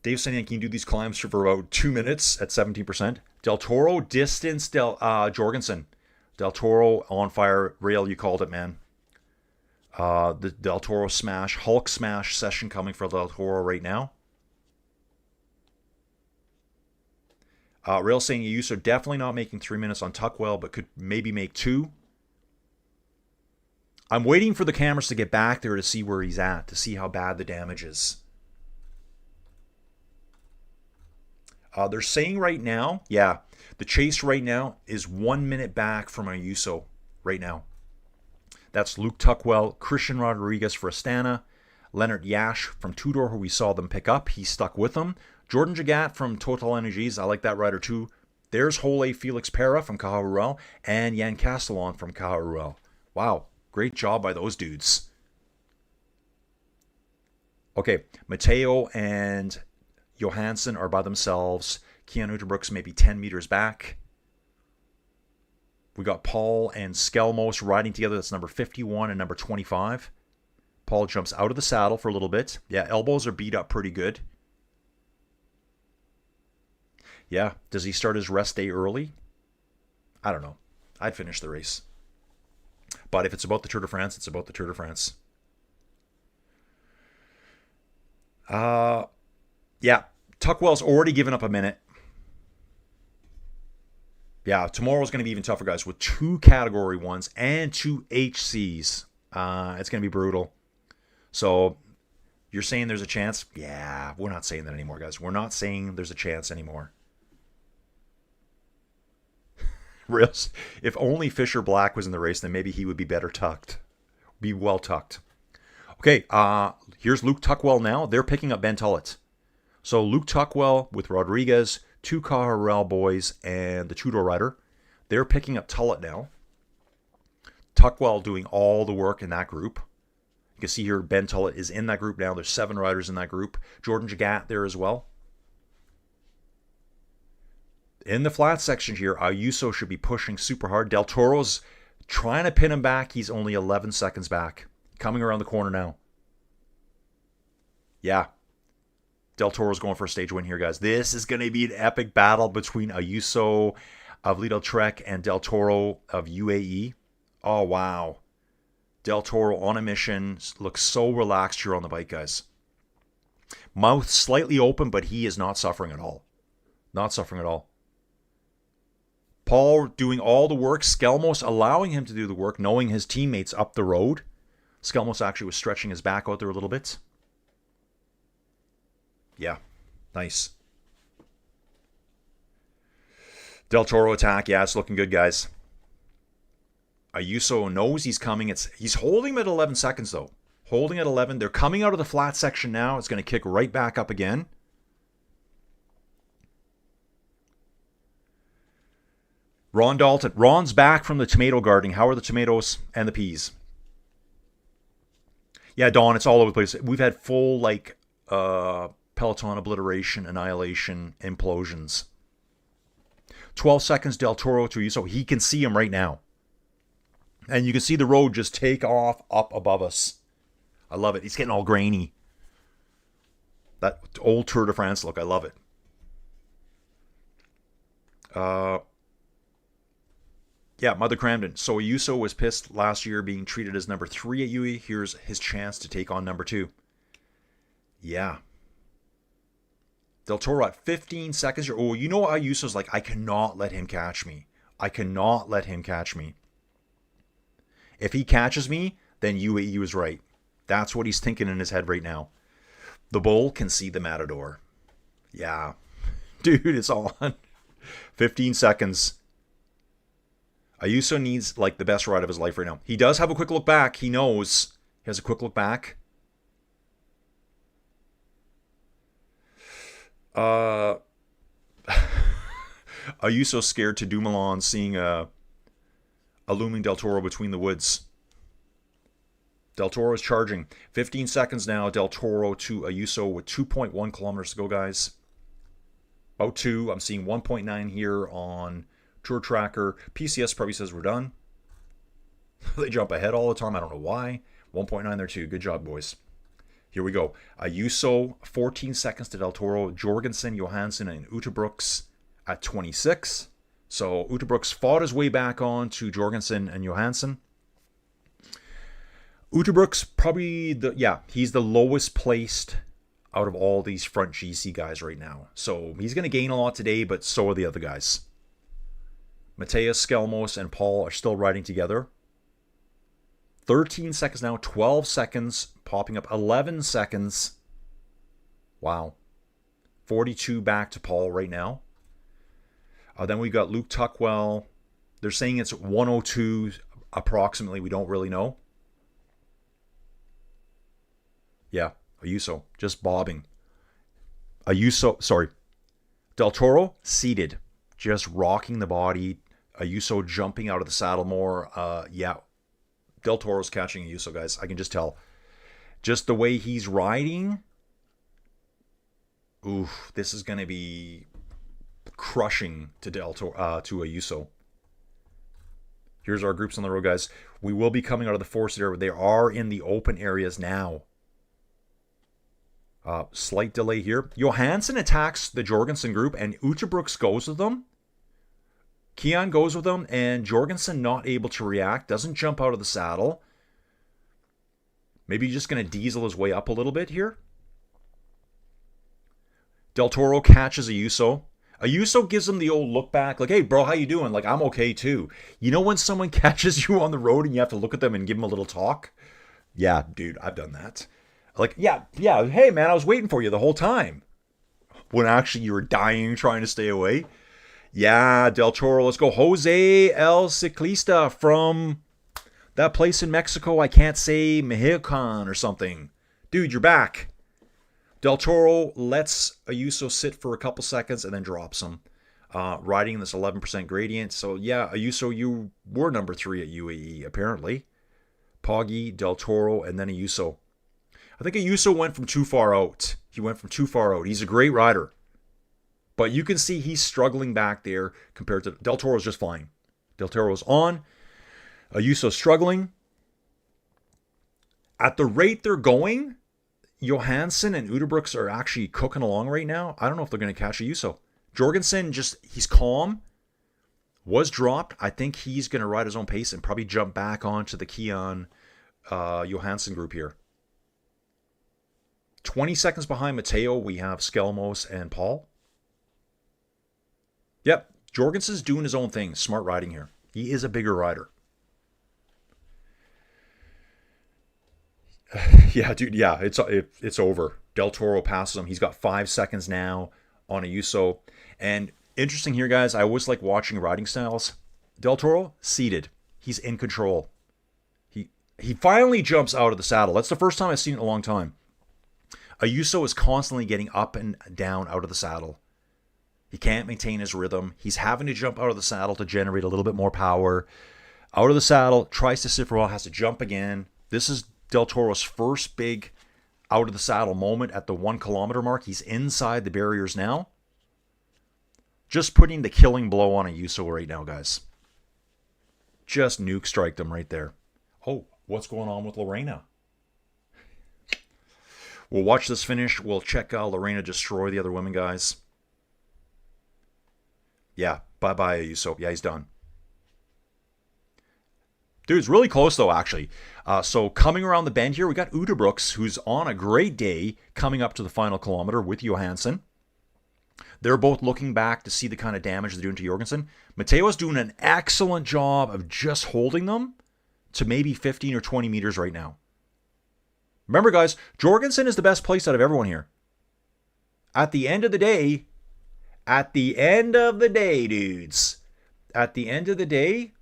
Dave saying can you do these climbs for about 2 minutes at 17%. Del Toro distanced Jorgensen. Del Toro on fire. Rail, you called it, man. The Del Toro smash, Hulk smash session coming for Del Toro right now. Rail saying Ayuso definitely not making 3 minutes on Tuckwell, but could maybe make 2. I'm waiting for the cameras to get back there to see where he's at, to see how bad the damage is. They're saying right now, yeah, the chase right now is 1 minute back from Ayuso right now. That's Luke Tuckwell, Christian Rodriguez for Astana, Leonard Yash from Tudor, who we saw them pick up. He stuck with them. Jordan Jagat from Total Energies. I like that rider too. There's Jole Felix Pera from Caja Rural and Jan Castellon from Caja Rural. Wow, great job by those dudes. Okay, Mateo and Johansson are by themselves. Keanu Brooks maybe 10 meters back. We got Paul and Skelmos riding together. That's number 51 and number 25. Paul jumps out of the saddle for a little bit. Yeah, elbows are beat up pretty good. Yeah, does he start his rest day early? I don't know. I'd finish the race. But if it's about the Tour de France, it's about the Tour de France. Yeah, Tuckwell's already given up a minute. Yeah, tomorrow's going to be even tougher, guys, with 2 Category 1s and 2 HCs. It's going to be brutal. So, you're saying there's a chance? Yeah, we're not saying that anymore, guys. We're not saying there's a chance anymore. Reals, if only Fisher Black was in the race, then maybe he would be better tucked. Be well tucked. Okay, here's Luke Tuckwell now. They're picking up Ben Tullett. So Luke Tuckwell with Rodriguez, 2 Caja Rural boys, and the Tudor rider. They're picking up Tullett now. Tuckwell doing all the work in that group. You can see here Ben Tullett is in that group now. There's 7 riders in that group. Jordan Jagat there as well. In the flat section here, Ayuso should be pushing super hard. Del Toro's trying to pin him back. He's only 11 seconds back. Coming around the corner now. Yeah. Del Toro's going for a stage win here, guys. This is going to be an epic battle between Ayuso of Lidl-Trek and Del Toro of UAE. Oh, wow. Del Toro on a mission. Looks so relaxed here on the bike, guys. Mouth slightly open, but he is not suffering at all. Not suffering at all. Paul doing all the work. Skelmos allowing him to do the work, knowing his teammates up the road. Skelmos actually was stretching his back out there a little bit. Yeah, nice. Del Toro attack. Yeah, it's looking good, guys. Ayuso knows he's coming. He's holding him at 11 seconds, though. Holding at 11. They're coming out of the flat section now. It's going to kick right back up again. Ron Dalton. Ron's back from the tomato gardening. How are the tomatoes and the peas? Yeah, Dawn, it's all over the place. We've had full, peloton obliteration, annihilation, implosions. 12 seconds Del Toro to you, so he can see him right now. And you can see the road just take off up above us. I love it. He's getting all grainy. That old Tour de France look, I love it. Yeah, Mother Cramden. So Ayuso was pissed last year being treated as number 3 at UE. Here's his chance to take on number 2. Yeah. Del Toro at 15 seconds. Oh, you know Ayuso's like, I cannot let him catch me. I cannot let him catch me. If he catches me, then UAE was right. That's what he's thinking in his head right now. The bull can see the matador. Yeah. Dude, it's on. 15 seconds. Ayuso needs, the best ride of his life right now. He does have a quick look back. He knows. He has a quick look back. Ayuso scared to Dumoulin seeing a looming Del Toro between the woods. Del Toro is charging. 15 seconds now. Del Toro to Ayuso with 2.1 kilometers to go, guys. About 2. I'm seeing 1.9 here on Tour Tracker. PCS probably says we're done. They jump ahead all the time. I don't know why. 1.9 there too. Good job, boys. Here we go. Ayuso, 14 seconds to Del Toro. Jorgensen, Johansson, and Utebrooks at 26. So Utebrooks fought his way back on to Jorgensen and Johansson. Utebrooks probably he's the lowest placed out of all these front GC guys right now. So he's going to gain a lot today, but so are the other guys. Mateus, Skelmos, and Paul are still riding together. 13 seconds now, 12 seconds, popping up 11 seconds. Wow. 42 back to Paul right now. Then we got Luke Tuckwell. They're saying it's 102 approximately. We don't really know. Yeah, Ayuso just bobbing. Ayuso, sorry. Del Toro seated, just rocking the body. Ayuso jumping out of the saddle more. Yeah, Del Toro's catching Ayuso, guys. I can just tell. Just the way he's riding. Oof, this is going to be crushing to to Ayuso. Here's our groups on the road, guys. We will be coming out of the forested area. They are in the open areas now. Slight delay here. Johansson attacks the Jorgensen group, and Uterbrooks goes with them. Keon goes with them, and Jorgensen not able to react. Doesn't jump out of the saddle. Maybe just going to diesel his way up a little bit here. Del Toro catches Ayuso. Ayuso gives him the old look back, like, hey, bro, how you doing? Like, I'm okay, too. You know when someone catches you on the road and you have to look at them and give them a little talk? Yeah, dude, I've done that. Like, yeah, hey, man, I was waiting for you the whole time. When actually you were dying trying to stay away. Yeah, Del Toro, let's go. Jose El Ciclista from that place in Mexico. I can't say Mexican or something. Dude, you're back. Del Toro lets Ayuso sit for a couple seconds and then drops him. Riding this 11% gradient. So, yeah, Ayuso, you were number 3 at UAE, apparently. Poggi, Del Toro, and then Ayuso. I think Ayuso went from too far out. He went from too far out. He's a great rider. But you can see he's struggling back there compared to... Del Toro's just fine. Del Toro's on. Ayuso's struggling. At the rate they're going, Johansson and Uterbrooks are actually cooking along right now. I don't know if they're going to catch Ayuso. Jorgensen, he's calm. Was dropped. I think he's going to ride his own pace and probably jump back onto the Keon Johansson group here. 20 seconds behind Mateo, we have Skelmos and Paul. Yep, Jorgensen's doing his own thing. Smart riding here. He is a bigger rider. Yeah, dude, yeah, it's over. Del Toro passes him. He's got 5 seconds now on Ayuso. And interesting here, guys, I always like watching riding styles. Del Toro, seated. He's in control. He finally jumps out of the saddle. That's the first time I've seen it in a long time. Ayuso is constantly getting up and down out of the saddle. He can't maintain his rhythm. He's having to jump out of the saddle to generate a little bit more power. Out of the saddle, tries to sit for a while, has to jump again. This is Del Toro's first big out of the saddle moment at the 1 kilometer mark. He's inside the barriers now. Just putting the killing blow on Ayuso right now, guys. Just nuke striked him right there. Oh, what's going on with Lorena? We'll watch this finish. We'll check Lorena destroy the other women, guys. Yeah, bye-bye, Ayuso. Yeah, he's done. Dude, it's really close, though, actually. So coming around the bend here, we got Uterbrooks, who's on a great day, coming up to the final kilometer with Johansson. They're both looking back to see the kind of damage they're doing to Jorgensen. Mateo's doing an excellent job of just holding them to maybe 15 or 20 meters right now. Remember, guys, Jorgensen is the best place out of everyone here. At the end of the day, dudes, at the end of the day,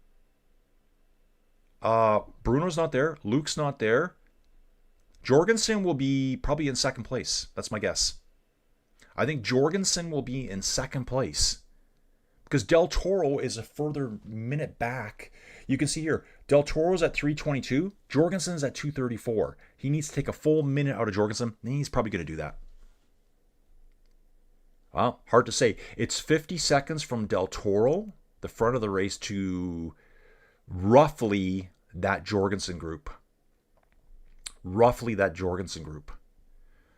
Bruno's not there. Luke's not there. Jorgensen will be probably in second place. That's my guess. I think Jorgensen will be in second place because Del Toro is a further minute back. You can see here, Del Toro's at 3:22. Jorgensen's at 2:34. He needs to take a full minute out of Jorgensen, and he's probably going to do that. Well, hard to say. It's 50 seconds from Del Toro, the front of the race, to roughly that Jorgensen group.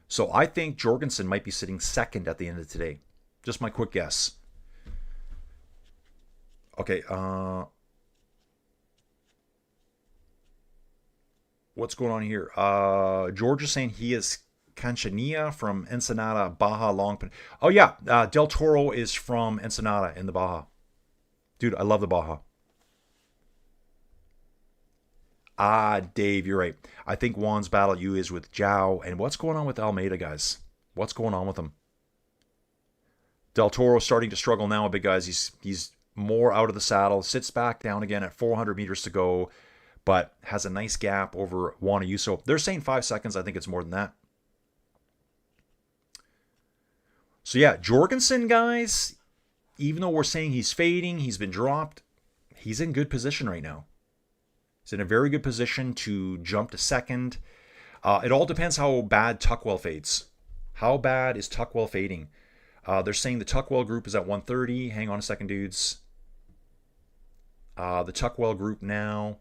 So I think Jorgensen might be sitting second at the end of today. Just my quick guess. Okay, what's going on here? George is saying he is Canchanilla from Ensenada, Baja Long. Oh, yeah. Del Toro is from Ensenada in the Baja. Dude, I love the Baja. Dave, you're right. I think Juan's battle you is with Zhao. And what's going on with Almeida, guys? What's going on with him? Del Toro starting to struggle now a bit, guys. He's more out of the saddle, sits back down again at 400 meters to go, but has a nice gap over Juan Ayuso. They're saying 5 seconds. I think it's more than that. So yeah, Jorgensen, guys, even though we're saying he's fading, he's been dropped, he's in good position right now. He's in a very good position to jump to second. It all depends how bad Tuckwell fades. How bad is Tuckwell fading? They're saying the Tuckwell group is at 130. Hang on a second, dudes. The Tuckwell group now.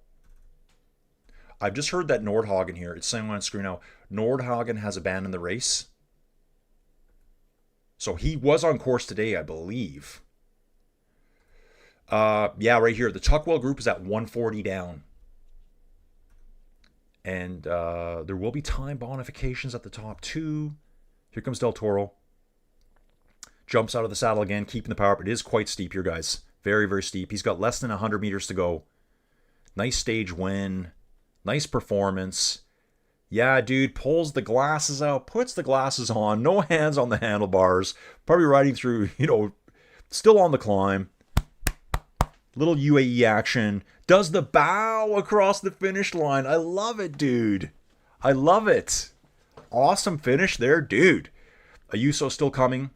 I've just heard that Nordhagen here. It's saying on screen now. Nordhagen has abandoned the race. So he was on course today, I believe. Yeah, right here. The Tuckwell group is at 140 down. And there will be time bonifications at the top too. Here comes Del Toro. Jumps out of the saddle again, keeping the power up. It is quite steep here, guys. Very, very steep. He's got less than 100 meters to go. Nice stage win. Nice performance. Yeah, dude, pulls the glasses out, puts the glasses on. No hands on the handlebars. Probably riding through, still on the climb. Little UAE action. Does the bow across the finish line. I love it, dude. I love it. Awesome finish there, dude. Ayuso still coming.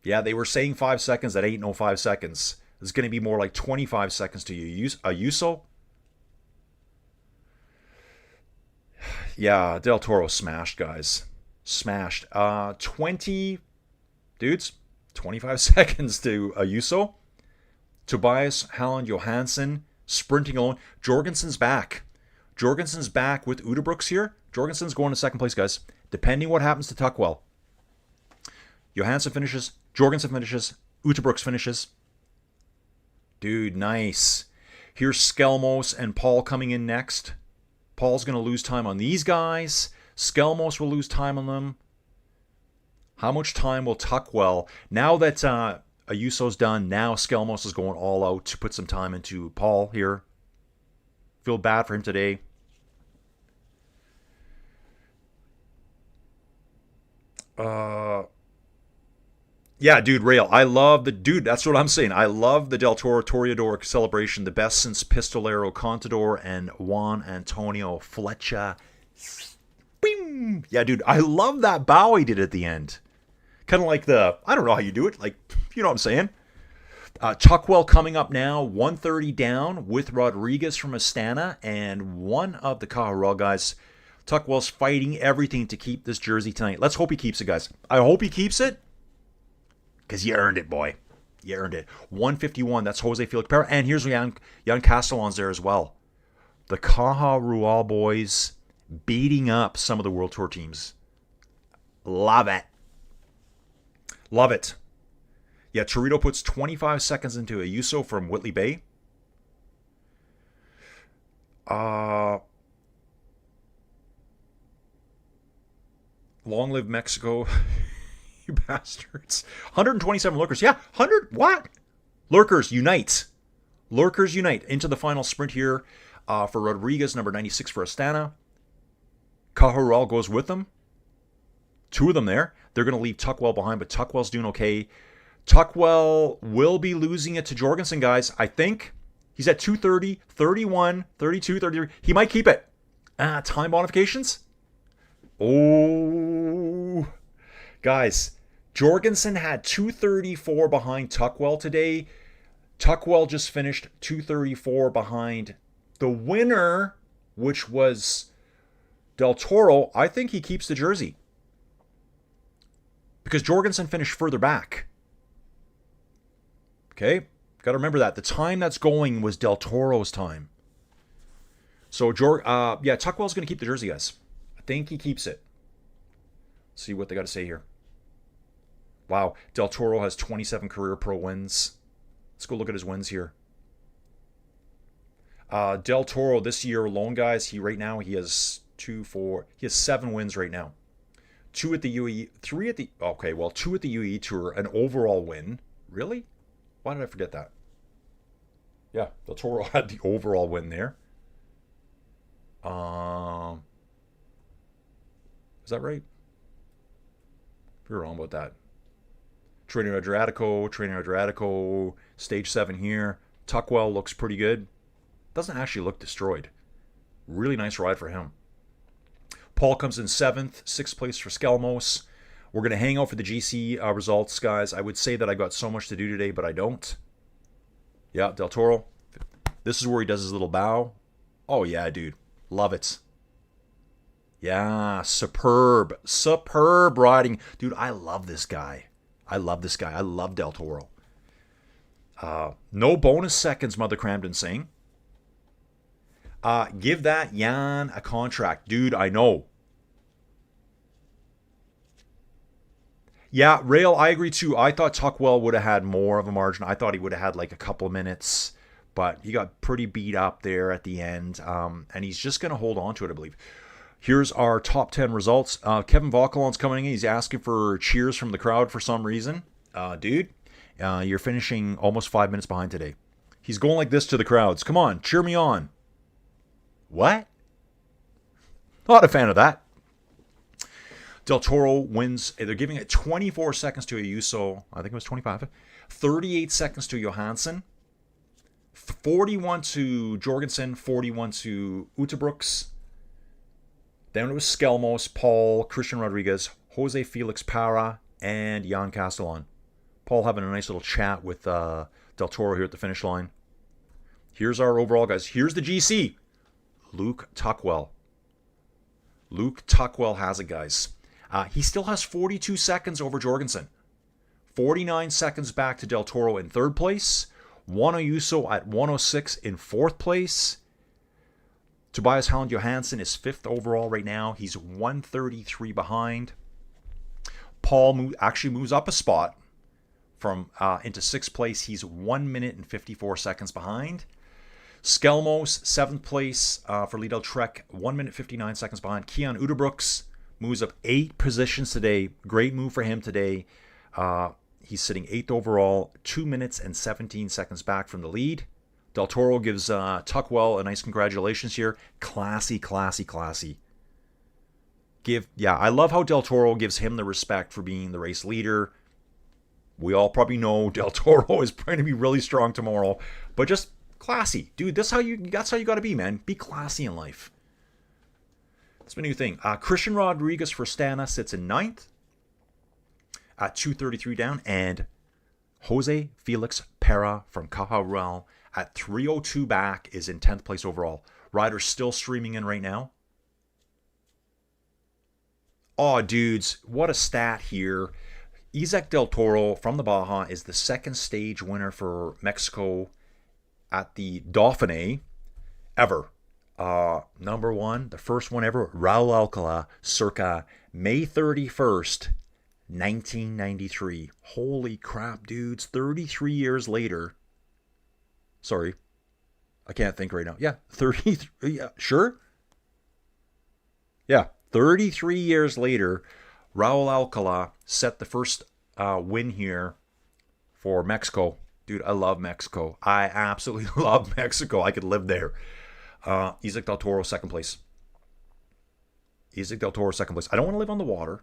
Yeah, they were saying 5 seconds. That ain't no 5 seconds. It's going to be more like 25 seconds to Ayuso. Yeah, Del Toro smashed, guys. Smashed. 20 dudes. 25 seconds to Ayuso. Tobias Halland Johansson sprinting alone. Jorgensen's back. Jorgensen's back with Udebrooks here. Jorgensen's going to second place, guys. Depending what happens to Tuckwell. Johansson finishes. Jorgensen finishes. Utebrooks finishes. Dude, nice. Here's Skelmos and Paul coming in next. Paul's going to lose time on these guys. Skelmos will lose time on them. How much time will Tuckwell? Now that Ayuso's done, now Skelmos is going all out to put some time into Paul here. Feel bad for him today. Yeah, dude, Rail. I love the dude. That's what I'm saying. I love the Del Toro Toreador celebration, the best since Pistolero Contador and Juan Antonio Flecha. Bing! Yeah, dude, I love that bow he did at the end. Kind of like I don't know how you do it. Like, you know what I'm saying? Tuckwell coming up now, 130 down with Rodriguez from Astana and one of the Cajaruel guys. Tuckwell's fighting everything to keep this jersey tonight. Let's hope he keeps it, guys. I hope he keeps it. Because you earned it, boy. You earned it. 151, that's Jose Felix Perra. And here's Jan Castellon's there as well. The Cajaruel boys beating up some of the World Tour teams. Love it. Love it. Yeah, Torito puts 25 seconds into Ayuso from Whitley Bay. Long live Mexico. You bastards. 127 lurkers. Yeah, 100. What? Lurkers unite. Lurkers unite into the final sprint here for Rodriguez, number 96 for Astana. Cajaruel goes with them. Two of them there. They're going to leave Tuckwell behind, but Tuckwell's doing okay. Tuckwell will be losing it to Jorgensen, guys. I think he's at 230, 31, 32, 33. He might keep it. Time modifications. Oh, guys, Jorgensen had 234 behind Tuckwell today. Tuckwell just finished 234 behind the winner, which was Del Toro. I think he keeps the jersey because Jorgensen finished further back. Okay, got to remember that. The time that's going was Del Toro's time. So, yeah, Tuckwell's going to keep the jersey, guys. I think he keeps it. See what they got to say here. Wow, Del Toro has 27 career pro wins. Let's go look at his wins here. Del Toro this year alone, guys, right now he has 7 wins right now. 2 at the UAE, 3 at the, okay, well, 2 at the UAE Tour, an overall win. Really? Why did I forget that? Yeah, Del Toro had the overall win there. Is that right? We were wrong about that. Trainer Adriatico, stage 7 here. Tuckwell looks pretty good. Doesn't actually look destroyed. Really nice ride for him. Paul comes in 7th, 6th place for Skelmos. We're going to hang out for the GC results, guys. I would say that I got so much to do today, but I don't. Yeah, Del Toro. This is where he does his little bow. Oh, yeah, dude. Love it. Yeah, superb. Superb riding. Dude, I love this guy. I love Del Toro. No bonus seconds, Mother Cramden saying. Give that Jan a contract. Dude, I know. Yeah, Rail, I agree too. I thought Tuckwell would have had more of a margin. I thought he would have had like a couple of minutes, but he got pretty beat up there at the end, and he's just going to hold on to it, I believe. Here's our top 10 results. Kevin Vauquelon's coming in. He's asking for cheers from the crowd for some reason. Dude, you're finishing almost 5 minutes behind today. He's going like this to the crowds. Come on, cheer me on. What? Not a fan of that. Del Toro wins. They're giving it 24 seconds to Ayuso. I think it was 25. 38 seconds to Johansson. 41 to Jorgensen. 41 to Utebrooks. Then it was Skelmos, Paul, Christian Rodriguez, Jose Felix Para, and Jan Castellan. Paul having a nice little chat with Del Toro here at the finish line. Here's our overall, guys. Here's the GC. Luke Tuckwell. Luke Tuckwell has it, guys. He still has 42 seconds over Jorgensen. 49 seconds back to Del Toro in 3rd place. Juan Ayuso at 106 in 4th place. Tobias Holland Johansson is 5th overall right now. He's 133 behind. Paul actually moves up a spot from into 6th place. He's 1 minute and 54 seconds behind. Skelmos, 7th place for Lidl Trek, 1 minute 59 seconds behind. Keon Utebrooks moves up 8 positions today. Great move for him today. He's sitting 8th overall, 2 minutes and 17 seconds back from the lead. Del Toro gives Tuckwell a nice congratulations here. Classy, classy, classy. I love how Del Toro gives him the respect for being the race leader. We all probably know Del Toro is going to be really strong tomorrow, but just classy. Dude, that's how you got to be, man. Be classy in life. That's my new thing. Christian Rodriguez for Stana sits in 9th at 2:33 down, and Jose Felix Para from Caja at 3:02 back is in 10th place overall. Riders still streaming in right now. Oh, dudes, what a stat here. Isaac Del Toro from the Baja is the 2nd stage winner for Mexico at the Dauphine ever. Number 1, the first one ever, Raul Alcala, circa May 31st, 1993. Holy crap, dudes. 33 years later. Sorry. I can't think right now. Yeah, 33. Yeah, sure? Yeah, 33 years later, Raul Alcala set the first win here for Mexico. Dude, I love Mexico. I absolutely love Mexico. I could live there. Isaac Del Toro, 2nd place. Isaac Del Toro, 2nd place. I don't want to live on the water.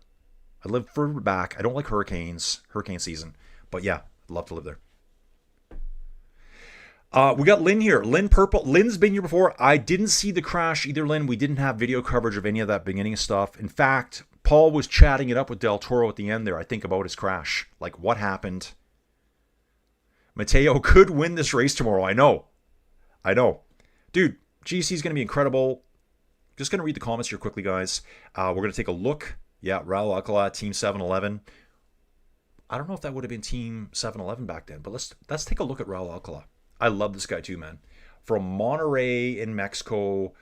I live further back. I don't like hurricane season. But yeah, I'd love to live there. We got Lynn here. Lynn Purple. Lynn's been here before. I didn't see the crash either, Lynn. We didn't have video coverage of any of that beginning stuff. In fact, Paul was chatting it up with Del Toro at the end there, I think, about his crash. Like, what happened? Mateo could win this race tomorrow. I know. Dude, GC is going to be incredible. Just going to read the comments here quickly, guys. We're going to take a look. Yeah, Raul Alcala, Team 7-Eleven. I don't know if that would have been Team 7-Eleven back then, but let's take a look at Raul Alcala. I love this guy too, man. From Monterrey in Mexico.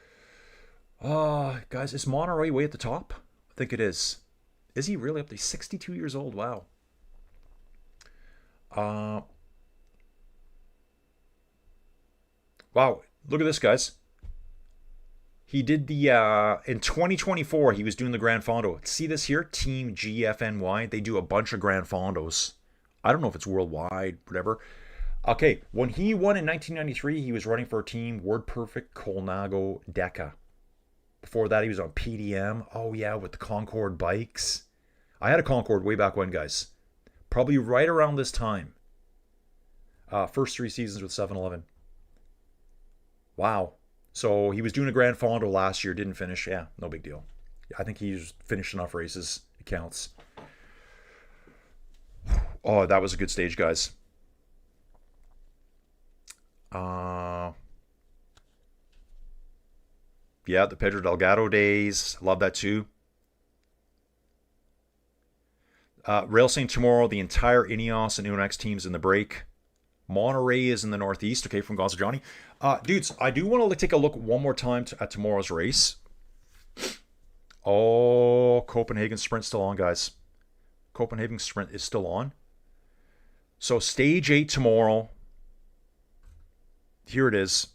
Guys, is Monterrey way at the top? I think it is. Is he really up there? 62 years old. Wow. Wow. Look at this, guys. He did the, in 2024, he was doing the Grand Fondo. See this here? Team GFNY. They do a bunch of Grand Fondos. I don't know if it's worldwide, whatever. Okay, when he won in 1993, he was running for a team, Word Perfect Colnago Deca. Before that, he was on PDM. Oh, yeah, with the Concorde bikes. I had a Concorde way back when, guys. Probably right around this time. First 3 seasons with 7-Eleven. Wow. So he was doing a Grand Fondo last year, didn't finish. Yeah, no big deal. I think he's finished enough races. It counts. Oh, that was a good stage, guys. Yeah, the Pedro Delgado days. Love that too. Racing tomorrow, the entire Ineos and Unex teams in the break. Monterey is in the northeast, okay, from Gonzo Johnny. Dudes, I do want to take a look one more time at tomorrow's race. Oh, Copenhagen Sprint still on, guys. Copenhagen Sprint is still on. So stage 8 tomorrow. Here it is.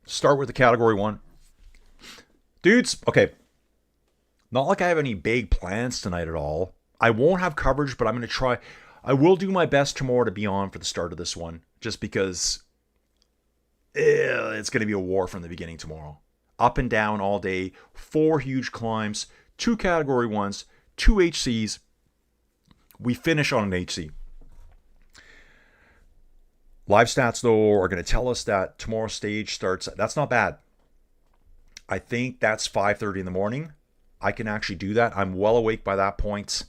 Start with the category 1. Dudes, okay. Not like I have any big plans tonight at all. I won't have coverage, but I'm going to try. I will do my best tomorrow to be on for the start of this one, just because it's going to be a war from the beginning tomorrow. Up and down all day, 4 huge climbs, 2 category 1s, 2 HCs. We finish on an HC. Live stats, though, are going to tell us that tomorrow's stage starts. That's not bad. I think that's 5:30 in the morning. I can actually do that. I'm well awake by that point.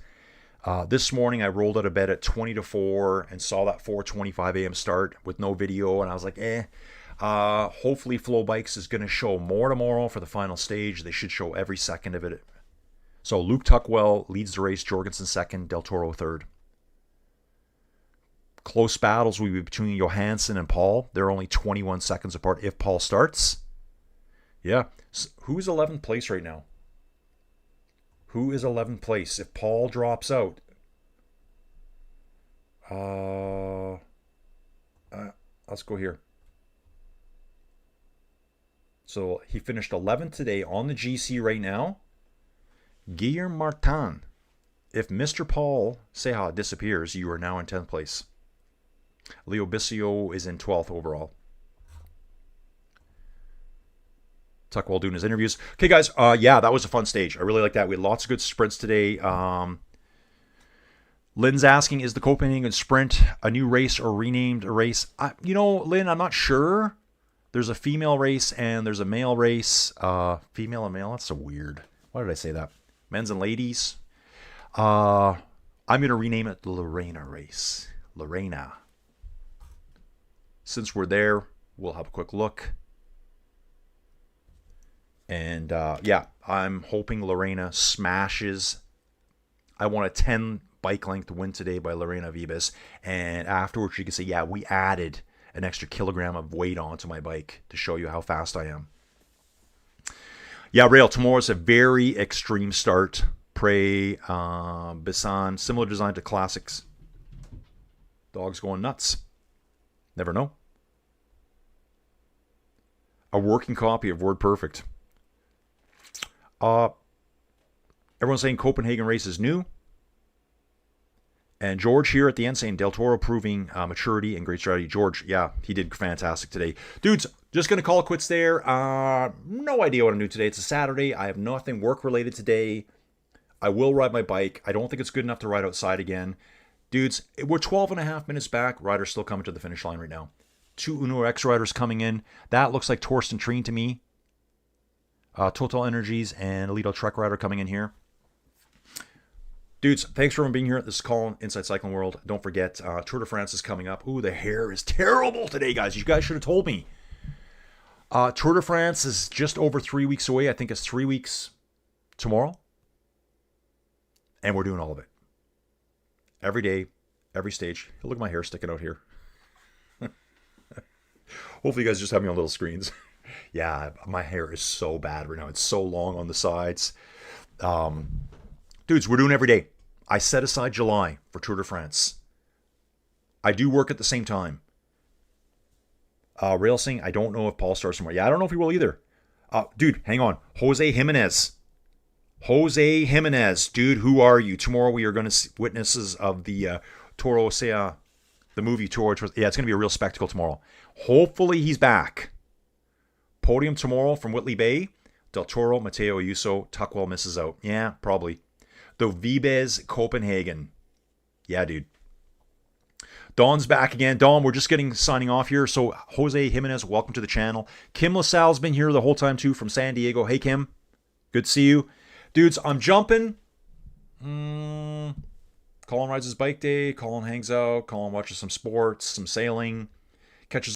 This morning, I rolled out of bed at 20 to 4 and saw that 4:25 a.m. start with no video, and I was like, hopefully Flow Bikes is going to show more tomorrow for the final stage. They should show every second of it. So Luke Tuckwell leads the race, Jorgensen second, Del Toro third. Close battles will be between Johansson and Paul. They're only 21 seconds apart if Paul starts. Yeah. Who's 11th place right now? Who is 11th place? If Paul drops out. Let's go here. So he finished 11th today on the GC right now. Guillaume Martin. If Mr. Paul Seha disappears, you are now in 10th place. Leo Bissio is in 12th overall. Tuckwell doing his interviews. Okay, guys. Yeah, that was a fun stage. I really like that. We had lots of good sprints today. Lynn's asking, is the Copenhagen Sprint a new race or renamed a race? Lynn, I'm not sure. There's a female race and there's a male race. Female and male? That's so weird. Why did I say that? Men's and ladies. I'm going to rename it the Lorena race. Lorena. Since we're there, we'll have a quick look. And yeah, I'm hoping Lorena smashes. I want a 10 bike length win today by Lorena Vibes. And afterwards, you can say, yeah, we added an extra kilogram of weight onto my bike to show you how fast I am. Yeah, Rail, tomorrow's a very extreme start. Prey, Bissan, similar design to classics. Dogs going nuts. Never know. A working copy of Word Perfect. Everyone's saying Copenhagen race is new. And George here at the end saying Del Toro proving maturity and great strategy. George, yeah, he did fantastic today. Dudes, just going to call it quits there. No idea what I'm doing today. It's a Saturday. I have nothing work-related today. I will ride my bike. I don't think it's good enough to ride outside again. Dudes, we're 12 and a half minutes back. Riders still coming to the finish line right now. 2 Uno X riders coming in. That looks like Torsten Treen to me. Total Energies and Alito Trek Rider coming in here. Dudes, thanks for being here. This is Colin, Inside Cycling World. Don't forget, Tour de France is coming up. Ooh, the hair is terrible today, guys. You guys should have told me. Tour de France is just over 3 weeks away. I think it's 3 weeks tomorrow. And we're doing all of it. Every day, every stage. Look at my hair sticking out here. Hopefully you guys just have me on little screens. Yeah, my hair is so bad right now. It's so long on the sides. Dudes, we're doing every day. I set aside July for Tour de France. I do work at the same time. Racing, I don't know if Paul starts tomorrow. Yeah, I don't know if he will either. Dude, hang on. Jose Jimenez. Jose Jimenez. Dude, who are you? Tomorrow we are going to see witnesses of the Toro Sea, the movie Toro. Yeah, it's going to be a real spectacle tomorrow. Hopefully he's back. Podium tomorrow from Whitley Bay. Del Toro, Matteo Ayuso. Tuckwell misses out. Yeah, probably. The Vibes Copenhagen. Yeah, dude. Don's back again. Don, we're just signing off here. So Jose Jimenez, welcome to the channel. Kim LaSalle's been here the whole time too from San Diego. Hey, Kim. Good to see you. Dudes, I'm jumping. Colin rides his bike day. Colin hangs out. Colin watches some sports, some sailing. Catches